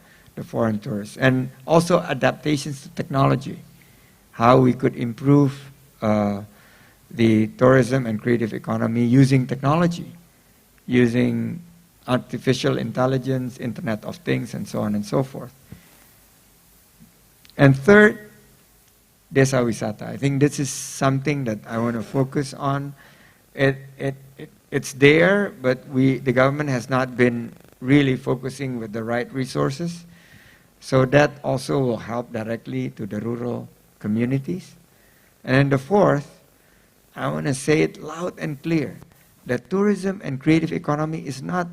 foreign tourists. And also adaptations to technology, how we could improve the tourism and creative economy using technology, using artificial intelligence, Internet of Things, and so on and so forth. And third, Desa Wisata. I think this is something that I want to focus on. It's there, but the government has not been really focusing with the right resources. So that also will help directly to the rural communities. And then the fourth, I want to say it loud and clear, that tourism and creative economy is not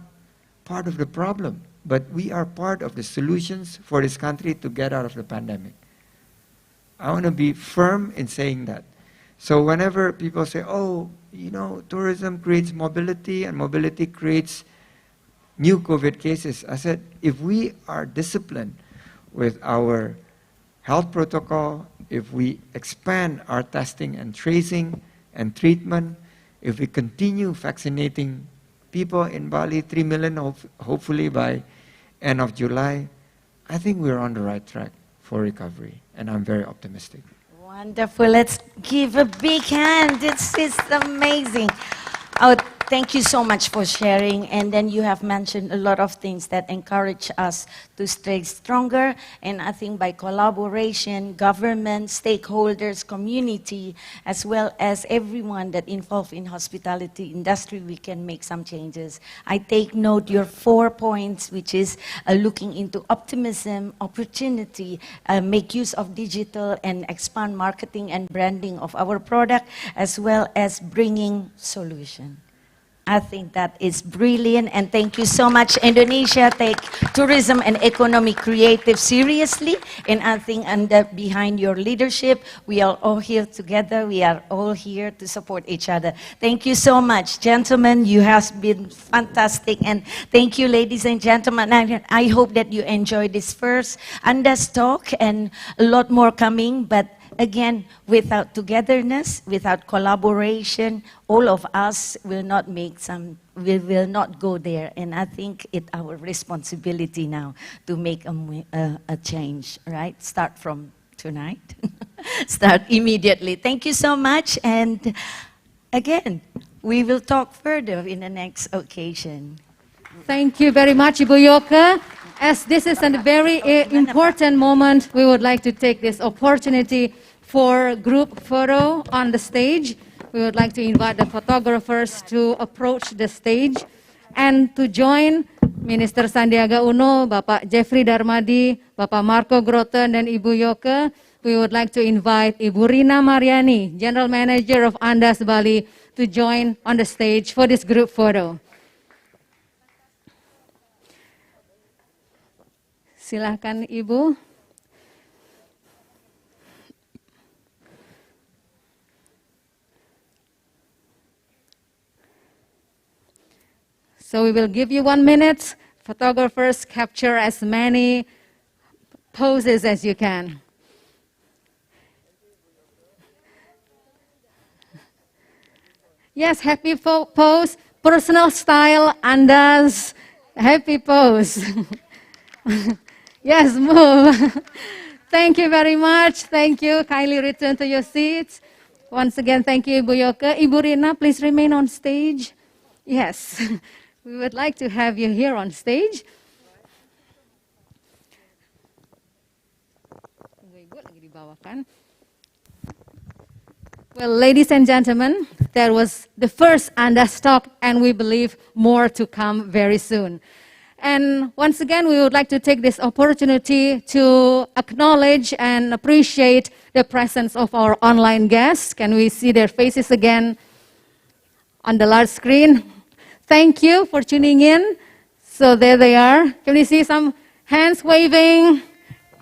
part of the problem, but we are part of the solutions for this country to get out of the pandemic. I want to be firm in saying that. So whenever people say, tourism creates mobility and mobility creates new COVID cases, I said, if we are disciplined with our health protocol, if we expand our testing and tracing and treatment, if we continue vaccinating people in Bali, 3 million hopefully by end of July, I think we're on the right track for recovery, and I'm very optimistic. Wonderful. Let's give a big hand. This is amazing. Oh, thank you so much for sharing. And then you have mentioned a lot of things that encourage us to stay stronger. And I think by collaboration, government, stakeholders, community, as well as everyone that involved in hospitality industry, we can make some changes. I take note your 4 points, which is looking into optimism, opportunity, make use of digital and expand marketing and branding of our product, as well as bringing solution. I think that is brilliant, and thank you so much. Indonesia take tourism and economy creative seriously, and I think behind your leadership, we are all here together. We are all here to support each other. Thank you so much, gentlemen. You have been fantastic, and thank you, ladies and gentlemen. I hope that you enjoyed this first Andaz talk, and a lot more coming, but again, without togetherness, without collaboration, all of us will not we will not go there. And I think it's our responsibility now to make a change, right? Start from tonight. Start immediately. Thank you so much. And again, we will talk further in the next occasion. Thank you very much, Ibu Yoke. As this is a very important moment, we would like to take this opportunity for group photo on the stage. We would like to invite the photographers to approach the stage and to join Minister Sandiaga Uno, Bapak Jeffrey Darmadi, Bapak Marco Groten, dan Ibu Yoke. We would like to invite Ibu Rina Mariani, General Manager of Andaz Bali, to join on the stage for this group photo. Silakan Ibu. So we will give you 1 minute. Photographers, capture as many poses as you can. Yes, happy pose, personal style, Andaz, happy pose. Yes, move. Thank you very much. Thank you. Kindly return to your seats. Once again, thank you, Ibu Yoke. Ibu Rina, please remain on stage. Yes, we would like to have you here on stage. Well, ladies and gentlemen, that was the first Andaz talk, and we believe more to come very soon. And once again, we would like to take this opportunity to acknowledge and appreciate the presence of our online guests. Can we see their faces again on the large screen? Thank you for tuning in. So there they are. Can we see some hands waving?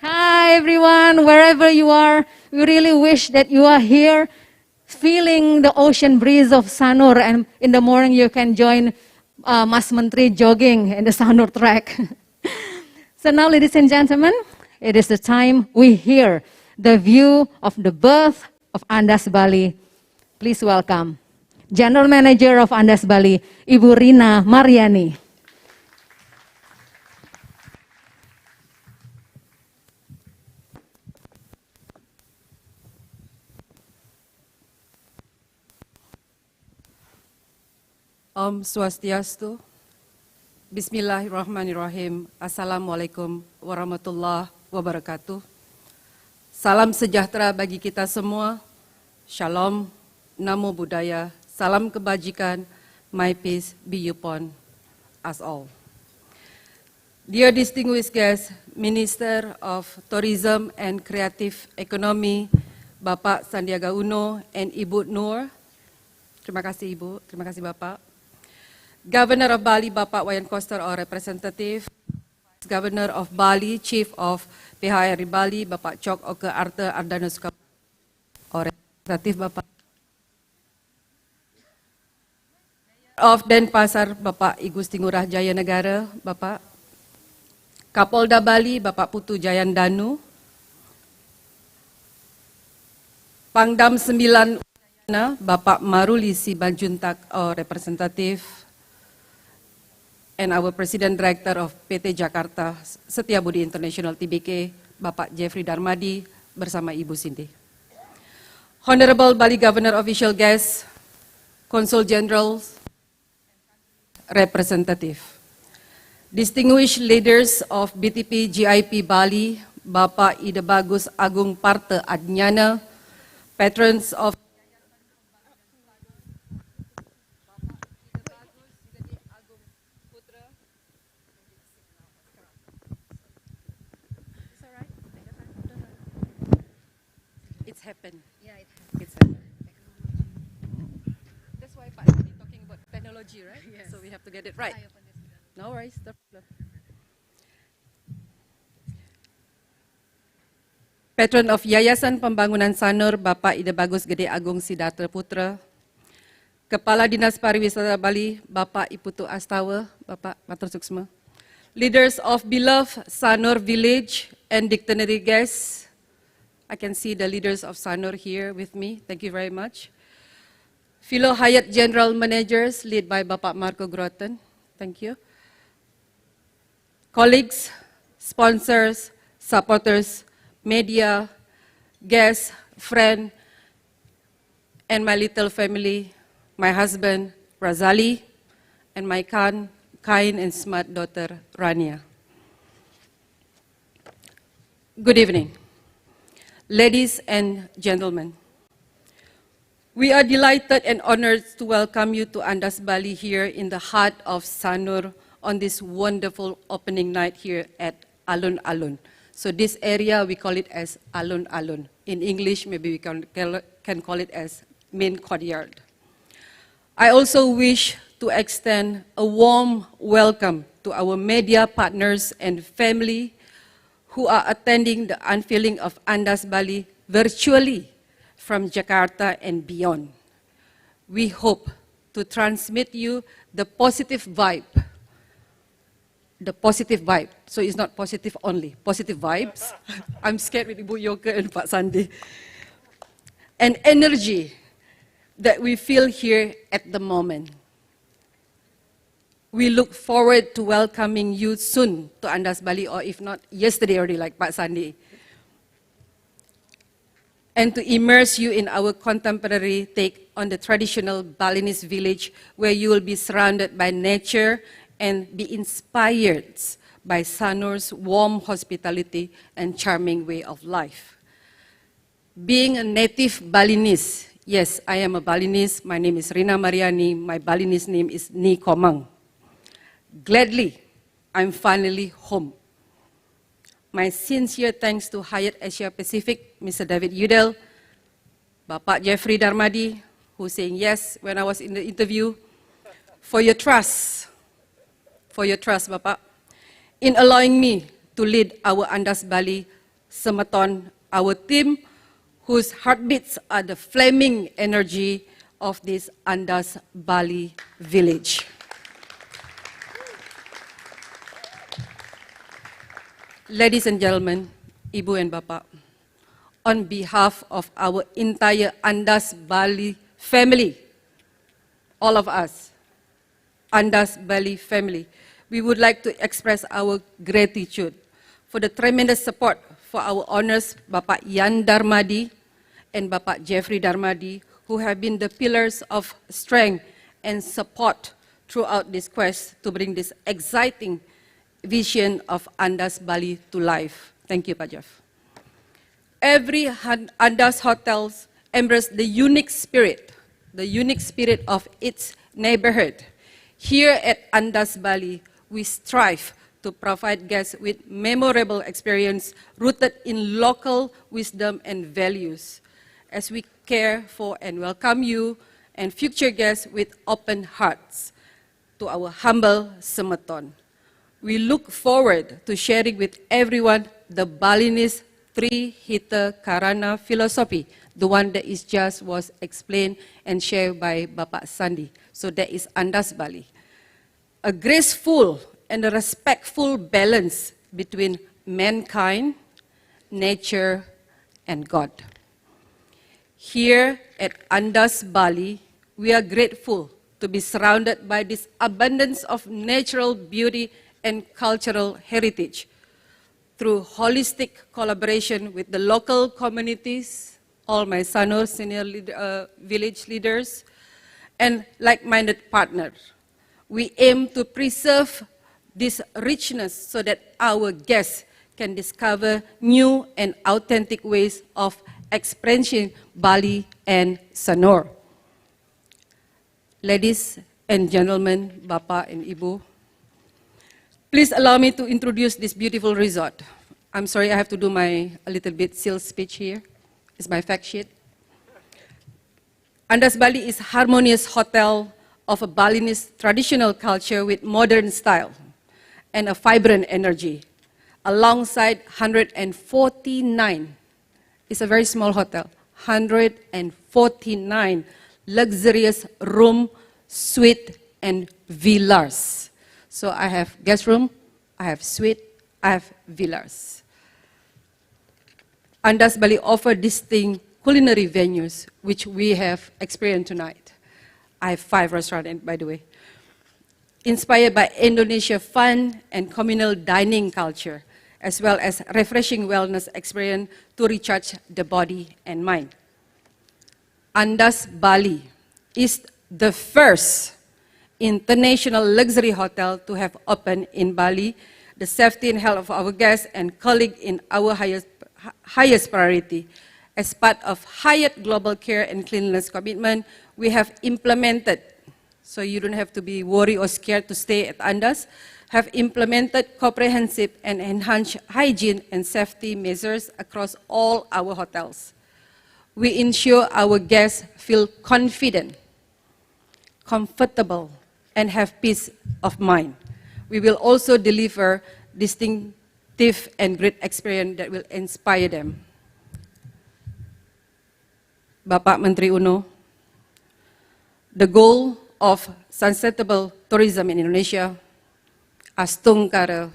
Hi, everyone, wherever you are. We really wish that you are here feeling the ocean breeze of Sanur, and in the morning you can join Mas Menteri jogging in the Sanur track. So now, ladies and gentlemen, it is the time we hear the view of the birth of Andaz Bali. Please welcome General Manager of Andaz Bali, Ibu Rina Mariani. Om Swastiastu. Bismillahirrahmanirrahim. Assalamualaikum warahmatullahi wabarakatuh. Salam sejahtera bagi kita semua. Shalom, Namo Buddhaya, salam kebajikan, my peace be upon us all. Dear distinguished guests, Minister of Tourism and Creative Economy, Bapak Sandiaga Uno and Ibu Nur. Terima kasih Ibu, terima kasih Bapak. Governor of Bali, Bapak Wayan Koster, or representative. Governor of Bali, Chief of PHRI Bali, Bapak Chok Oke Arte Ardana Suka, or representative Bapak. Of Denpasar, Bapak Igusti Ngurah Jaya Negara, Bapak. Kapolda Bali, Bapak Putu Jayandanu. Pangdam 9 Bapak Maruli Sibanjuntak, or representative. And our President Director of PT Jakarta Setiabudi International Tbk, Bapak Jeffrey Darmadi, bersama Ibu Cindy. Honorable Bali Governor Official Guests, Consul Generals, Representative. Distinguished leaders of BTP GIP Bali, Bapak Ide Bagus Agung Parte Adnyana, patrons of happen. Yeah, it's happened. That's why Pak is talking about technology, right? Yes. So we have to get it right. No worries. Patron of Yayasan Pembangunan Sanur, Bapak Ide Bagus Gede Agung Sidarta Putra. Kepala Dinas Pariwisata Bali, Bapak Iputu Astawa, Bapak Matur Suksma. Leaders of beloved Sanur Village and dignitary guests. I can see the leaders of Sanur here with me. Thank you very much. Fellow Hyatt General Managers, led by Bapak Marco Groten. Thank you. Colleagues, sponsors, supporters, media, guests, friends, and my little family, my husband, Razali, and my kind and smart daughter, Rania. Good evening. Ladies and gentlemen, we are delighted and honored to welcome you to Andaz Bali here in the heart of Sanur on this wonderful opening night here at Alun Alun. So this area, we call it as Alun Alun. In English, maybe we can call it as main courtyard. I also wish to extend a warm welcome to our media partners and family who are attending the unveiling of Andaz Bali virtually from Jakarta and beyond. We hope to transmit you the positive vibe the positive vibe. So it's not positive only, positive vibes. I'm scared with Ibu Yoke and Pak Sandi. And energy that we feel here at the moment. We look forward to welcoming you soon to Andaz Bali, or if not, yesterday already, like Pak Sandi. And to immerse you in our contemporary take on the traditional Balinese village, where you will be surrounded by nature and be inspired by Sanor's warm hospitality and charming way of life. Being a native Balinese, yes, I am a Balinese. My name is Rina Mariani. My Balinese name is Ni Komang. Gladly, I'm finally home. My sincere thanks to Hyatt Asia Pacific, Mr. David Udell, Bapak Jeffrey Darmadi, who's saying yes when I was in the interview, for your trust, Bapak, in allowing me to lead our Andaz Bali Sematon, our team, whose heartbeats are the flaming energy of this Andaz Bali village. Ladies and gentlemen, Ibu and Bapak, on behalf of our entire Andaz Bali family, all of us, Andaz Bali family, we would like to express our gratitude for the tremendous support for our honors, Bapak Yan Darmadi and Bapak Jeffrey Darmadi, who have been the pillars of strength and support throughout this quest to bring this exciting vision of Andaz Bali to life. Thank you, Pak Jeff. Every Andaz hotels embrace the unique spirit of its neighborhood. Here at Andaz Bali, we strive to provide guests with memorable experience rooted in local wisdom and values, as we care for and welcome you and future guests with open hearts to our humble Sematon. We look forward to sharing with everyone the Balinese three-hita karana philosophy, the one that was explained and shared by Bapak Sandi. So that is Andaz Bali. A graceful and a respectful balance between mankind, nature, and God. Here at Andaz Bali, we are grateful to be surrounded by this abundance of natural beauty and cultural heritage through holistic collaboration with the local communities, all my Sanur senior village leaders, and like-minded partners. We aim to preserve this richness so that our guests can discover new and authentic ways of experiencing Bali and Sanur. Ladies and gentlemen, Bapak and Ibu, please allow me to introduce this beautiful resort. I'm sorry, I have to do a little bit sales speech here. It's my fact sheet. Andaz Bali is harmonious hotel of a Balinese traditional culture with modern style and a vibrant energy, alongside 149. It's a very small hotel. 149 luxurious room, suite, and villas. So I have guest room, I have suite, I have villas. Andaz Bali offers distinct culinary venues, which we have experienced tonight. I have 5 restaurants, by the way. Inspired by Indonesia's fun and communal dining culture, as well as refreshing wellness experience to recharge the body and mind. Andaz Bali is the first international luxury hotel to have opened in Bali. The safety and health of our guests and colleagues in our highest priority. As part of Hyatt Global Care and Cleanliness commitment, we have implemented, so you don't have to be worried or scared to stay at Andaz, have implemented comprehensive and enhanced hygiene and safety measures across all our hotels. We ensure our guests feel confident, comfortable, and have peace of mind. We will also deliver distinctive and great experience that will inspire them. Bapak Menteri Uno, the goal of sustainable tourism in Indonesia, Astungkara,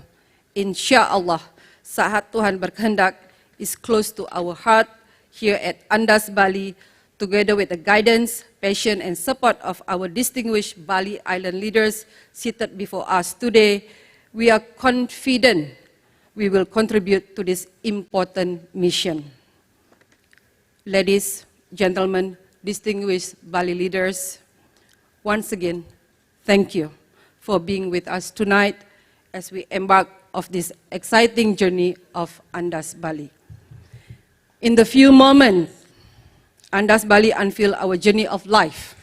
insya Allah, saat Tuhan berkehendak, is close to our heart here at Andaz Bali, together with the guidance, passion, and support of our distinguished Bali Island leaders seated before us today. We are confident we will contribute to this important mission. Ladies, gentlemen, distinguished Bali leaders, once again, thank you for being with us tonight as we embark of this exciting journey of Andaz Bali. In the few moments, Andaz Bali unveil our journey of life,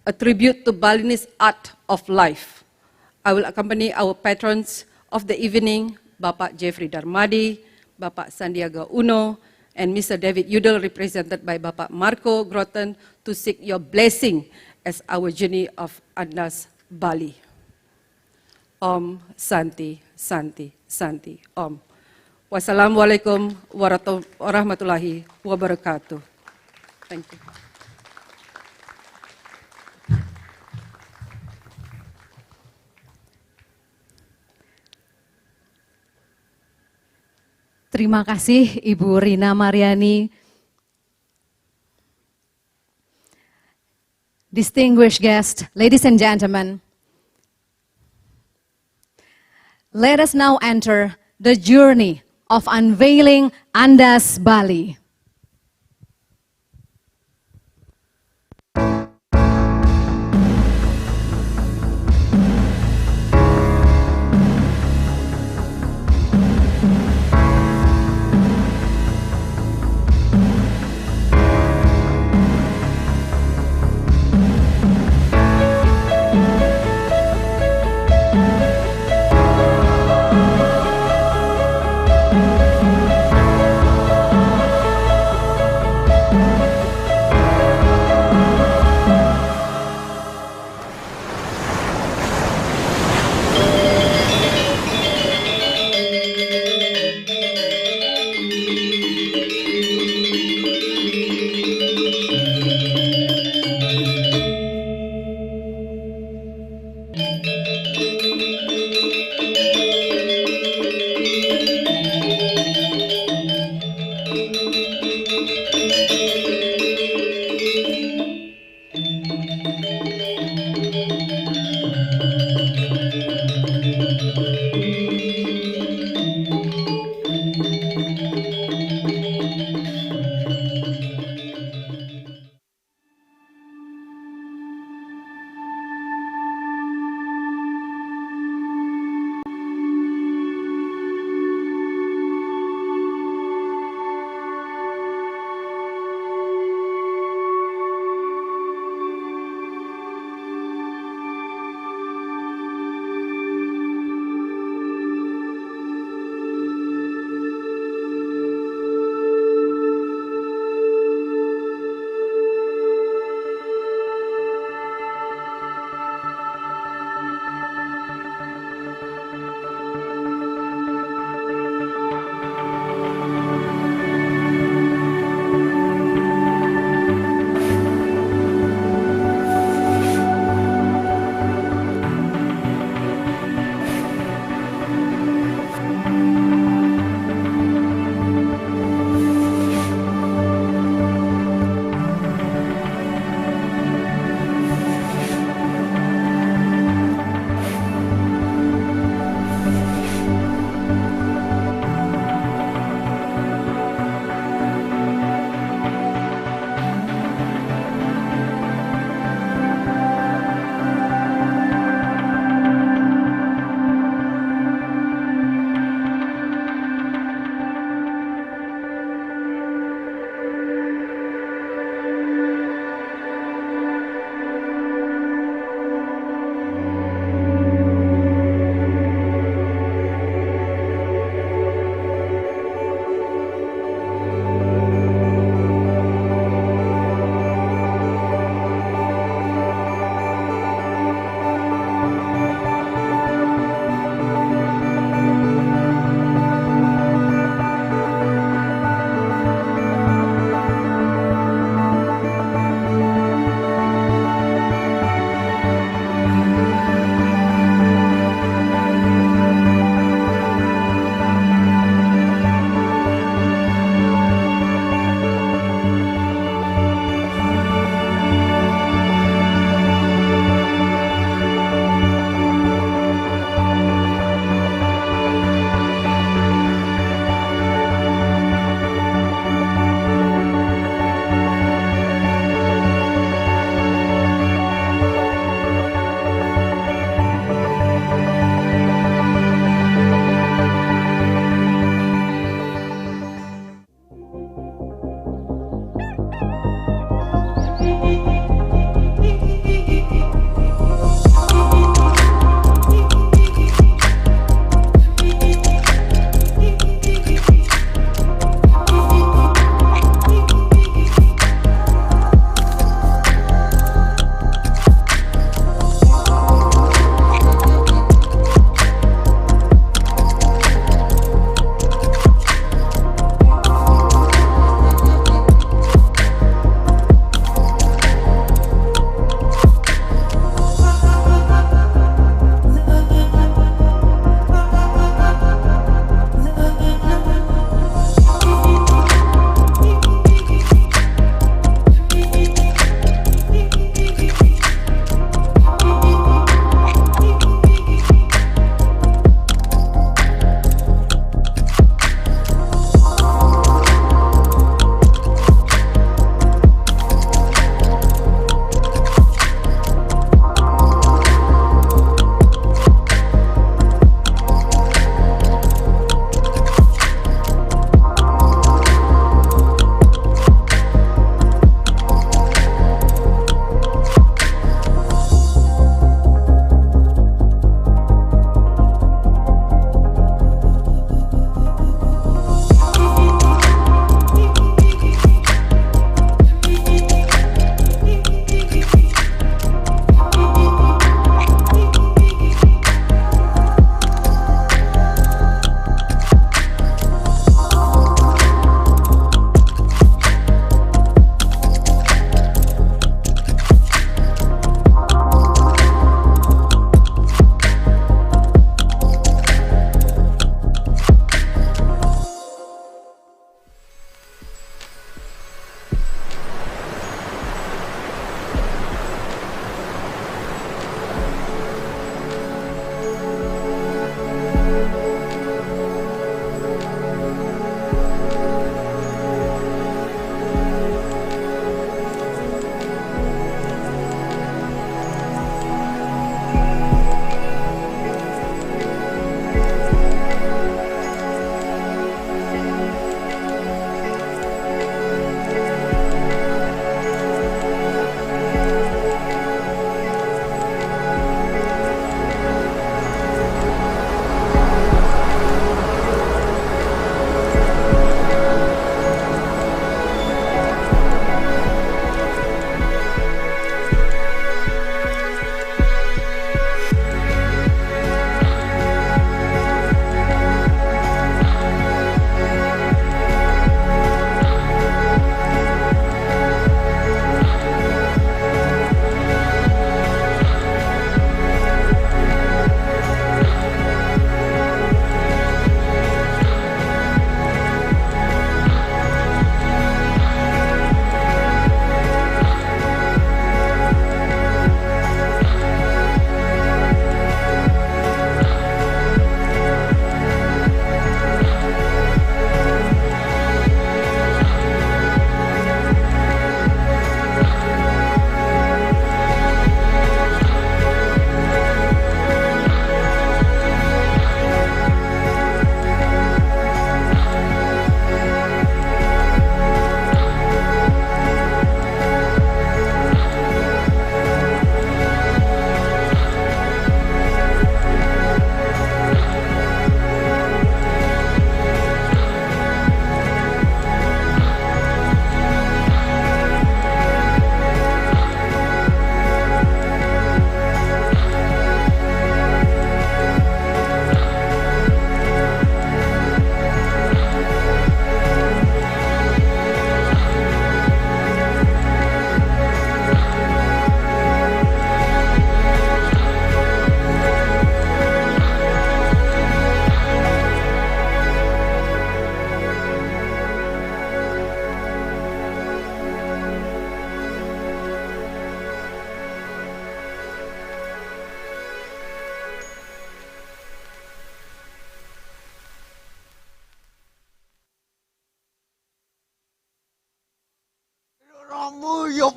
a tribute to Balinese art of life. I will accompany our patrons of the evening, Bapak Jeffrey Darmadi, Bapak Sandiaga Uno, and Mr. David Udall, represented by Bapak Marco Grotten, to seek your blessing as our journey of Andaz Bali. Om Santi, Santi, Santi, Om. Wassalamualaikum warahmatullahi wabarakatuh. Thank you. Terima kasih Ibu Rina Mariani. Distinguished guests, ladies and gentlemen, let us now enter the journey of unveiling Andaz Bali.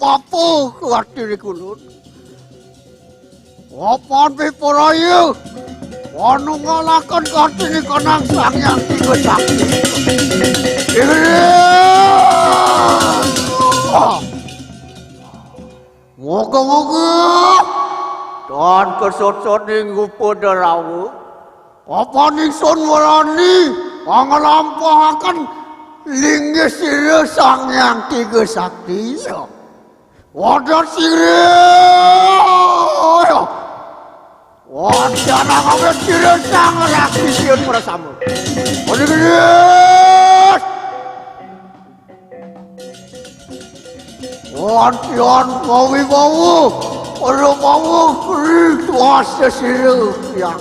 apa kuatiri kulun. Apa beporayu? Anu ngalakan kartini kanang sang yang tiga sakti. Moga-moga dan kesot-sot ning pada rawu. Apa ning son warani ngalampahaken lingga sira sang yang tiga sakti. Wadah sira. Wadah nama sira sang raksi siun prasamu. Wadah gedes. Wadah mawi bau. Wadah bau kering tuasa sira yang.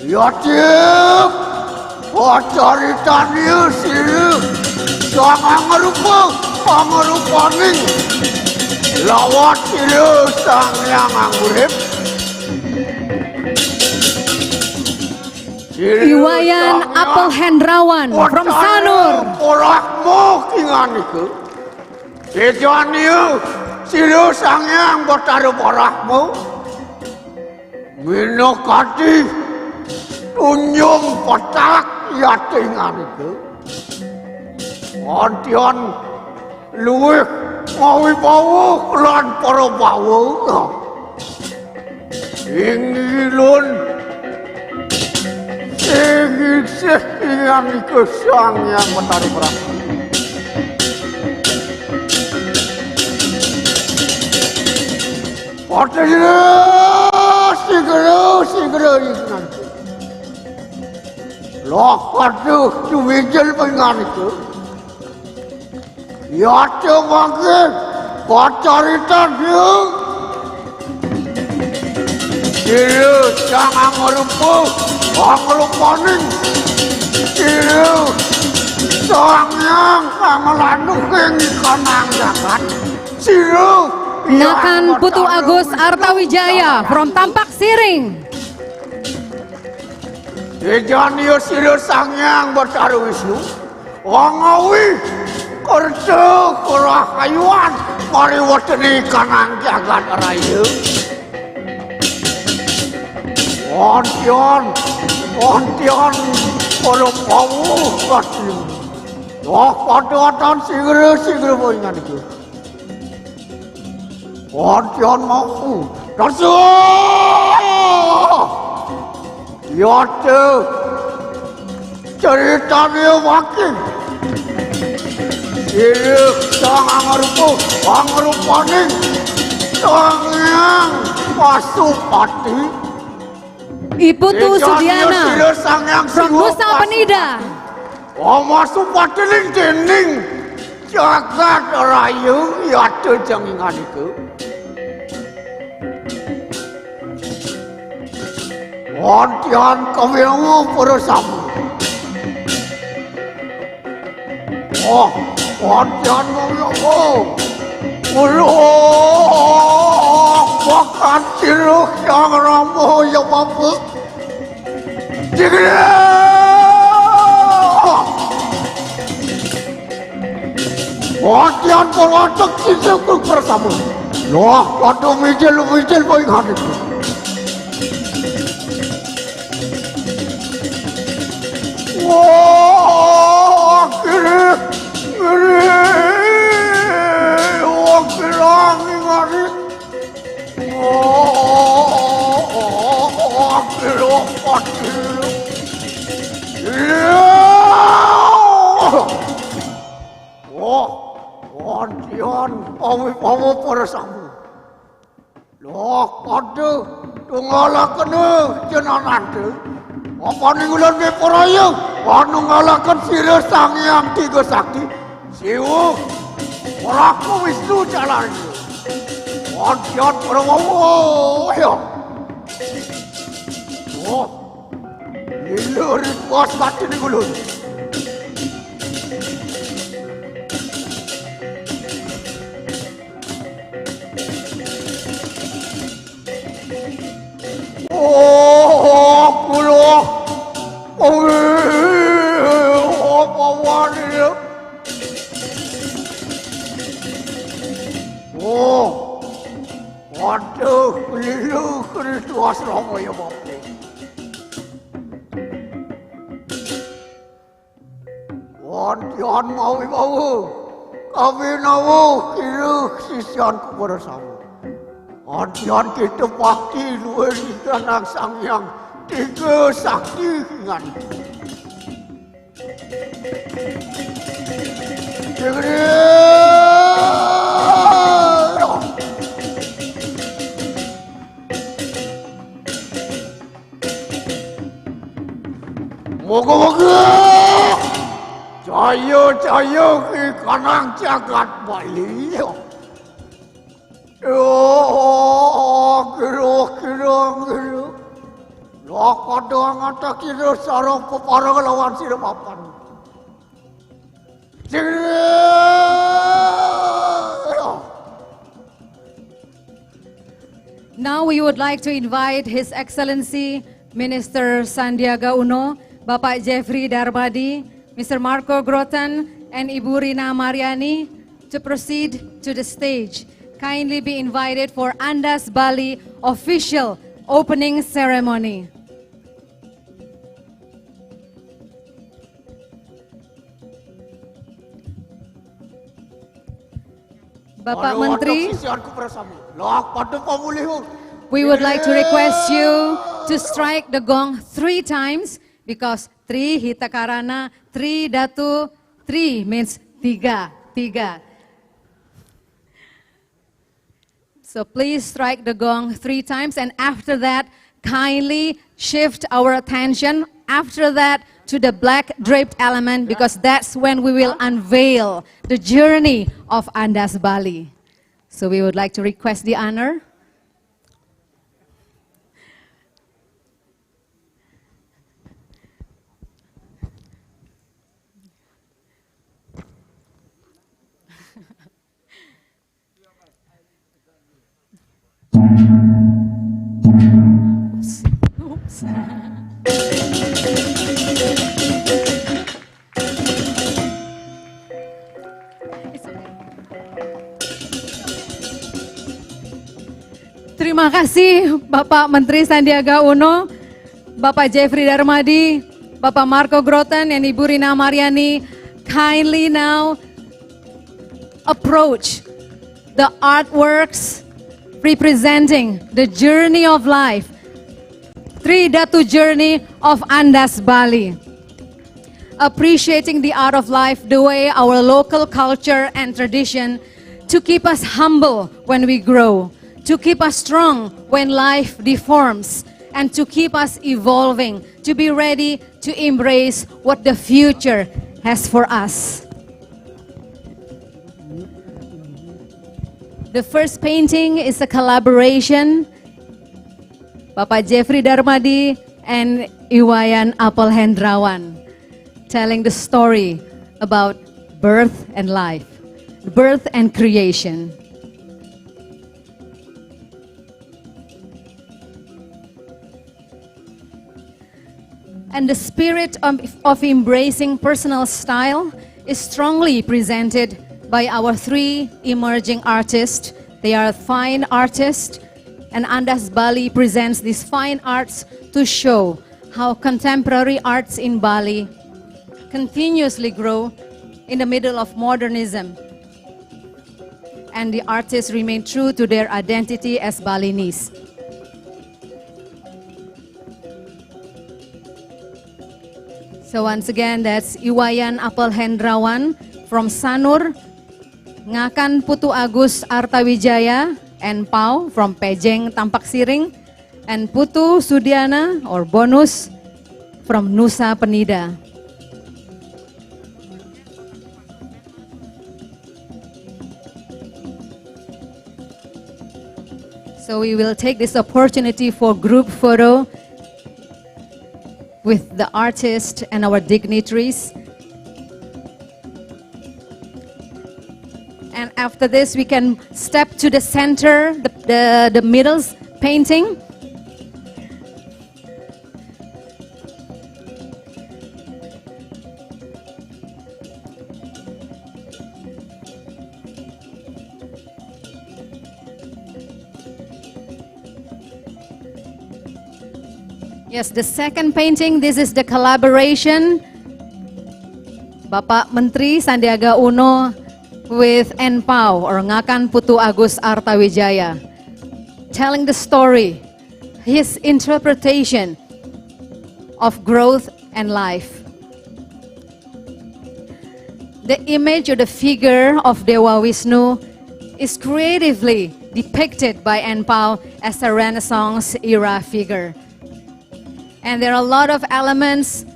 Ya cip. Wacari tanya sira. Sang pangerupaning lawat sira sang yang anggurip. Iwayan Apel Hendrawan from Sanur. Porakmu kinganiku. Sejaniu sira sang yang bertaruh porakmu. Minokati tunjung petak yatinganiku. Antian luwih mawi bau lan para bau. Ingilun sehingga kesang yang menarik berapa. Segera ingat. Loh, aduh, cuwijel pengen itu. Ya cemangke pacaritan dia. Dia jangan ngelupanin. Dia sangang ngelandukin kanang jagat. Dia Nakan Putu Agus Artawijaya from Tampak Siring. Dejanio sira sangyang bertaruh Wisnu. Wangawi kerja kerahayuan mari weteni kanang jagat raya. Ontion para pawu pasti. Wah padatan segera poingan itu. Ontion mau dasar. Yaitu ceritanya makin sirih sang angrupaning sang yang Pasupati Iputu Sudiana from Nusa Penida. Pasupati ning jagat rayu yaitu janginganiku. Wantian kamimu perasamu. Wantian kamimu. Makan siruh yang ramah ya bapak. Jika wantian perasak sisuku perasamu. Loh, kado mijil baik hatiku. Wah, kiri, wah kirang ngari, wah kiri pati, wah, wantian, awi perasamu, loh pada tunggala kena jenanan tu. Apa ninggulan beporaya? Anu ngalakan sira sang yang tiga sakti. Siwu, oraku Wisnu jalan itu. Wantian perawawo, ya. Oh, ilurit kuas mati ninggulan. Oh, kulo. Oh, apa wani? itu asrama ya Bapak. Wantian mau kami nawo kira sisianku bersama. Wantian kita bakti luar anak sang yang tiga sakti ingat. Moga-moga jaya ke kanang jagat Bali. Kira. Lak pada ngata kira sarang peparang lawan sira papan. Now we would like to invite His Excellency Minister Sandiaga Uno, Bapak Jeffrey Darmadi, Mr. Marco Grotten, and Ibu Rina Mariani to proceed to the stage. Kindly be invited for Andaz Bali official opening ceremony. Bapak Menteri, we would like to request you to strike the gong 3 times because 3 hitakarana, 3 datu, 3 means 3. So please strike the gong 3 times, and after that, kindly shift our attention after that to the black draped element, because that's when we will unveil the journey of Andaz Bali. So we would like to request the honor. Oops. Terima kasih Bapak Menteri Sandiaga Uno, Bapak Jeffrey Darmadi, Bapak Marco Grotten, and Ibu Rina Mariani. Kindly now approach the artworks representing the journey of life, 3 Datu journey of Andaz Bali. Appreciating the art of life, the way our local culture and tradition to keep us humble when we grow, to keep us strong when life deforms, and to keep us evolving, to be ready to embrace what the future has for us. The first painting is a collaboration, Bapak Jeffrey Darmadi and Iwayan Apel Hendrawan, telling the story about birth and life, birth and creation. And the spirit of embracing personal style is strongly presented by our 3 emerging artists. They are fine artists, and Andaz Bali presents these fine arts to show how contemporary arts in Bali continuously grow in the middle of modernism, and the artists remain true to their identity as Balinese. So once again, that's Iwayan Apel Hendrawan from Sanur, Ngakan Putu Agus Artawijaya and Pau from Pejeng Tampak Siring, and Putu Sudiana or Bonus from Nusa Penida. So we will take this opportunity for group photo with the artist and our dignitaries. And after this, we can step to the center, the middle painting. Yes, the second painting, this is the collaboration Bapak Menteri Sandiaga Uno with NPAU or Ngakan Putu Agus Artawijaya, telling the story, his interpretation of growth and life. The image or the figure of Dewa Wisnu is creatively depicted by NPAU as a Renaissance era figure. And there are a lot of elements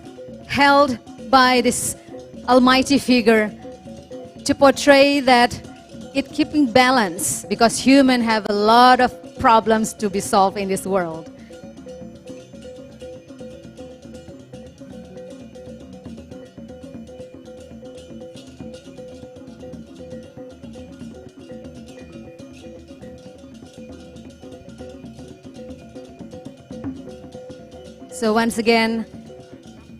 held by this almighty figure to portray that it keeping balance, because humans have a lot of problems to be solved in this world. So once again,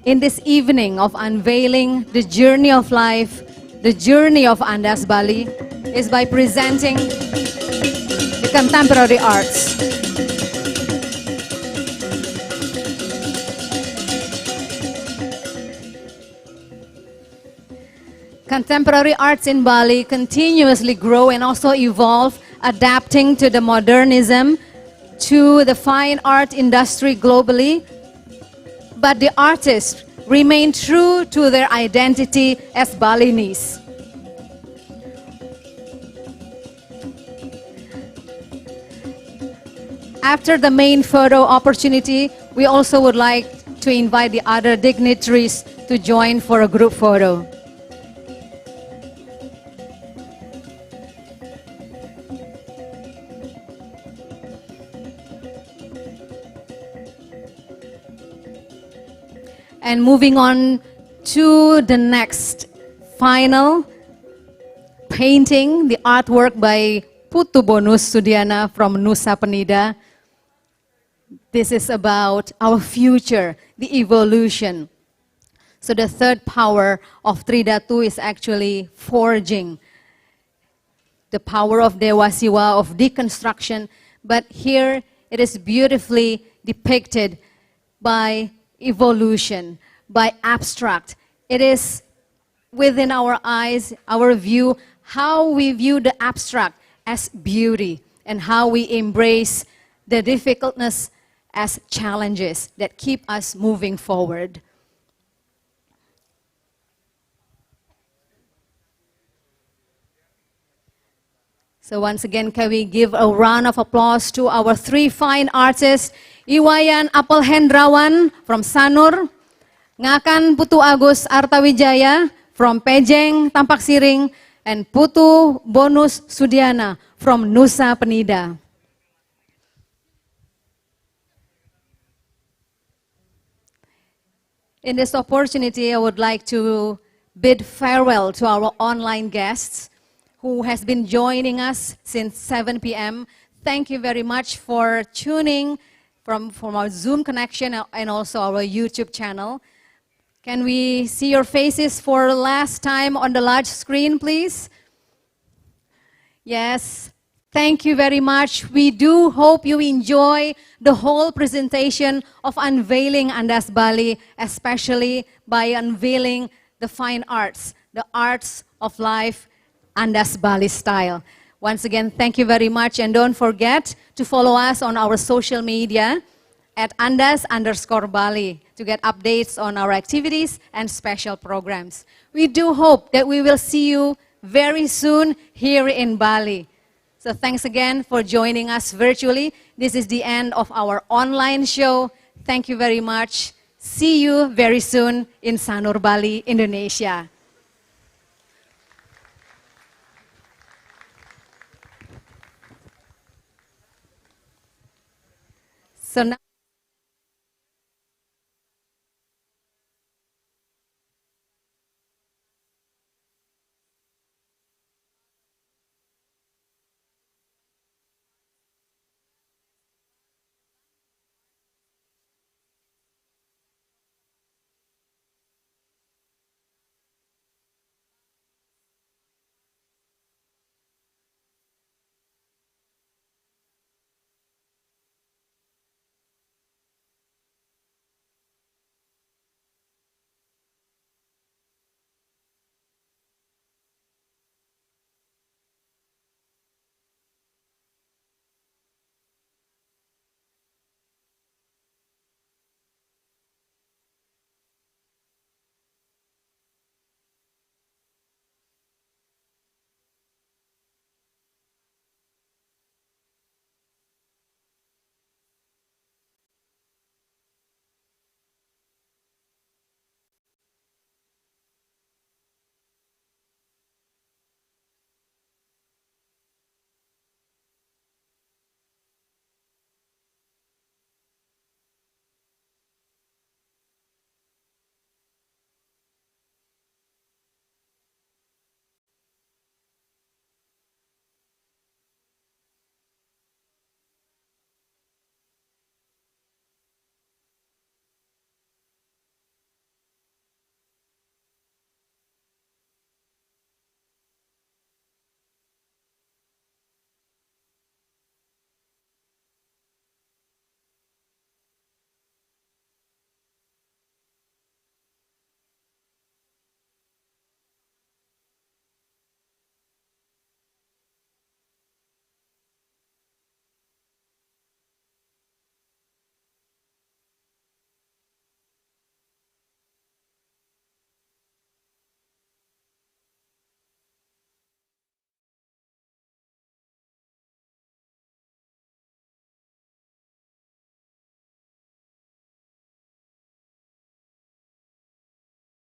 in this evening of unveiling the journey of life, the journey of Andaz Bali is by presenting the contemporary arts. Contemporary arts in Bali continuously grow and also evolve, adapting to the modernism, to the fine art industry globally. But the artists remain true to their identity as Balinese. After the main photo opportunity, we also would like to invite the other dignitaries to join for a group photo. And moving on to the next final painting, the artwork by Putu Bonus Sudiana from Nusa Penida. This is about our future, the evolution. So the third power of Tridatu is actually forging. The power of Dewa Siwa, of deconstruction. But here it is beautifully depicted by evolution, by abstract. It is within our eyes, our view, how we view the abstract as beauty and how we embrace the difficultness as challenges that keep us moving forward. So once again, can we give a round of applause to our three fine artists, Iwayan Apel Hendrawan from Sanur, Ngakan Putu Agus Artawijaya from Pejeng, Tampak Siring, and Putu Bonus Sudiana from Nusa Penida. In this opportunity, I would like to bid farewell to our online guests who has been joining us since 7 p.m. Thank you very much for tuning from our Zoom connection and also our YouTube channel. Can we see your faces for the last time on the large screen, please? Yes, thank you very much. We do hope you enjoy the whole presentation of unveiling Andaz Bali, especially by unveiling the fine arts, the arts of life, Andaz Bali style. Once again, thank you very much, and don't forget to follow us on our social media at Andaz_Bali to get updates on our activities and special programs. We do hope that we will see you very soon here in Bali. So thanks again for joining us virtually. This is the end of our online show. Thank you very much. See you very soon in Sanur, Bali, Indonesia. So now